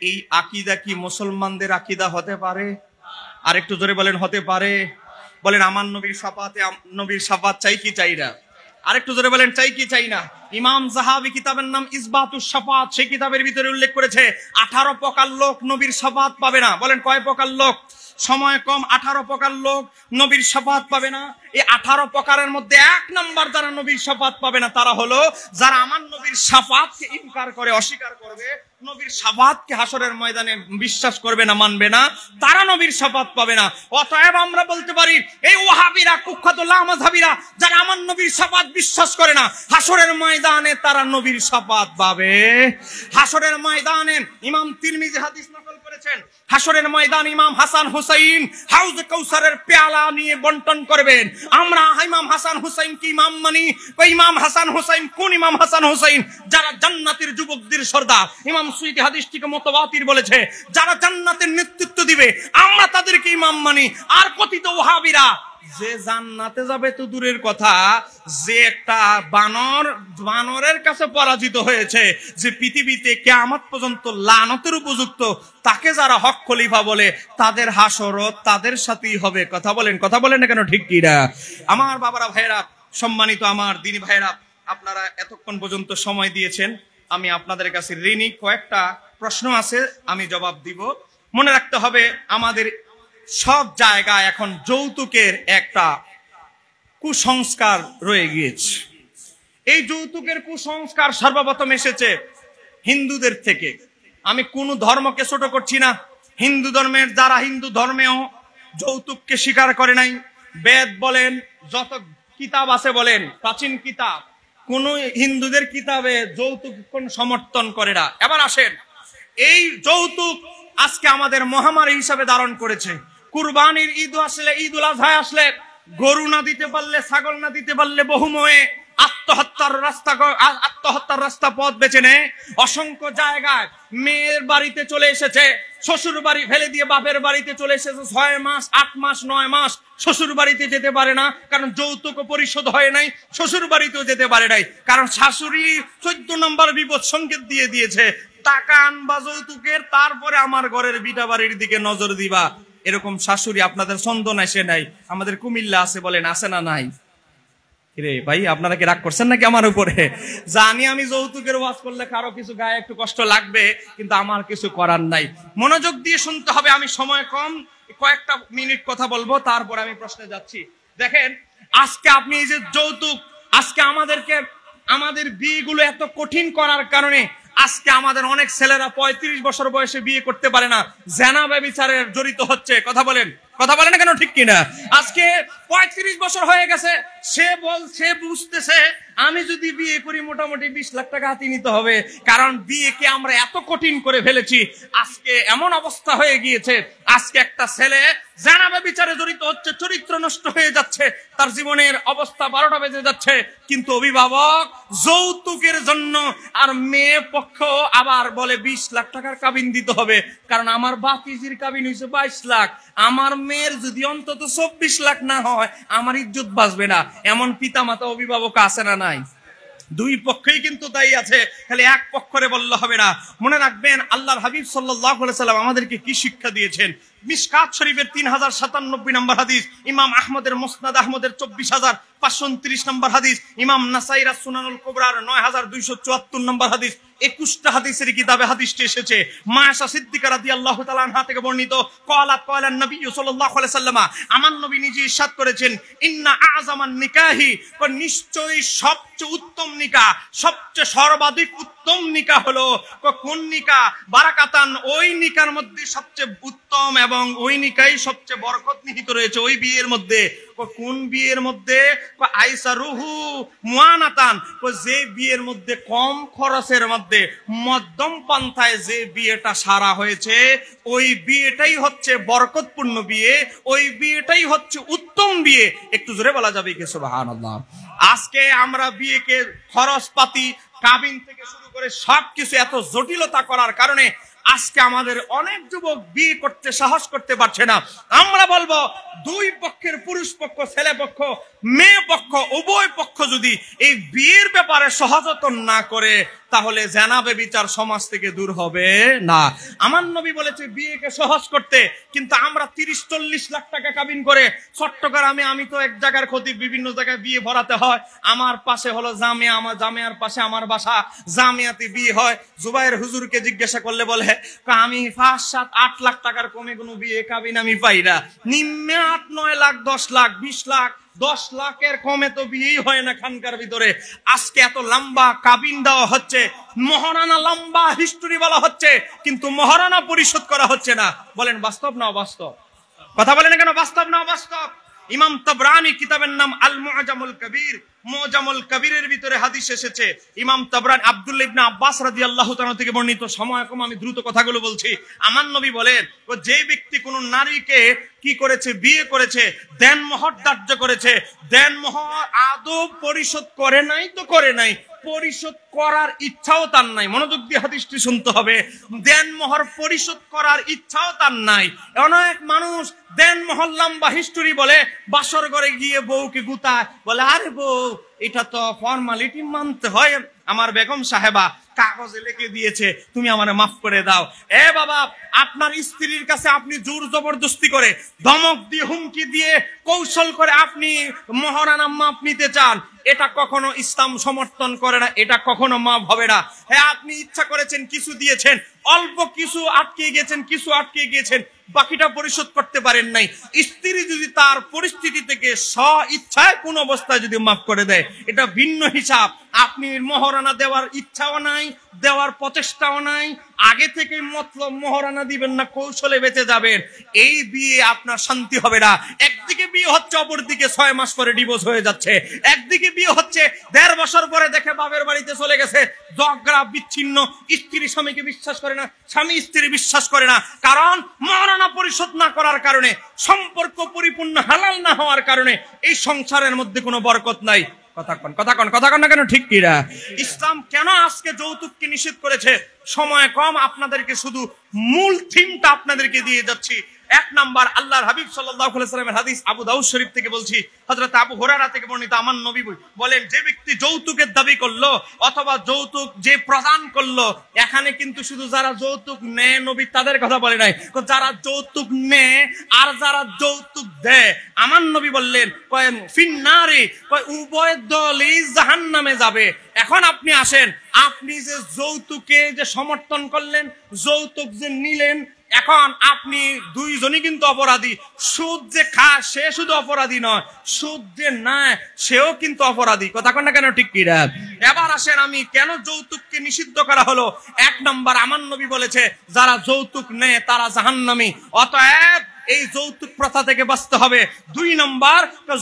[SPEAKER 1] এই আকীদা কি মুসলমানদের আকীদা হতে পারে? আর একটু জোরে বলেন হতে পারে? বলেন আমার নবীর শাফাতে, নবীর শাফাত চাই কি চাই না? আর একটু জোরে বলেন চাই কি চাই না? ইমাম যাহাবী কিতাবের নাম ইসবাতুস শাফাত, সেই কিতাবের ভিতরে উল্লেখ করেছে 18 প্রকার লোক নবীর শাফাত পাবে না। বলেন কয় প্রকার লোক? সময় কম, 18 প্রকার লোক নবীর শাফাত পাবে না। এই 18 প্রকারের মধ্যে 1 নাম্বার যারা নবীর শাফাত পাবে না, তারা হলো যারা আমার নবীর শাফাতকে ইনকার করে, অস্বীকার করবে, নবীর শাফাতকে হাসরের ময়দানে বিশ্বাস করবে না, মানবে না, তারা নবীর শাফাত পাবে না। অতএব আমরা বলতে পারি এই ওয়াহাবিরা, কুখ্যাত লামাযহাবীরা, যারা আমার নবীর শাফাত বিশ্বাস করে না, হাসরের ময়দানে তারা নবীর শাফাত পাবে। হাসরের ময়দানে ইমাম তিরমিজি হাদিস নকল করেছেন, হাসরের ময়দান ইমাম হাসান হুসাইন হাউজে কাউসারের পেয়ালা নিয়ে বন্টন করবেন। আমরা ইমাম হাসান হুসাইন কি ইমাম মানি? ইমাম হাসান হুসাইন কোন ইমাম হাসান হুসাইন? যারা জান্নাতের যুবকদের সর্দার। ইমাম সুয়ুতী হাদিসটিকে মুতাওয়াতির বলেছে, যারা জান্নাতের নেতৃত্ব দিবে আমরা তাদেরকে ইমাম মানি। আর কথিত ওয়াহাবিরা যে জান্নাতে যাবে তো দূরের কথা, যে একটা বানরের কাছে পরাজিত হয়েছে, যে পৃথিবীতে কিয়ামত পর্যন্ত লানতের উপযুক্ত, তাকে যারা হক খলিফা বলে, তাদের হাসরও তাদের সাথেই হবে। কথা বলেন না কেন? ঠিক কি না? আমার বাবারা, ভাইরা, সম্মানিত আমার দিনী ভাইরা, আপনারা এতক্ষণ পর্যন্ত সময় দিয়েছেন, আমি আপনাদের কাছে ঋণী। কয়েকটা প্রশ্ন আছে, আমি জবাব দিব। মনে রাখতে হবে আমাদের সব জায়গায় এখন যৌতুকের একটা কুসংস্কার রয়ে গিয়েছে। এই যৌতুকের কুসংস্কার সর্বপ্রথম এসেছে হিন্দুদের থেকে। আমি কোন ধর্মকে ছোট করছি না, হিন্দু ধর্মের যারা হিন্দু ধর্মেও যৌতুককে স্বীকার করে নাই, বেদ বলেন, যত কিতাব আছে বলেন, প্রাচীন কিতাব, কোন হিন্দুদের কিতাবে যৌতুক কোন সমর্থন করে না। এবার আসেন, এই যৌতুক আজকে আমাদের মহামারী হিসাবে ধারণ করেছে। কুরবানির ঈদ আসলে, ঈদুল আজহা আসলে, গরু না দিতে পারলে, ছাগল না দিতে পারলে বহুময়ে আত্মহত্যার রাস্তা পথ বেছে নেয়। অসংখ্য জায়গায় মেয়ের বাড়িতে চলে এসেছে, শ্বশুর বাড়ি ফেলে দিয়ে বাপের বাড়িতে চলে এসেছে, 6 মাস 8 মাস 9 মাস শ্বশুর বাড়িতে যেতে পারে না, কারণ যৌতুক পরিশোধ হয় নাই। শ্বশুর বাড়িতেও যেতে পারে নাই, কারণ শাশুড়ি 14 নম্বর বিপদ সংকেত দিয়ে দিয়েছে, টাকা আনবা যৌতুকের, তারপরে আমার ঘরের বিটা বাড়ির দিকে নজর দিবা। এরকম শাশুড়ি আপনাদের চন্দন আসে নাই? আমাদের কুমিল্লা আছে, বলেন আছে না নাই? রে ভাই, আপনারা কি রাগ করছেন নাকি আমার উপরে? জানি আমি যৌতুকের ওয়াজ করলে কারো কিছু গায়ে একটু কষ্ট লাগবে, কিন্তু আমার কিছু করার নাই। মনোযোগ দিয়ে শুনতে হবে, আমি সময় কম, কয়েকটা মিনিট কথা বলবো, তারপর আমি প্রশ্নে যাচ্ছি। দেখেন, আজকে আপনি এই যে যৌতুক, আজকে আমাদের বিয়েগুলো এত কঠিন করার কারণে আজকে আমাদের অনেক ছেলেরা 35 বছর বয়সে বিয়ে করতে পারে না, জেনা ব্যভিচারের জড়িত হচ্ছে। কথা বলেন না কেন, ঠিক কিনা? আজকে 35 বছর হয়ে গেছে, সে বুঝতেছে আমি যদি বিয়ে করি মোটামুটি 20 লাখ টাকা হাতে নিতে হবে, কারণ বিয়েকে আমরা এত কঠিন করে ফেলেছি। আজকে এমন অবস্থা হয়ে গিয়েছে, আজকে একটা ছেলে জেনা ব্যভিচারে জড়িত হচ্ছে, চরিত্র নষ্ট হয়ে যাচ্ছে, তার জীবনের অবস্থা 12টা বেজে যাচ্ছে, কিন্তু অভিভাবক যৌতুকের জন্য আর মেয়ে পক্ষ আবার বলে 20 লাখ টাকার কাবিন দিতে হবে, কারণ আমার বাতিজির কাবিন হয়েছে 22 লাখ, আমার মেয়ের যদি অন্তত 24 লাখ না হয় আমার ইজ্জত বাঁচবে না। এমন পিতা মাতা অভিভাবক আছে না নাই? দুই পক্ষই কিন্তু দায়ী আছে, খালি এক পক্ষরে বললে হবে না। মনে রাখবেন আল্লাহর হাবিব সাল্লাল্লাহু আলাইহি সাল্লাম আমাদেরকে কি শিক্ষা দিয়েছেন। মিশকাত শরীফের 3097 নম্বর হাদিস, ইমাম আহমদের মুসনাদ আহমদের 24529 নম্বর হাদিস, ইমাম নাসাইর সুনানুল কুবরার 9274 নম্বর হাদিস, 21টা হাদিসের কিতাবে হাদিসটি এসেছে। মা আয়েশা সিদ্দিকা রাদিয়াল্লাহু তাআলা আনহা থেকে বর্ণিত, ক্বালা নবী সাল্লাল্লাহু আলাইহি সাল্লাম, আমার নবী নিজে ইরশাদ করেছেন, ইন্না আযমান নিকাহি, নিশ্চয়ই সবচেয়ে উত্তম নিকাহ, সবচেয়ে সর্বাধিক উত্তম নিকাহ হলো কোন নিকাহ? বারাকাতান, ওই নিকার মধ্যে সবচেয়ে উত্তম এবং ওই নিকাই সবচেয়ে বরকত নিহিত রয়েছে ওই বিয়ের মধ্যে। কোন বিয়ের মধ্যে? আইসারুহু মুআনাতান, যে বিয়ের মধ্যে কম খরচের মধ্যে মধ্যম পন্থায় যে বিয়েটা সারা হয়েছে ওই বিয়েটাই হচ্ছে বরকতপূর্ণ বিয়ে, ওই বিয়েটাই হচ্ছে উত্তম বিয়ে। একটু জোরে বলা যাবে কি সুবহানাল্লাহ? আজকে আমরা বিয়েকে খরচপাতি, কাবিন থেকে শুরু করে সবকিছু এত জটিলতা করার কারণে আজকে আমাদের অনেক যুবক বিয়ে করতে সাহস করতে পারছে না। আমরা বলবো দুই পক্ষের, পুরুষ পক্ষ, ছেলে পক্ষ, মেয়ে পক্ষ, উভয় পক্ষ যদি এই বিয়ের ব্যাপারে সহযতন না করে তাহলে জেনা ব্যভিচার সমাজ থেকে দূর হবে না। আমার নবী বলেছে বিয়েকে সহজ করতে, কিন্তু আমরা 30-40 লাখ টাকা কাবিন করে চট্টগ্রামে, আমি তো এক জায়গার খতিব, বিভিন্ন জায়গায় বিয়ে ভরাতে হয়। আমার পাশে হলো জামিয়া, আমার জামিয়ার পাশে আমার বাসা, জামিয়াতে বিয়ে হয়। জুবাইর হুজুরকে জিজ্ঞাসা করলে বলে আমি 5-7-8 লাখ টাকার কমে কোনো বিয়ে কাবিন আমি পাই না। নিম্নে 8-9 লাখ, 10 লাখ, 20 লাখ, 10 লাখের কমে তো বিয়েই হয় না খানকার ভিতরে। আজকে এত লম্বা কাবিন দেওয়া হচ্ছে, মহারানা লম্বা হিস্টোরি বলা হচ্ছে, কিন্তু মহারানা পরিশোধ করা হচ্ছে না। বলেন বাস্তব না অবাস্তব? কথা বলেন কেন, বাস্তব না অবাস্তব? ইমাম তাবরানী কিতাবের নাম আল মুআজামুল কবির, মুআজামুল কবিরের ভিতরে হাদিস এসেছে। ইমাম তাবরানী আব্দুল্লাহ ইবনে আব্বাস রাদিয়াল্লাহু তাআলা থেকে বর্ণিত, সময় কম আমি দ্রুত কথাগুলো বলছি। আমার নবী বলেন, যে ব্যক্তি কোন নারীকে কি করেছে, বিয়ে করেছে, দেনমোহর ধার্য করেছে, দেনমোহর আদৌ পরিশোধ করে নাই তো করে নাই, পরিশোধ করার ইচ্ছাও তার নাই। মনোযোগ দিয়ে হাদিসটি শুনতে হবে। দেনমোহর পরিশোধ করার ইচ্ছাও তার নাই। অনেক মানুষ দেনমোহর লম্বা হিস্টোরি বলে, বাসর ঘরে গিয়ে বউকে গুতায়, বলে আরে বউ এটা তো ফর্মালিটি মানতে হয়, আমার বেগম সাহেবা কাগজে লিখে দিয়েছে, তুমি আমারে মাফ করে দাও। এ বাবা, আপনার স্ত্রীর কাছে আপনি জোর জবরদস্তি করে, ধমক দিয়ে, হুমকি দিয়ে, কৌশল করে আপনি মহারানা মাপ নিতে চান, এটা কখনো ইসলাম সমর্থন করে না, এটা কখনো মাপ হবে না। হ্যাঁ, আপনি ইচ্ছা করেছেন, কিছু দিয়েছেন, অল্প কিছু আটকে গিয়েছেন, কিছু আটকে গিয়েছেন, বাকিটা পরিশোধ করতে পারেন নাই। স্ত্রী যদি তার পরিস্থিতি থেকে স্ব ইচ্ছায় কোন অবস্থায় যদি মাফ করে দেয়, এটা ভিন্ন হিসাব। আপনি মহারানা দেওয়ার ইচ্ছাও নাই, দেওয়ার প্রচেষ্টাও নাই, আগে থেকে মতলব মহারানা দিবেন না, কৌশলে বেঁচে যাবেন, এই বিয়ে আপনার শান্তি হবে না। একদিকে বিয়ে হচ্ছে, অপরদিকে 6 মাস পরে ডিভোর্স হয়ে যাচ্ছে। একদিকে বিয়ে হচ্ছে, 1.5 বছর পরে দেখে বাপের বাড়িতে চলে গেছে, ঝগড়া বিচ্ছিন্ন, স্ত্রী স্বামীকে বিশ্বাস করে না, স্বামী স্ত্রী বিশ্বাস করে না, কারণ মহারানা পরিশোধ না করার কারণে, সম্পর্ক পরিপূর্ণ হালাল না হওয়ার কারণে এই সংসারের মধ্যে কোনো বরকত নাই। কথা কন না কেন, ঠিক কিনা? ইসলাম কেন আজকে যৌতুককে নিষেধ করেছে? সময় কম, আপনাদেরকে শুধু মূল থিমটা আপনাদেরকে দিয়ে যাচ্ছি। 1 নাম্বার, আল্লাহর হাবিব সাল্লাল্লাহু আলাইহি ওয়াসাল্লামের হাদিস, আবু দাউদ শরীফ থেকে বলছি, হযরত আবু হুরায়রা থেকে বর্ণিত, আমার নবী বলেন, যে ব্যক্তি যৌতুকের দাবি করলো অথবা যৌতুক যে প্রদান করলো, এখানে কিন্তু শুধু যারা যৌতুক নেয় নবী তাদের কথা বলে নাই, যারা যৌতুক নেয় আর যারা যৌতুক দেয়, আমার নবী বললেন ফিন্নারি, উভয় দলই জাহান্নামে যাবে। এখন আপনি আসেন, আপনি যে যৌতুকে যে সমর্থন করলেন, যৌতুক যে নিলেন, এখন আপনি দুইজনই কিন্তু অপরাধী। সুদ যে খায় সে শুধু অপরাধী নয়, সুদ যে নেয় সেও কিন্তু অপরাধী। কথা কন না কেন, ঠিক কি? এবার আসেন, আমি কেন যৌতুককে নিষিদ্ধ করা হলো? এক নম্বর, আমার নবী বলেছে যারা যৌতুক নেয় তারা জাহান্নামী, অতএব এই যৌতুক প্রথা থেকে বাঁচতে হবে। দুই নম্বর,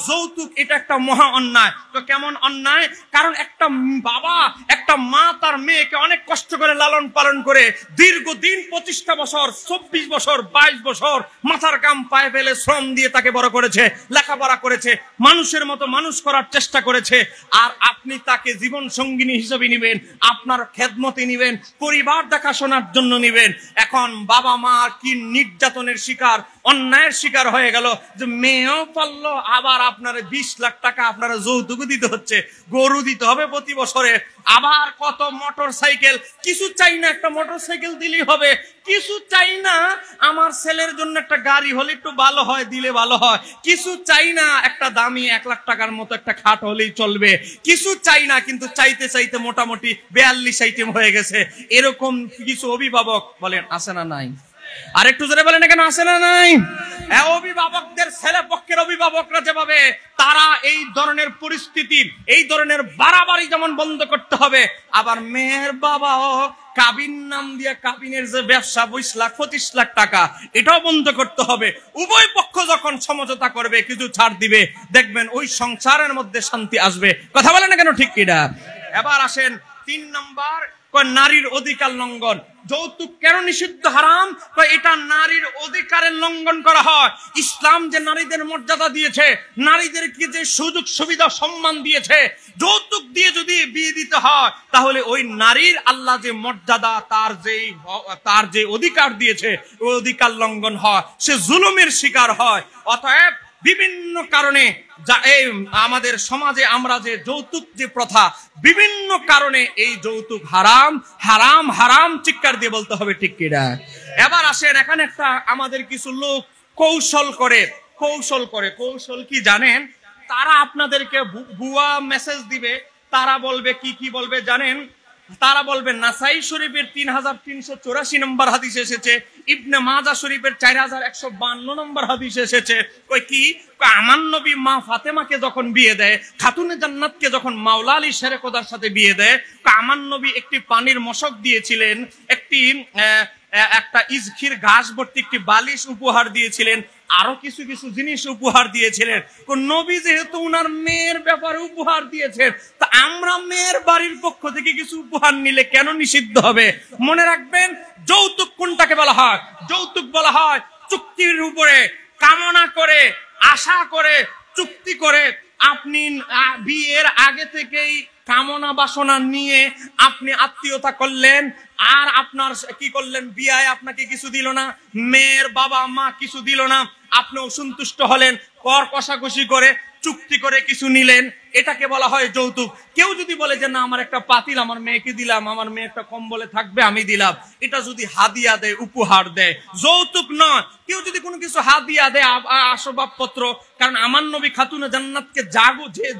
[SPEAKER 1] যৌতুক এটা একটা মহা অন্যায়। তো কেমন অন্যায়? কারণ একটা বাবা, একটা মা তার মেয়েকে অনেক কষ্ট করে লালন পালন করে দীর্ঘদিন 25টা বছর, 24 বছর, 22 বছর মাথার কাম পায়ে ফেলে শ্রম দিয়ে তাকে বড় করেছে, লেখাপড়া করেছে, মানুষের মতো মানুষ করার চেষ্টা করেছে। আর আপনি তাকে জীবন সঙ্গিনী হিসেবে নিবেন, আপনার খেদমতে নিবেন, পরিবার দেখাশোনার জন্য নিবেন। এখন বাবা মা কি নির্যাতনের শিকার, অন্যায়ের শিকার হয়ে গেল যে মেয়েও পারলো, আবার আপনার 20 লাখ টাকা আপনারা যৌতুক দিতে হচ্ছে, গরু দিতে হবে প্রতি বছরে, আবার কত মোটর সাইকেল। কিছু চাই না, একটা মোটর সাইকেল দিলেই হবে। কিছু চাই না আমার ছেলের জন্য একটা গাড়ি হলে একটু ভালো হয়, দিলে ভালো হয়। কিছু চাই না একটা দামি 1 লাখ টাকার মতো একটা খাট হলেই চলবে। কিছু চাই না, কিন্তু চাইতে চাইতে মোটামুটি 42 আইটেম হয়ে গেছে। এরকম কিছু অভিভাবক বলেন আছে না নাই? আর একটু জোরে বলেন না কেন, আছে না নাই? অভিভাবকদের, ছেলে পক্ষের অভিভাবকরা যেভাবে তারা এই ধরনের পরিস্থিতি, এই ধরনের বাড়াবাড়ি যেমন বন্ধ করতে হবে, আবার মেয়ের বাবাও কাবিন নাম দিয়ে কাবিনের যে ব্যবসা 20 লাখ 25 লাখ টাকা, এটাও বন্ধ করতে হবে। উভয় পক্ষ যখন সমঝোতা করবে, কিছু ছাড় দিবে, দেখবেন ওই সংসারের মধ্যে শান্তি আসবে। কথা বলেন না কেন, ঠিক কিনা? এবার আসেন 3 নম্বর, নারীর অধিকার লঙ্ঘন। যৌতুক কেন নিষিদ্ধ, হারাম? এটা নারীর অধিকারের লঙ্ঘন করা হয়। ইসলাম যে নারীদের মর্যাদা দিয়েছে, নারীদেরকে যে সুযোগ সুবিধা সম্মান দিয়েছে, যৌতুক দিয়ে যদি বিয়ে দিতে হয় তাহলে ওই নারীর আল্লাহ যে মর্যাদা, তার যে অধিকার দিয়েছে, ওই অধিকার লঙ্ঘন হয়, সে জুলুমের শিকার হয়। অতএব বিভিন্ন কারণে আমাদের সমাজে আমরা যে যৌতুক যে প্রথা, বিভিন্ন কারণে এই যৌতুক হারাম হারাম হারাম চিৎকার দিয়ে বলতে হবে, ঠিক কিনা? এবার আসেন, এখানে একটা আমাদের কিছু লোক কৌশল করে। কৌশল কি জানেন? তারা আপনাদেরকে ভুয়া মেসেজ দিবে। তারা বলবে কি বলবে জানেন? তারা বলবে নাসাই শরীফের 3384 নম্বর হাদিস এসেছে, ইবনে মাজাহ শরীফের 4152 নম্বর হাদিস এসেছে। কই কি? আমার নবী মা ফাতেমাকে যখন বিয়ে দেয়, খাতুনে জান্নাতকে যখন মাওলা আলী শেরে খোদার সাথে বিয়ে দেয়, আমার নবী একটি পানির মশক দিয়েছিলেন, একটা ইজখির ঘাস ভর্তি একটি বালিশ উপহার দিয়েছিলেন, আরো কিছু কিছু জিনিস উপহার দিয়েছিলেন। নবী যেহেতু উনার মেয়ের ব্যাপারে উপহার দিয়েছেন, তা আমরা মেয়ের বাড়ির পক্ষ থেকে কিছু উপহার নিলে কেন নিষিদ্ধ হবে? মনে রাখবেন, যৌতুক কোনটাকে বলা হয়? যৌতুক বলা হয় চুক্তির উপরে, কামনা করে, আশা করে, চুক্তি করে আপনি বিয়ের আগে থেকেই কামনা বাসনা নিয়ে আপনি আত্মীয়তা করলেন, আর আপনার কি করলেন, বিয়ায় আপনাকে কিছু দিল না, মেয়ের বাবা মা কিছু দিল না, আপনি অসন্তুষ্ট হলেন, কর কষাকষি করে চুক্তি করে কিছু নিলেন, এটাকে বলা হয় যৌতুক। কেউ যদি বলে যে না, আমার একটা পাতিল আমার মেয়েকে দিলাম, আমার মেয়ে একটা কম্বলে থাকবে আমি দিলাম, এটা যদি হাদিয়া দেয়, উপহার দেয়, যৌতুক নয়। কেউ যদি কোনো কিছু হাদিয়া দেয়, আসবাবপত্র, কারণ আমার নবী খাতুনে জান্নাতকে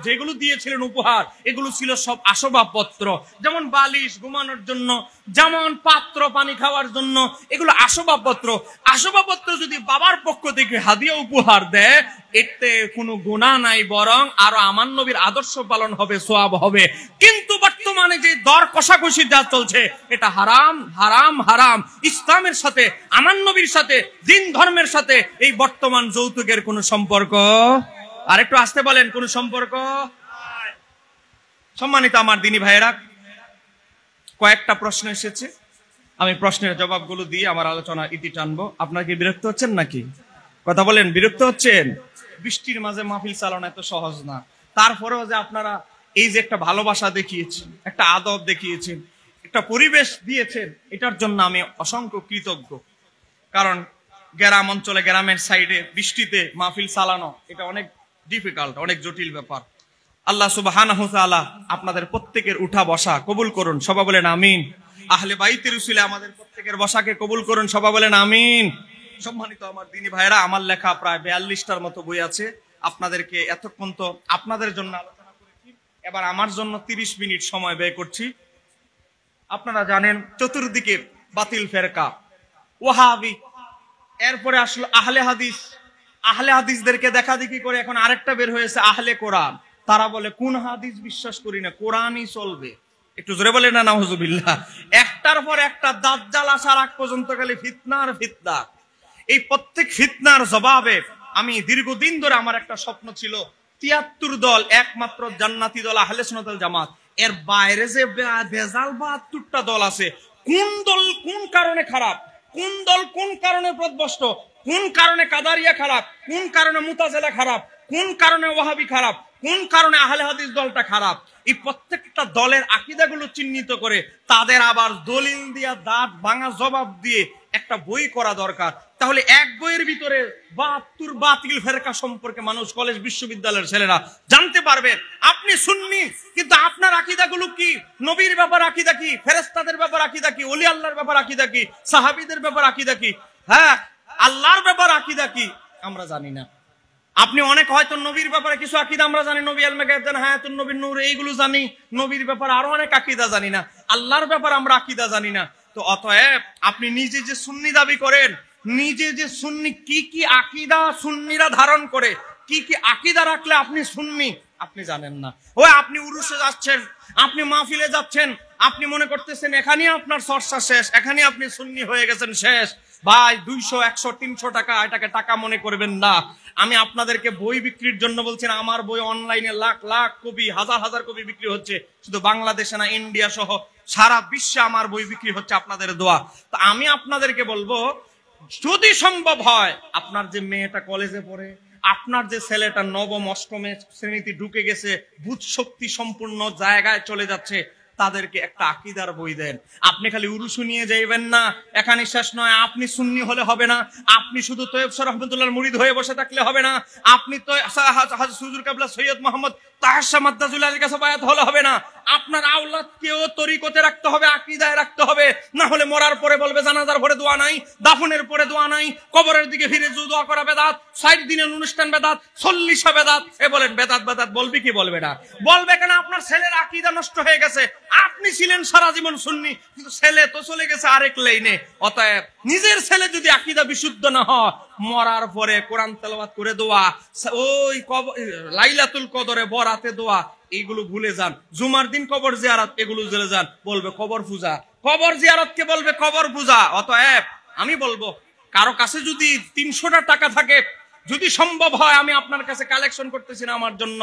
[SPEAKER 1] যেগুলো দিয়েছিলেন উপহার, এগুলো ছিল সব আসবাবপত্র, যেমন বালিশ ঘুমানোর জন্য, যেমন পাত্র পানি খাওয়ার জন্য, এগুলো আসবাবপত্র। আসবাবপত্র যদি বাবার পক্ষ থেকে হাদিয়া উপহার দেয়, এতে কোনো গুনাহ নাই, বরং আরো আমার নবীর আদর্শ পালন হবে, সওয়াব হবে। কিন্তু বর্তমানে যে দর কষাকষি যা চলছে, এটা হারাম হারাম হারাম। ইসলামের সাথে, আমার নবীর সাথে, দিন ধর্মের সাথে এই বর্তমান যৌতুকের কোনো সম্পর্ক, আর একটু আসতে বলেন, কোন সম্পর্ক। সম্মানিত আমার দিনী ভাইয়েরা, কয়েকটা প্রশ্ন এসেছে, আমি প্রশ্নের জবাবগুলো দিয়ে আমার আলোচনা ইতি টানবো। আপনারা কি বিরক্ত হচ্ছেন নাকি? কথা বলেন, বিরক্ত হচ্ছেন? বৃষ্টির মাঝে মাহফিল চালানো এত সহজ না, তারপরেও যে আপনারা এই যে একটা ভালোবাসা দেখিয়েছেন, একটা আদব দেখিয়েছেন, একটা পরিবেশ দিয়েছেন, এটার জন্য আমি অসংখ্য কৃতজ্ঞ। কারণ গ্রাম অঞ্চলে, গ্রামের সাইডে বৃষ্টিতে মাহফিল চালানো এটা অনেক ডিফিকাল্ট, অনেক জটিল ব্যাপার। আল্লাহ সুবহানাহু ওয়া তাআলা আপনাদের প্রত্যেকের উঠা বসা কবুল করুন, সবাই বলেন আমিন। আহলে বাইতের উসিলে আমাদের প্রত্যেকের বসাকে কবুল করুন, সবাই বলেন আমিন। সম্মানিত আমার দিনী ভাইরা, আমার লেখা প্রায় 42টার মতো বই আছে। আপনাদেরকে এতক্ষণ তো আপনাদের জন্য আলোচনা করেছি, এবার আমার জন্য 30 মিনিট সময় ব্যয় করছি। আপনারা জানেন চতুর্দিকে বাতিল ফেরকা, ওয়াহাবি, এরপরে আসলো আহলে হাদিস। আহলে হাদিসদেরকে দেখা দেখি করে এখন আরেকটা বের হয়েছে আহলে কোরআন। তারা বলে কোন হাদিস বিশ্বাস করি না, কোরআনই চলবে। একটু জোরে বলে না নাউজুবিল্লাহ। একটার পর একটা দাজ্জাল আসার আগ পর্যন্ত খালি ফিতনার ফিতনা। এই প্রত্যেক ফিতনার জবাবে আমি দীর্ঘদিন ধরে আমার একটা স্বপ্ন ছিল ৭৩ দল একমাত্র জান্নাতি দল আহলে সুন্নাত ওয়াল জামাত, এর বাইরে যে বেজাল ৭২টা দল আছে, কোন দল কোন কারণে খারাপ, কোন দল কোন কারণে পথভ্রষ্ট, কোন কারণে কাদারিয়া খারাপ, কোন কারণে মুতাজিলা খারাপ, কোন কারণে ওয়াহাবি খারাপ, কোন কারণে আহলে হাদিস দলটা খারাপ, এই প্রত্যেকটা দলের আকীদাগুলো চিহ্নিত করে তাদের আবার দলিল দিয়া দাঁত ভাঙা জবাব দিয়ে একটা বই করা দরকার। তাহলে এক বইয়ের ভিতরে ৭২ বাতিল ফেরকা সম্পর্কে মানুষ, কলেজ বিশ্ববিদ্যালয়ের ছেলেরা জানতে পারবে। আপনি সুন্নি, কিন্তু আপনার আকীদাগুলো কি? নবীর ব্যাপার আকীদা কি, ফেরেশতাদের ব্যাপার আকীদা কি, ওলি আল্লাহর ব্যাপার আকীদা কি, সাহাবীদের ব্যাপার আকীদা কি, হ্যাঁ আল্লাহর ব্যাপার আকীদা কি, আমরা জানি না। আপনি অনেক হয়তো নবীর ব্যাপারে কিছু আকীদা আমরা জানি, নবী আল মাগায়েব জানি, হায়াতুন নবীর নূর এইগুলো জানি, নবীর ব্যাপারে আরো অনেক আকীদা জানি না, আল্লাহর ব্যাপারে আমরা আকীদা জানি না। তো অতএব আপনি নিজে যে সুন্নি দাবি করেন, নিজে যে সুন্নি, কি কি আকীদা সুন্নিরা ধারণ করে, কি কি আকীদা রাখলে আপনি সুন্নি আপনি জানেন না। ওই আপনি উরুসে যাচ্ছেন, আপনি মাহফিলে যাচ্ছেন, আপনি মনে করতেছেন এখানেই আপনার চর্চা শেষ, এখানেই আপনি সুন্নি হয়ে গেছেন শেষ। ভাই 200, 100, 300 টাকা, এটাকে টাকা মনে করবেন না। আমি আপনাদেরকে বই বিক্রির জন্য বলছি না। আমার বই অনলাইনে লাখ লাখ কপি, হাজার হাজার কপি বিক্রি হচ্ছে, শুধু বাংলাদেশে না, ইন্ডিয়া সহ সারা বিশ্বে আমার বই বিক্রি হচ্ছে আপনাদের দোয়া। তো আমি আপনাদেরকে বলবো, যদি সম্ভব হয়, আপনার যে মেয়েটা কলেজে পড়ে, আপনার যে ছেলেটা নবম অষ্টমে শ্রেণীতে ঢুকে গেছে, বুঝ শক্তি সম্পূর্ণ জায়গায় চলে যাচ্ছে, তাদেরকে একটা আকীদার বই দেন। আপনি খালি উরুসু নিয়ে যাইবেন না, এখানে শেষ নয়। আপনি সুন্নি হলে হবে না, আপনি শুধু তৈয়ব শাহ রহমাতুল্লাহর মুরিদ হয়ে বসে থাকলে হবে না, আপনি তো হুজুর কাবলা সৈয়দ মোহাম্মদ তাহের শাহ মাদ্দাজুল্লাহর কাছে বায়াত হলে হবে না। আপনার আওলাদকেও তরিকতে রাখতে হবে, আকীদায় রাখতে হবে। না হলে মরার পরে বলবে জানাজার পরে দোয়া নাই, দাফনের পরে দোয়া নাই, কবরের দিকে ফিরে দোয়া করা বেদাত, 60 দিনের অনুষ্ঠান বেদাত, 40 বেদাত। এ বলেন বেদাত বেদাত বলবি কি বলবে না? বলবে কেন? আপনার ছেলের আকীদা নষ্ট হয়ে গেছে। আপনি ছিলেন সারা জীবন সুন্নি, কিন্তু ছেলে তো চলে গেছে আরেক লাইনে। অতএব নিজের ছেলে যদি আকীদা বিশুদ্ধ না হয়, মরার পরে কোরআন তেলাওয়াত করে দোয়া, ওই লাইলাতুল কদরে বরাতে দোয়া, এইগুলো ভুলে যান। জুমার দিন কবর জিয়ারত, এগুলো ভুলে যান। বলবে কবর পূজা, কবর জিয়ারতকে বলবে কবর পূজা। অতএব আমি বলবো, কারো কাছে যদি 300টা টাকা থাকে, যদি সম্ভব হয়, আমি আপনার কাছে কালেকশন করতেছি না আমার জন্য,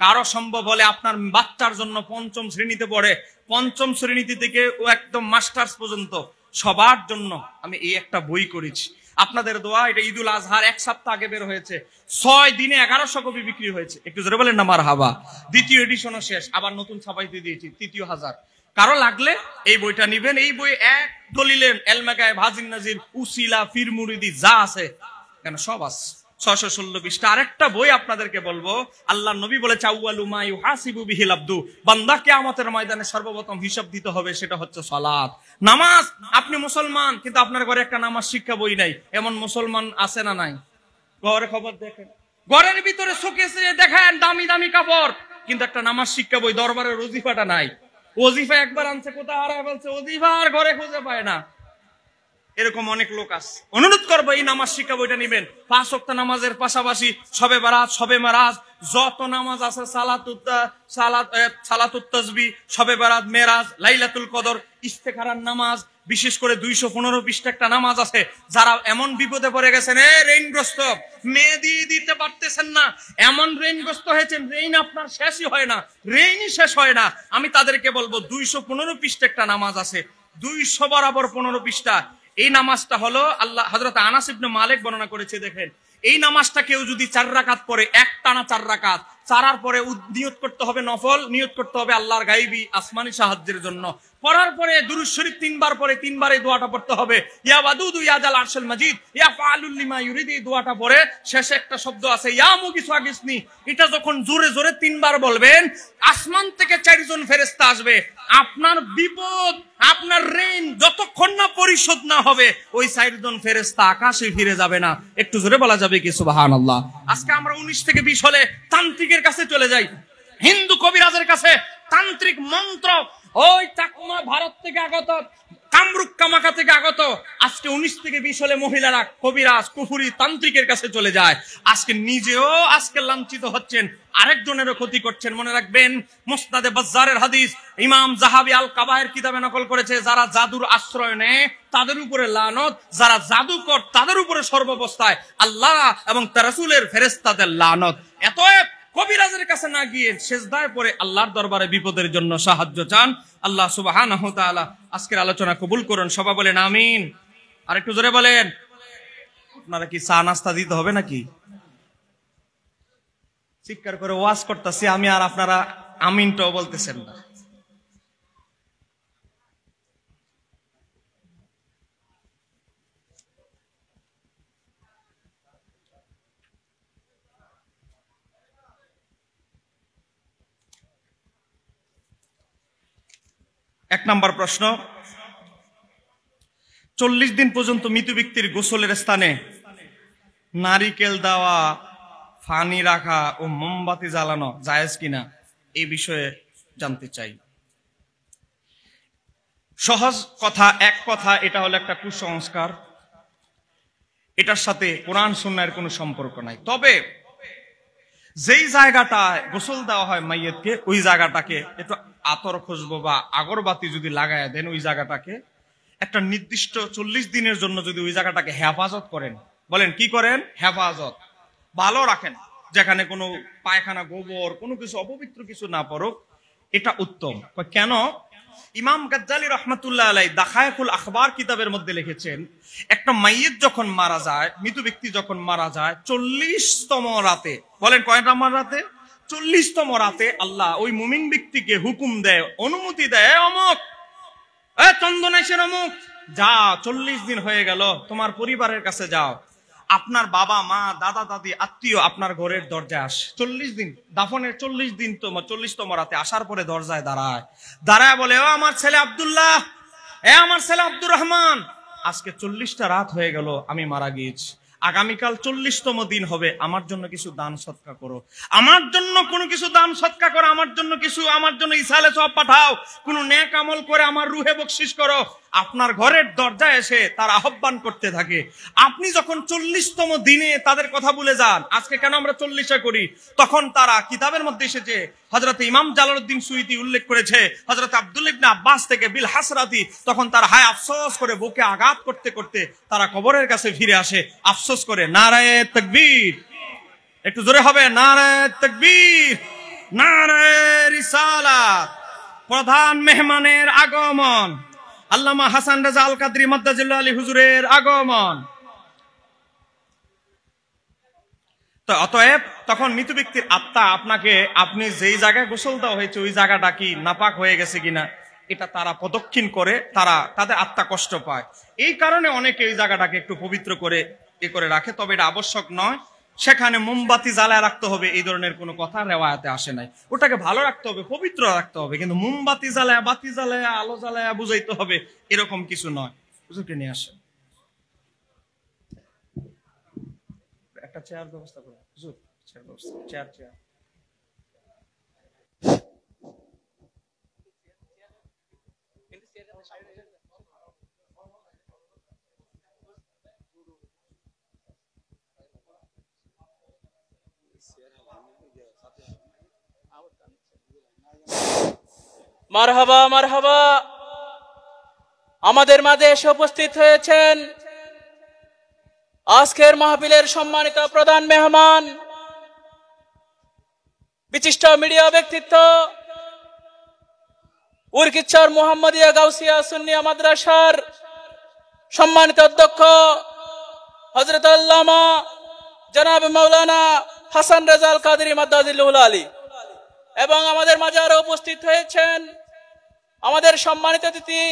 [SPEAKER 1] কারো সম্ভব হলে আপনার বাচ্চার জন্য 5ম শ্রেণীতে পড়ে, 5ম শ্রেণীতে থেকে ও একদম মাস্টার্স পর্যন্ত সবার জন্য আমি এই একটা বই করেছি। আপনাদের দোয়া, এটা ঈদুল আজহার 1 সপ্তাহ আগে বের হয়েছে, 6 দিনে 1100 কপি বিক্রি হয়েছে। একটু জোরে বলেন না মারহাবা। 2য় এডিশনও শেষ, আবার নতুন ছাপাইতে দিয়েছি 3য় হাজার। কারো লাগলে এই বইটা নিবেন। এই বই এক দলিলেন এল মাগায়েব, হাজির নাজির, উসিলা, ফির মুরিদি যা আছে কেন সব আছে, 616 পৃষ্ঠা। আরেকটা বই আপনাদেরকে বলবো, আল্লাহর নবী বলেছে আউয়ালু মা ইউহাসিবু বিহিল আবদু, বান্দা কিয়ামতের ময়দানে সর্বপ্রথম হিসাব দিতে হবে, সেটা হচ্ছে সালাত, নামাজ। আপনি মুসলমান, কিন্তু আপনার ঘরে একটা নামাজ শিক্ষা বই নাই, এমন মুসলমান আছে না নাই? ঘরে খবর দেখেন, ঘরের ভিতরে শোকেসে দেখেন দামি দামি কাপড়, কিন্তু একটা নামাজ শিক্ষা বই, দরবারের ওজিফাটা নাই। ওজিফা একবার আনছে, কোথায় হারায় ফেলছে, ওজিফা আর ঘরে খুঁজে পায় না। এরকম অনেক লোক আছে। অনুরোধ করবো, এই নামাজ শিক্ষা বইটা নিবেন। 5 ওয়াক্ত নামাজের পাশাপাশি শবে বারাত, শবে মেরাজ, যত নামাজ আছে, সালাতুত তাসবিহ, শবে বারাত, মেরাজ, লাইলাতুল কদর, ইস্তেখারার নামাজ, বিশেষ করে 215 পৃষ্ঠা একটা নামাজ আছে। যারা এমন বিপদে পড়ে গেছেন, ঋণগ্রস্ত, মেয়ে দিয়ে দিতে পারতেছেন না, এমন ঋণগ্রস্ত হয়েছেন, ঋণ আপনার শেষই হয় না, ঋণই শেষ হয় না, আমি তাদেরকে বলবো 215 পৃষ্ঠা একটা নামাজ আছে, 200 বরাবর 15 পৃষ্ঠা। এই নামাজটা হলো, আল্লাহ হযরত আনাস ইবনে মালিক বর্ণনা করেছে। দেখেন, এই নামাজটা কেউ যদি 4 রাকাত পড়ে, একটানা 4 রাকাত, চারার পরে নিয়ত করতে হবে নফল, নিয়ত করতে হবে আল্লাহর গায়বী আসমানি সাহায্যের জন্য। পড়ার পরে দুরূদ শরীফ 3 বার পরে 3 বার এই দোয়াটা পড়তে হবে, ইয়া ওয়াদুদু ইয়া জাল আরশিল মাজিদ ইয়া ফাআলুল লিমা ইউরিদ। এই দোয়াটা পরে শেষে একটা শব্দ আছে, ইয়া মুগিসু আগিসনি। এটা যখন জোরে জোরে 3 বার বলবেন, আসমান থেকে 4 জন ফেরেশতা আসবে। আপনার বিপদ, আপনার ঋণ যতক্ষণ না পরিশোধ না হবে, ওই 4 জন ফেরেশতা আকাশে ফিরে যাবে না। একটু জোরে বলা যাবে কি সুবহানাল্লাহ? আজকে আমরা 19 থেকে 20 হলে তান্ত্রিকের কাছে চলে যাই, হিন্দু কবিরাজের কাছে, তান্ত্রিক মন্ত্র, ওই চাকমা ভারত থেকে আগত কামরূপ কামাকা থেকে আগত। আজকে 19 থেকে 20 হলে মহিলারা কবিরাজ কুফুরি তান্ত্রিকের কাছে চলে যায়। আজকে নিজেও আজকে লাঞ্ছিত হচ্ছেন, আরেকজনেরও ক্ষতি করছেন। মনে রাখবেন, মুসনাদে বাজ্জারের হাদিস ইমাম জাহাবি আল কাবায়ের কিতাবে নকল করেছে, যারা জাদুর আশ্রয় নেয় তাদের উপরে লানত, যারা জাদুকর তাদের উপরে সর্বাবস্থায় আল্লাহ এবং তার রাসূলের ফেরেশতাদের লানত। এতএব কবিরাজের কাছে না গিয়ে সেজদায় পড়ে আল্লাহর দরবারে বিপদের জন্য সাহায্য চান। আল্লাহ সুবহানাহু ওয়া তাআলা আজকের আলোচনা কবুল করুন। সবাই বলেন আমিন। আর একটু জোরে বলেন। আপনারা কি চা নাস্তা দিতে হবে নাকি? চিৎকার করে ওয়াজ করতেছি আমি, আর আপনারা আমিনটাও বলতেছেন না। এক নম্বর প্রশ্ন, 40 দিন পর্যন্ত মৃত ব্যক্তির গোসলের স্থানে নারিকেল দেওয়া, ফানি রাখা ও মোমবাতি জ্বালানো জায়েজ কিনা, এই বিষয়ে জানতে চাই। সহজ কথা, এক কথা, এটা হলো একটা কুসংস্কার। এটার সাথে কোরআন সুন্নাহর কোনো সম্পর্ক নাই। তবে যেই জায়গাটায় গোসল দেওয়া হয় মাইয়িতকে, ওই জায়গাটাকে একটু আতর খুশবু বা আগরবাতি যদি লাগায় দেন, ওই জায়গাটাকে একটা নির্দিষ্ট 40 দিনের জন্য যদি ওই জায়গাটাকে হেফাজত করেন, বলেন কি করেন? হেফাজত, ভালো রাখেন, যেখানে কোনো পায়খানা গোবর কোনো কিছু অপবিত্র কিছু না পড়ুক, এটা উত্তম। কেন? ইমাম গাজ্জালি রাহমাতুল্লাহ আলাইহি দাখায়েকুল আখবার কিতাবের মধ্যে লিখেছেন, একটা মাইয়িত যখন মারা যায়, মৃত ব্যক্তি যখন মারা যায়, 40তম রাতে, বলেন কয় নম্বর রাতে? 40তম রাতে আল্লাহ ওই মুমিন ব্যক্তিকে হুকুম দেয়, অনুমতি দেয়, অমুক চন্দনেশের অমুক যা, 40 দিন হয়ে গেল, তোমার পরিবারের কাছে যাও, আপনার বাবা মা দাদা দাদি আত্মীয় আপনার ঘরের দরজায় আসে। 40 দিন দাফনের 40 দিন, 40তম রাতে আসার পরে দরজায় দাঁড়ায় বলে, ও আমার ছেলে আব্দুল্লাহ, আমার ছেলে আব্দুর রহমান, আজকে 40টা রাত হয়ে গেল আমি মারা গিয়েছি, আগামীকাল 40তম দিন হবে, আমার জন্য কিছু দান সৎকা করো, আমার জন্য কোনো কিছু দান সৎকা করো, আমার জন্য কিছু, আমার জন্য ইসালে সব পাঠাও, কোন নেক আমল করে আমার রুহে বকশিশ করো। আপনার ঘরের দরজায় এসে তার আহ্বান করতে থাকে। আপনি যখন 40তম দিনে তাদের কথা ভুলে যান, আজকে কেন আমরা 40-এ করি, তখন তারা কিতাবের মধ্যে এসেছে, হযরত ইমাম জালালউদ্দিন সুয়ুতী উল্লেখ করেছে, হযরত আব্দুল্লাহ ইবনে আব্বাস থেকে বিল হাসরাতি, তখন তারা হায় আফসোস করে বুকে আঘাত করতে করতে তারা কবরের কাছে ফিরে আসে, আফসোস করে নারায়ে তাকবীর, একটু জোরে হবে, নারায়ে তাকবীর, নারায়ে রিসালাত, প্রধান মেহমানের আগমন, আল্লামা হাসান রাজা আল কাদরি মাদ্দাজিল্লাহ আলী হুজুরের আগমন। তো অতএব তখন মৃত ব্যক্তির আত্মা আপনাকে, আপনি যেই জায়গায় গোসল দেওয়া হয়েছে ওই জায়গাটা কি নাপাক হয়ে গেছে কিনা, এটা তারা প্রদক্ষিণ করে, তাদের আত্মা কষ্ট পায়। এই কারণে অনেকে এই জায়গাটাকে একটু পবিত্র করে করে রাখে। তবে এটা আবশ্যক নয়। সেখানে মোমবাতি জ্বালায় রাখতে হবে এই ধরনের কোনো কথা রেওয়ায়াতে আসে নাই। ওটাকে ভালো রাখতে হবে, পবিত্র রাখতে হবে, কিন্তু মোমবাতি জ্বালায়, বাতি জ্বালায়, আলো জ্বালায় বুঝাইতে হবে এরকম কিছু নয়। হুজুরকে নিয়ে আসে, একটা চেয়ার ব্যবস্থা করো হুজুর, চেয়ার ব্যবস্থা, চেয়ার।
[SPEAKER 2] মারহাবা মারহাবা। আমাদের মাঝে এসে উপস্থিত হয়েছেন আজকের মাহফিলের সম্মানিত প্রধান মেহমান, বিশিষ্ট মিডিয়া ব্যক্তিত্ব, উরকিচ্ছর মুহাম্মদিয়া গাউসিয়া সুন্নিয়া মাদ্রাসার সম্মানিত অধ্যক্ষ হযরত আল্লামা জনাব মাওলানা হাসান রাজা আল কাদরি মাদ্দাজিল্লাহুল আলী, এবং আমাদের মাঝে আরো উপস্থিত হয়েছেন আমাদের সম্মানিত অতিথি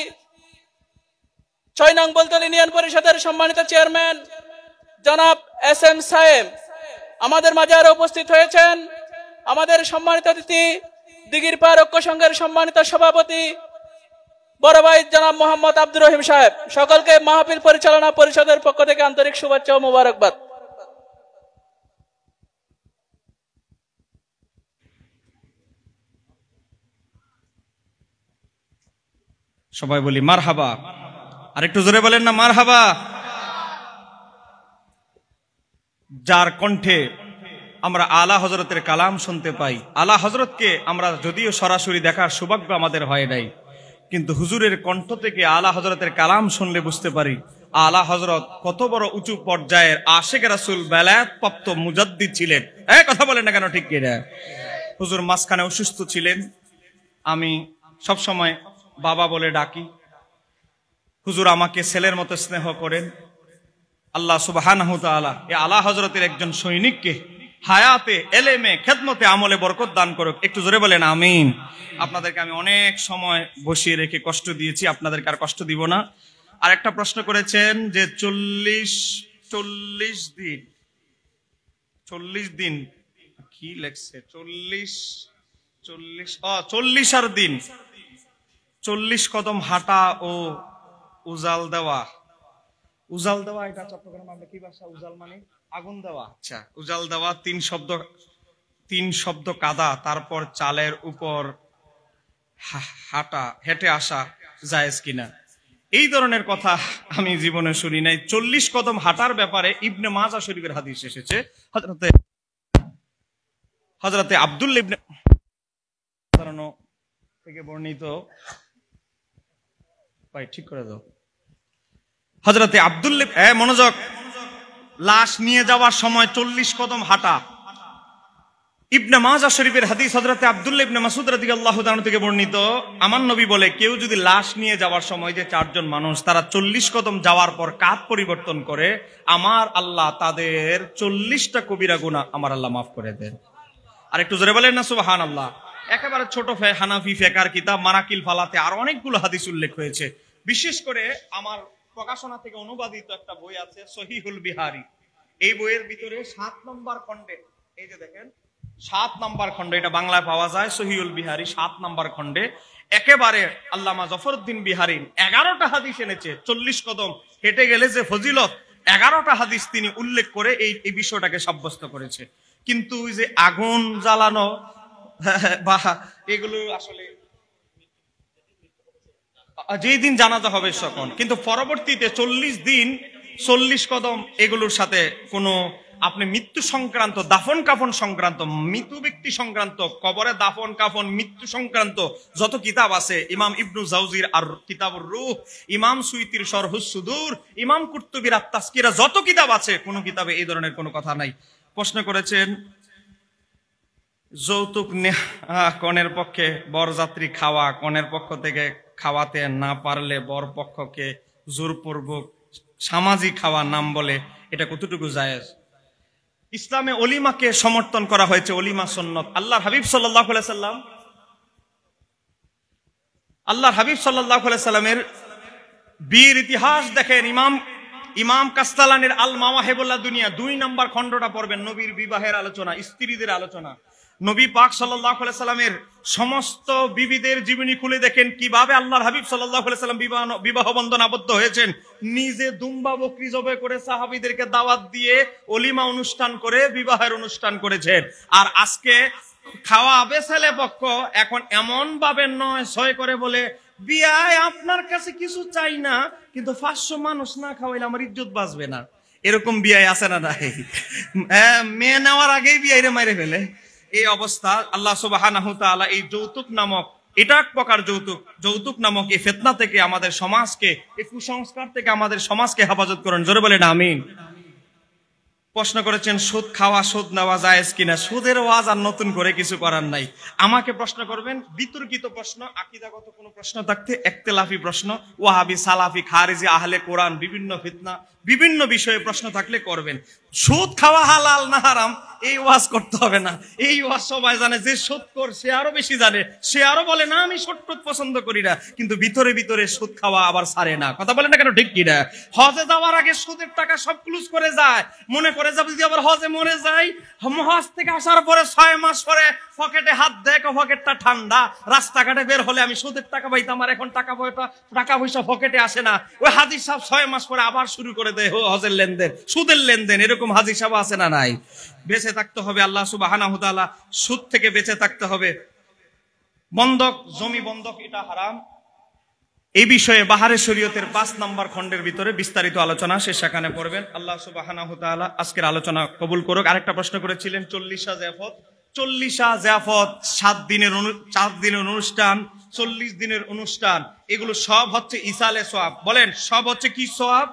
[SPEAKER 2] 6 নং বলতল ইউনিয়ন পরিষদের সম্মানিত চেয়ারম্যান জনাব এস.এম. সায়েম। আমাদের মাঝে আরো উপস্থিত হয়েছেন আমাদের সম্মানিত অতিথি দিঘিরপাড় ঐক্য সংঘের সম্মানিত সভাপতি বড় ভাই জনাব মোহাম্মদ আব্দুর রহিম সাহেব। সকলকে মাহফিল পরিচালনা পরিষদের পক্ষ থেকে আন্তরিক শুভেচ্ছা ও মোবারকবাদ।
[SPEAKER 1] সবাই বলি মারহাবা। আর একটু জোরে বলেন না মারহাবা। যার কণ্ঠে আমরা আলা হযরতের কালাম শুনতে পাই। আলা হযরতকে আমরা যদিও সরাসরি দেখার সৌভাগ্য আমাদের হয় নাই, কিন্তু হুজুরের কণ্ঠ থেকে আলা হযরতের কালাম শুনলে বুঝতে পারি আলা হযরত কত বড় উঁচু পর্যায়ের আশিক রাসূল বেলায়েত প্রাপ্ত মুজাদ্দিদ ছিলেন। কথা বলেন না কেন, ঠিক কিনা? হুজুর মাঝখানে অসুস্থ ছিলেন, আমি সব সময় বাবা বলে ডাকি। হুজুর আমাকে ছেলের মতো স্নেহ করেন। আল্লাহ সুবহানাহু ওয়া তাআলা এই আলা হযরতের একজন সৈনিককে হায়াতে, এলেমে, খেদমতে, আমলে বরকত দান করুক। একটু জোরে বলেন আমিন। আপনাদেরকে আমি অনেক সময় বসিয়ে রেখে কষ্ট দিয়েছি, আপনাদেরকে আর কষ্ট দিব না। আর একটা প্রশ্ন করেছেন যে 40 দিন কি লেখছে, 40 আর দিন 40 কদম হাঁটা ও উজাল দেওয়া। উজাল দেওয়া এটা চট্টগ্রাম আমরা কি ভাষা? উজাল মানে আগুন দেওয়া। আচ্ছা, উজাল দেওয়া 3 শব্দ কাদা, তারপর চালের উপর হেঁটে আসা জায়েজ কিনা? এই ধরনের কথা আমি জীবনে শুনি নাই। 40 কদম হাঁটার ব্যাপারে ইবনে মাজাহ শরীফের হাদিস এসেছে। হযরতে আব্দুল্লাহ ইবনে থেকে বর্ণিত, ভাই ঠিক করে দাও। হযরতে আব্দুল্লাহ, মনোযোগ, লাশ নিয়ে যাওয়ার সময় 40 কদম হাঁটা। ইবনে মাজাহ শরীফের হাদিস, হযরতে আব্দুল্লাহ ইবনে মাসউদ রাদিয়াল্লাহু তাআলা থেকে বর্ণিত, আমার নবী বলে, কেউ যদি লাশ নিয়ে যাওয়ার সময়, যে 4 জন মানুষ, তারা 40 কদম যাওয়ার পর কাঁধ পরিবর্তন করে, আমার আল্লাহ তাদের 40টা কবিরা গুনাহ আমার আল্লাহ মাফ করে দেন। আর একটু জোরে বলেন না সুবহানাল্লাহ। একেবারে ছোট হানাফি ফিকহের কিতাব মানাকিল ফালাতে আর অনেকগুলো হাদিস উল্লেখ হয়েছে। বিশেষ করে আমার প্রকাশনা থেকে অনুবাদিত একটা বই আছে সহিহুল বিহারী। এই বইয়ের ভিতরে 7 নম্বর খণ্ডে, এই যে দেখেন 7 নম্বর খণ্ডে, এটা বাংলায় পাওয়া যায়, সহিহুল বিহারী 7 নম্বর খণ্ডে একেবারে আল্লামা জফরউদ্দিন বিহারী 11টা হাদিস এনেছে। 40 কদম হেঁটে গেলে যে ফজিলত, 11টা হাদিস তিনি উল্লেখ করে এই বিষয়টাকে সাব্যস্ত করেছে। কিন্তু ওই যে আগুন জ্বালানো বা এগুলো আসলে যেই দিন জানাজা হবে তখন, কিন্তু পরবর্তীতে 40 দিন 40 কদম এগুলোর সাথে কোনো আপনি মৃত্যু সংক্রান্ত, দাফন কাফন সংক্রান্ত, মৃত ব্যক্তি সংক্রান্ত, কবরে দাফন কাফন, মৃত্যু সংক্রান্ত যত কিতাব আছে, ইমাম ইবনু জাওজির আর কিতাবুর রূহ, ইমাম সুয়ুতির শরহুস সুদূর, ইমাম কুরতুবির আত-তাসকিরা, যত কিতাব আছে, কোনো কিতাবে এই ধরনের কোনো কথা নাই। প্রশ্ন করেছেন যৌতুক কনের পক্ষে বরযাত্রী খাওয়া, কনের পক্ষ থেকে খাওয়াতে না পারলে বর পক্ষকে জোরপূর্বক সামাজিক খাওয়া নাম বলে, এটা কতটুকু জায়েজ? ইসলামে অলিমাকে সমর্থন করা হয়েছে, অলিমা সুন্নাত। আল্লাহর হাবিব সাল্লাল্লাহু আলাইহি সাল্লামের বিয়ের ইতিহাস দেখেন। ইমাম কাস্তালানির আল মাওয়াহিবুল্লাহ দুনিয়া 2 নম্বর খণ্ডটা পড়বেন, নবীর বিবাহের আলোচনা, স্ত্রীদের আলোচনা। নবী পাক সাল্লাল্লাহু আলাইহি সাল্লামের সমস্ত বিবিদের জীবনী খুলে দেখেন কিভাবে আল্লাহর হাবিব সাল্লাল্লাহু আলাইহি সাল্লাম বিবাহ বন্ধন আবদ্ধ হয়েছেন। নিজে দুম্বা বকরি জবাই করে সাহাবীদেরকে দাওয়াত দিয়ে অলিমা অনুষ্ঠান করে বিবাহের অনুষ্ঠান করেছেন। আর আজকে খাওয়াবে ছেলে পক্ষ, এখন এমন ভাবে 9-6 করে বলে, বিয়ায় আপনার কাছে কিছু চাই না, কিন্তু 500 মানুষ না খাওয়াইলে আমার ইজ্জত বাঁচবে না। এরকম বিয়ায় আছে না নাই? মেয়ে নেওয়ার আগেই বিয়াইরে মাইরে ফেলে। এই অবস্থা। আল্লাহ সুবহানাহু ওয়া তাআলা এই যৌতুক নামক, এটা এক প্রকার যৌতুক নামক এই ফিতনা থেকে আমাদের সমাজকে, এই কুসংস্কার থেকে আমাদের সমাজকে হেফাজত করেন। জোরে বলেন আমিন। প্রশ্ন করেছেন সুদ খাওয়া, সুদ নেওয়া জায়েজ কিনা? সুদের ওয়াজ আর নতুন করে কিছু করার নাই। আমাকে প্রশ্ন করবেন বিতর্কিত প্রশ্ন, আকীদাগত কোনো প্রশ্ন থাকতে, ইখতিলাফি প্রশ্ন, ওয়াহাবি, সালাফি, খারিজি, আহলে কোরআন, বিভিন্ন ফিতনা, বিভিন্ন বিষয়ে প্রশ্ন থাকলে করবেন। সুদ খাওয়া হালাল না হারাম এই ওয়াজ করতে হবে না। এই ওয়াজ সবাই জানে। যে সুদখোর সে আরো বেশি জানে, সে আরো বলে না আমি সুদ পছন্দ করি না, কিন্তু ভিতরে ভিতরে সুদ খাওয়া আবার ছাড়ে না। কথা বলে না কেন, ঠিক কিনা? হজে যাওয়ার আগে সুদের টাকা সব ক্লোজ করে যায়, মনে করে যাবে যদি আবার হজে মরে যায়, হজ থেকে আসার পরে 6 মাস পরে পকেটে হাত দেয়, পকেটটা ঠান্ডা, রাস্তাঘাটে বের হলে আমি সুদের টাকা পাইতাম, আর এখন টাকা পয়সা পকেটে আসে না। ওই হাজি সাহেব 6 মাস পরে আবার শুরু করে দেয় হজের লেনদেন, সুদের লেনদেন। এরকম হাজি সাহেব আছে না নাই? বেঁচে থাকতে হবে আল্লাহ সুবহানাহু ওয়া তাআলা, সুদ থেকে বেঁচে থাকতে হবে। বন্ধক, জমি বন্ধক, এটা হারাম। এই বিষয়ে বাহারে শরীয়তের 5 নম্বর খণ্ডের ভিতরে বিস্তারিত আলোচনা সে সেখানে পড়বেন। আল্লাহ সুবহানাহু ওয়া তাআলা আজকের আলোচনা কবুল করুক। আরেকটা প্রশ্ন করেছিলেন 40 জিয়াফত 4 দিনের অনুষ্ঠান 40 দিনের অনুষ্ঠান এগুলো সব হচ্ছে ইসালে সওয়াব। বলেন সব হচ্ছে কি সওয়াব?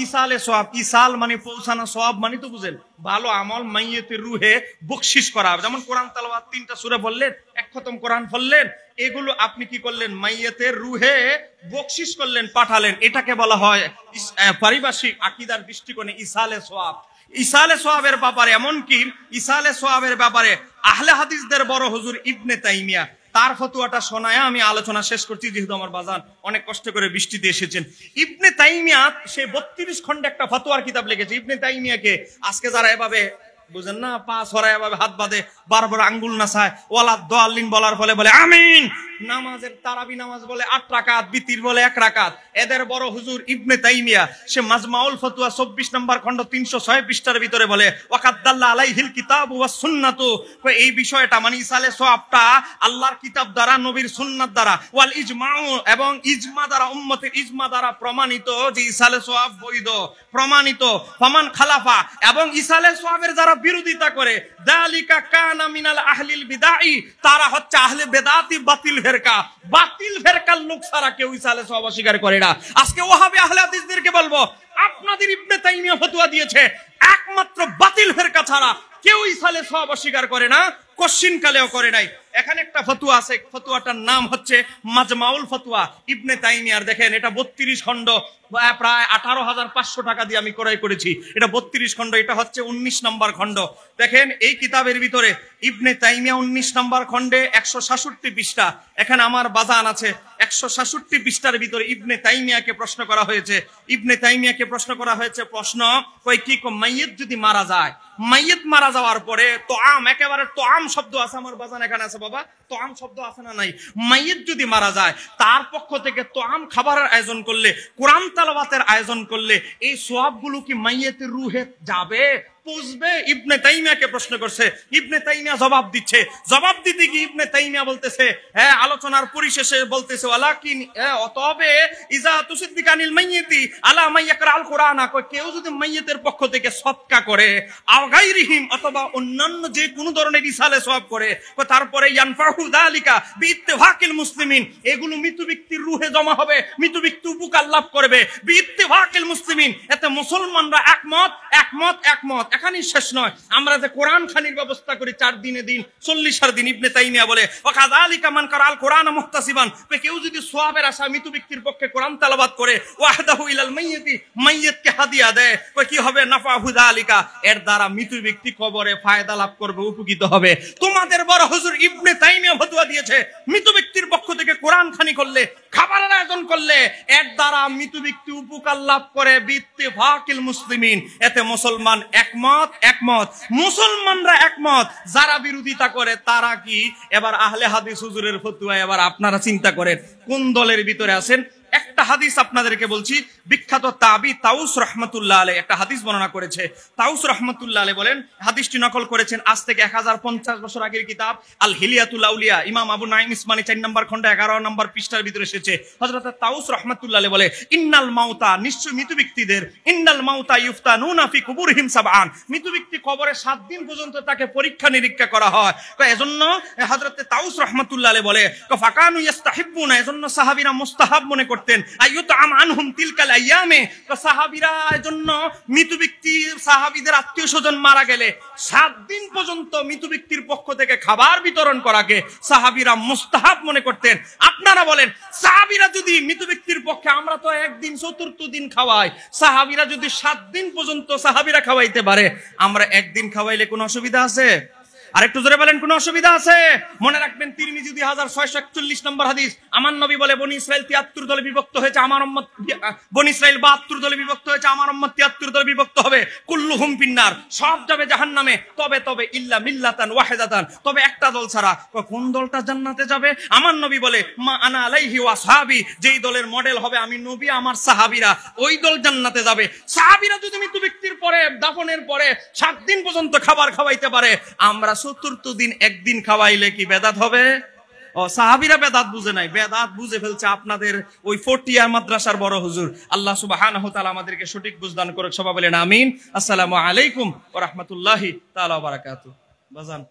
[SPEAKER 1] ইসালে সওয়াব। ইসাল মানে পৌঁছানো, সওয়াব মানে তো বুঝেন ভালো আমল, মাইয়েতের রুহে বকশিশ করা। যেমন কোরআন তেলাওয়াত 3টা সূরা বললেন, এক খতম কোরআন পড়লেন, এগুলো আপনি কি করলেন? মাইয়েতের রুহে বকশিশ করলেন, পাঠালেন। এটাকে বলা হয় পারিভাষিক আকীদার দৃষ্টিকোণে ইসালে সওয়াব। ইসালে সওয়াবের ব্যাপারে, এমনকি ইসালে সওয়াবের ব্যাপারে আহলে হাদিসদের বড় হুজুর ইবনে তাইমিয়া তার ফতোয়াটা শোনায় আমি আলোচনা শেষ করছি, যেহেতু আমার বাজান অনেক কষ্ট করে বৃষ্টিতে এসেছেন। ইবনে তাইমিয়া সে 32 খণ্ডে একটা ফতোয়ার কিতাব লিখেছে। ইবনে তাইমিয়াকে আজকে যারা এভাবে বুঝেন না, পা ছড়ায় এভাবে হাত বাঁধে, বারবার আঙ্গুল নাচায়, ওয়ালা দাল্লিন বলার ফলে বলে আমিন, নামাজের তারাবি নামাজ বলে 8 রাকাত, বিতির বলে 1 রাকাত, এদের বড় হুজুর ইবনে তাইমিয়া সে মাজমাউল ফতোয়া 24 নম্বর খণ্ড 306 পৃষ্ঠার ভিতরে বলে ওয়াকাদ্দাল্লা আলাইহিল কিতাবু ওয়াস সুন্নাতু, এই বিষয়টা মানে ইসালে সওয়াবটা আল্লাহর কিতাব দ্বারা, নবীর সুন্নাত দ্বারা, ওয়াল ইজমাউ এবং ইজমা দ্বারা, উম্মতের ইজমা দ্বারা প্রমাণিত যে ইসালে সওয়াব বৈধ প্রমাণিত। ফামান খালাফা এবং ইসালে সওয়াবের যারা বিরোধিতা করে, যালিকা কানা মিনাল আহলিল বিদাই, তারা হচ্ছে আহলে বেদাতি, বাতিল ফেরকা। বাতিল ফেরকার লোক ছাড়া কেউ ইসালে সওয়াব অস্বীকার করে না। আজকে ওয়াহাবি আহলে হাদিসদেরকে বলবো, আপনাদের ইবনে তাইমিয়া ফতোয়া দিয়েছে, একমাত্র বাতিল ফেরকা ছাড়া কেউ ইসালে সওয়াব অস্বীকার করে না, কোশ্চিন কালেও করে নাই। এখানে একটা ফতোয়া আছে, ফতোয়াটার নাম হচ্ছে মাজমাউল ফতোয়া ইবনে তাইমিয়ার। দেখেন এটা 32 খণ্ড, প্রায় 18,500 টাকা দিয়ে আমি ক্রয় করেছি। এটা 32 খণ্ড, এটা হচ্ছে 19 নম্বর খণ্ড। দেখেন এই কিতাবের ভিতরে ইবনে তাইমিয়া 19 নম্বর খণ্ডে 166 পৃষ্ঠা। এখানে আমার বাজান আছে 166 পৃষ্ঠার ভিতরে ইবনে তাইমিয়াকে প্রশ্ন করা হয়েছে। ইবনে তাইমিয়াকে প্রশ্ন করা হয়েছে, প্রশ্ন কই কি মাইয়িত যদি মারা যায়, মাইয়িত মারা যাওয়ার পরে তোআম, একেবারে তোআম শব্দ আছে, আমার বাজান এখানে আছে বাবা, তোআম শব্দ আছে না নাই? মাইয়িত যদি মারা যায় তার পক্ষ থেকে তোআম খাবারের আয়োজন করলে, কোরআন তেলাওয়াতের আয়োজন করলে এই সওয়াবগুলো কি মাইয়িতের রুহে যাবে, পৌঁছবে? ইবনে তাইমিয়াকে প্রশ্ন করছে। ইবনে তাইমিয়া জবাব দিচ্ছে। জবাব দিতে গিয়ে ইবনে তাইমিয়া বলতেছে, হ্যাঁ, আলোচনার পরিশেষে বলতেছে, ওয়ালাকিন, তবে ইজা তুসিদ্দিকানিল মাইয়িতি আলা মাইয়াকরাল কোরআন, কেউ যদি মাইয়িতের পক্ষ থেকে সদকা করে, আও গায়রিহিম, অথবা অন্যান্য যে কোনো ধরনের ইসালে সওয়াব করে, তারপরে ইয়ানফাহু যালিকা বিইত্তিফাকিল মুসলিমিন, এগুলো মৃত ব্যক্তির রুহে জমা হবে, মৃত ব্যক্তি উপকার লাভ করবে, বিইত্তিফাকিল মুসলিমিন, এতে মুসলমানরা একমত, একমত, একমত। এখানেই শেষ নয়, আমরা যে কোরআন খানির ব্যবস্থা করি 4 দিনে দিন 40 দিন, ইবনে তাইমিয়া বলে ওয়াকাযালিকা মান কারাল কোরআন মুহতাসিবান, কেউ যদি সওয়াবের আশা মৃত ব্যক্তির পক্ষে কোরআন তেলাওয়াত করে, ওয়াহদাহু ইলাল মাইয়িতি, মাইয়িতকে হাদিয়া দেয়, কি হবে? নাফাহু যালিকা, এর দ্বারা মৃত ব্যক্তি কবরে ফায়দা লাভ করবে, উপকৃত হবে। তোমাদের বড় হুজুর ইবনে তাইমিয়া ফতোয়া দিয়েছে, মৃত ব্যক্তির পক্ষ থেকে কোরআন খানি করলে, খাবারের আয়োজন করলে, এর দ্বারা মৃত ব্যক্তি উপকার লাভ করে, বিইত্তিফাকিল মুসলিমিন, এতে মুসলমান একমত, একমত, মুসলমানরা একমত। যারা বিরোধিতা করে তারা কি? এবার আহলে হাদিস হুজুরের ফতোয়া এবার আপনারা চিন্তা করেন কোন দলের ভিতরে আছেন। একটা হাদিস আপনাদেরকে বলছি, বিখ্যাত তাবি তাউস রাহমাতুল্লাহ আলাইহি একটা হাদিস বর্ণনা করেছে। তাউস রাহমাতুল্লাহ আলাইহি বলেন, হাদিসটি নকল করেছেন আজ থেকে 1050 বছর আগের কিতাব আল হিলিয়াতুল আউলিয়া, ইমাম আবু নাঈম ইসমানী 4 নম্বর খণ্ড 11 নম্বর পৃষ্ঠার ভিতরে এসেছে। হযরত তাউস রাহমাতুল্লাহ আলাইহি বলে, ইন্নাল মাউতা, নিশ্চয় মৃত ব্যক্তিদের, ইন্নাল মাউতা ইফতানুনা ফি কুবুরহিম সাবআন, মৃত ব্যক্তি কবরে 7 দিন পর্যন্ত তাকে পরীক্ষা নিরীক্ষা করা হয়। এজন্য হযরত তাউস রাহমাতুল্লাহ আলাইহি বলে, ফাকানু ইস্তাহিবুনা, এজন্য সাহাবীরা মুস্তাহাব মনে করতেন, আইয়ুতআম আনহুম তিলকাল আইয়ামে, সাহাবীরা এজন্য মৃত ব্যক্তি, সাহাবীদের আত্মীয় স্বজন মারা গেলে 7 দিন পর্যন্ত মৃত ব্যক্তির পক্ষ থেকে খাবার বিতরণ করাকে সাহাবীরা মুস্তাহাব মনে করতেন। আপনারা বলেন, সাহাবীরা যদি মৃত ব্যক্তির পক্ষে, আমরা তো একদিন 4th দিন খাওয়াই, সাহাবীরা যদি 7 দিন পর্যন্ত সাহাবীরা খাওয়াইতে পারে, আমরা একদিন খাওয়াইলে কোনো অসুবিধা আছে? আরেকটু জোরে বলেন, কোন অসুবিধা আছে? মনে রাখবেন তিরমিজি 2641 নম্বর হাদিস, আমার নবী বলে, বনি ইসরাইল 73 দলে বিভক্ত হয়েছে, আমার উম্মত, বনি ইসরাইল 72 দলে বিভক্ত হয়েছে, আমার উম্মত 73 দলে বিভক্ত হবে, কুল্লুহুম ফিন্নার, সব যাবে জাহান্নামে, তবে তবে ইল্লা মিল্লাতান ওয়াহিদাতান, তবে একটা দল ছাড়া। কোন দলটা জান্নাতে যাবে? আমার নবী বলে, মা আনা আলাইহি ওয়া সাহাবী, যেই দলের মডেল হবে আমি নবী, আমার সাহাবীরা, ওই দল জান্নাতে যাবে। সাহাবীরা যদি মৃত ব্যক্তির পরে, দাফনের পরে 7 দিন পর্যন্ত খাবার খাওয়াইতে পারে, আমরা 4th দিন একদিন খাওয়াইলে কি বেদাত হবে? সাহাবীরা বেদাত বুঝে নাই, বেদাত বুঝে ফেলছে আপনাদের ওই 40 ইয়ার মাদ্রাসার বড় হুজুর। আল্লাহ সুবহানাহু ওয়া তাআলা আমাদেরকে সঠিক বুঝ দান করুক। সবাই বলেন আমিন। আসসালামু আলাইকুম ওয়া রাহমাতুল্লাহি তাআলা ওয়া বারাকাতুহু। বাজান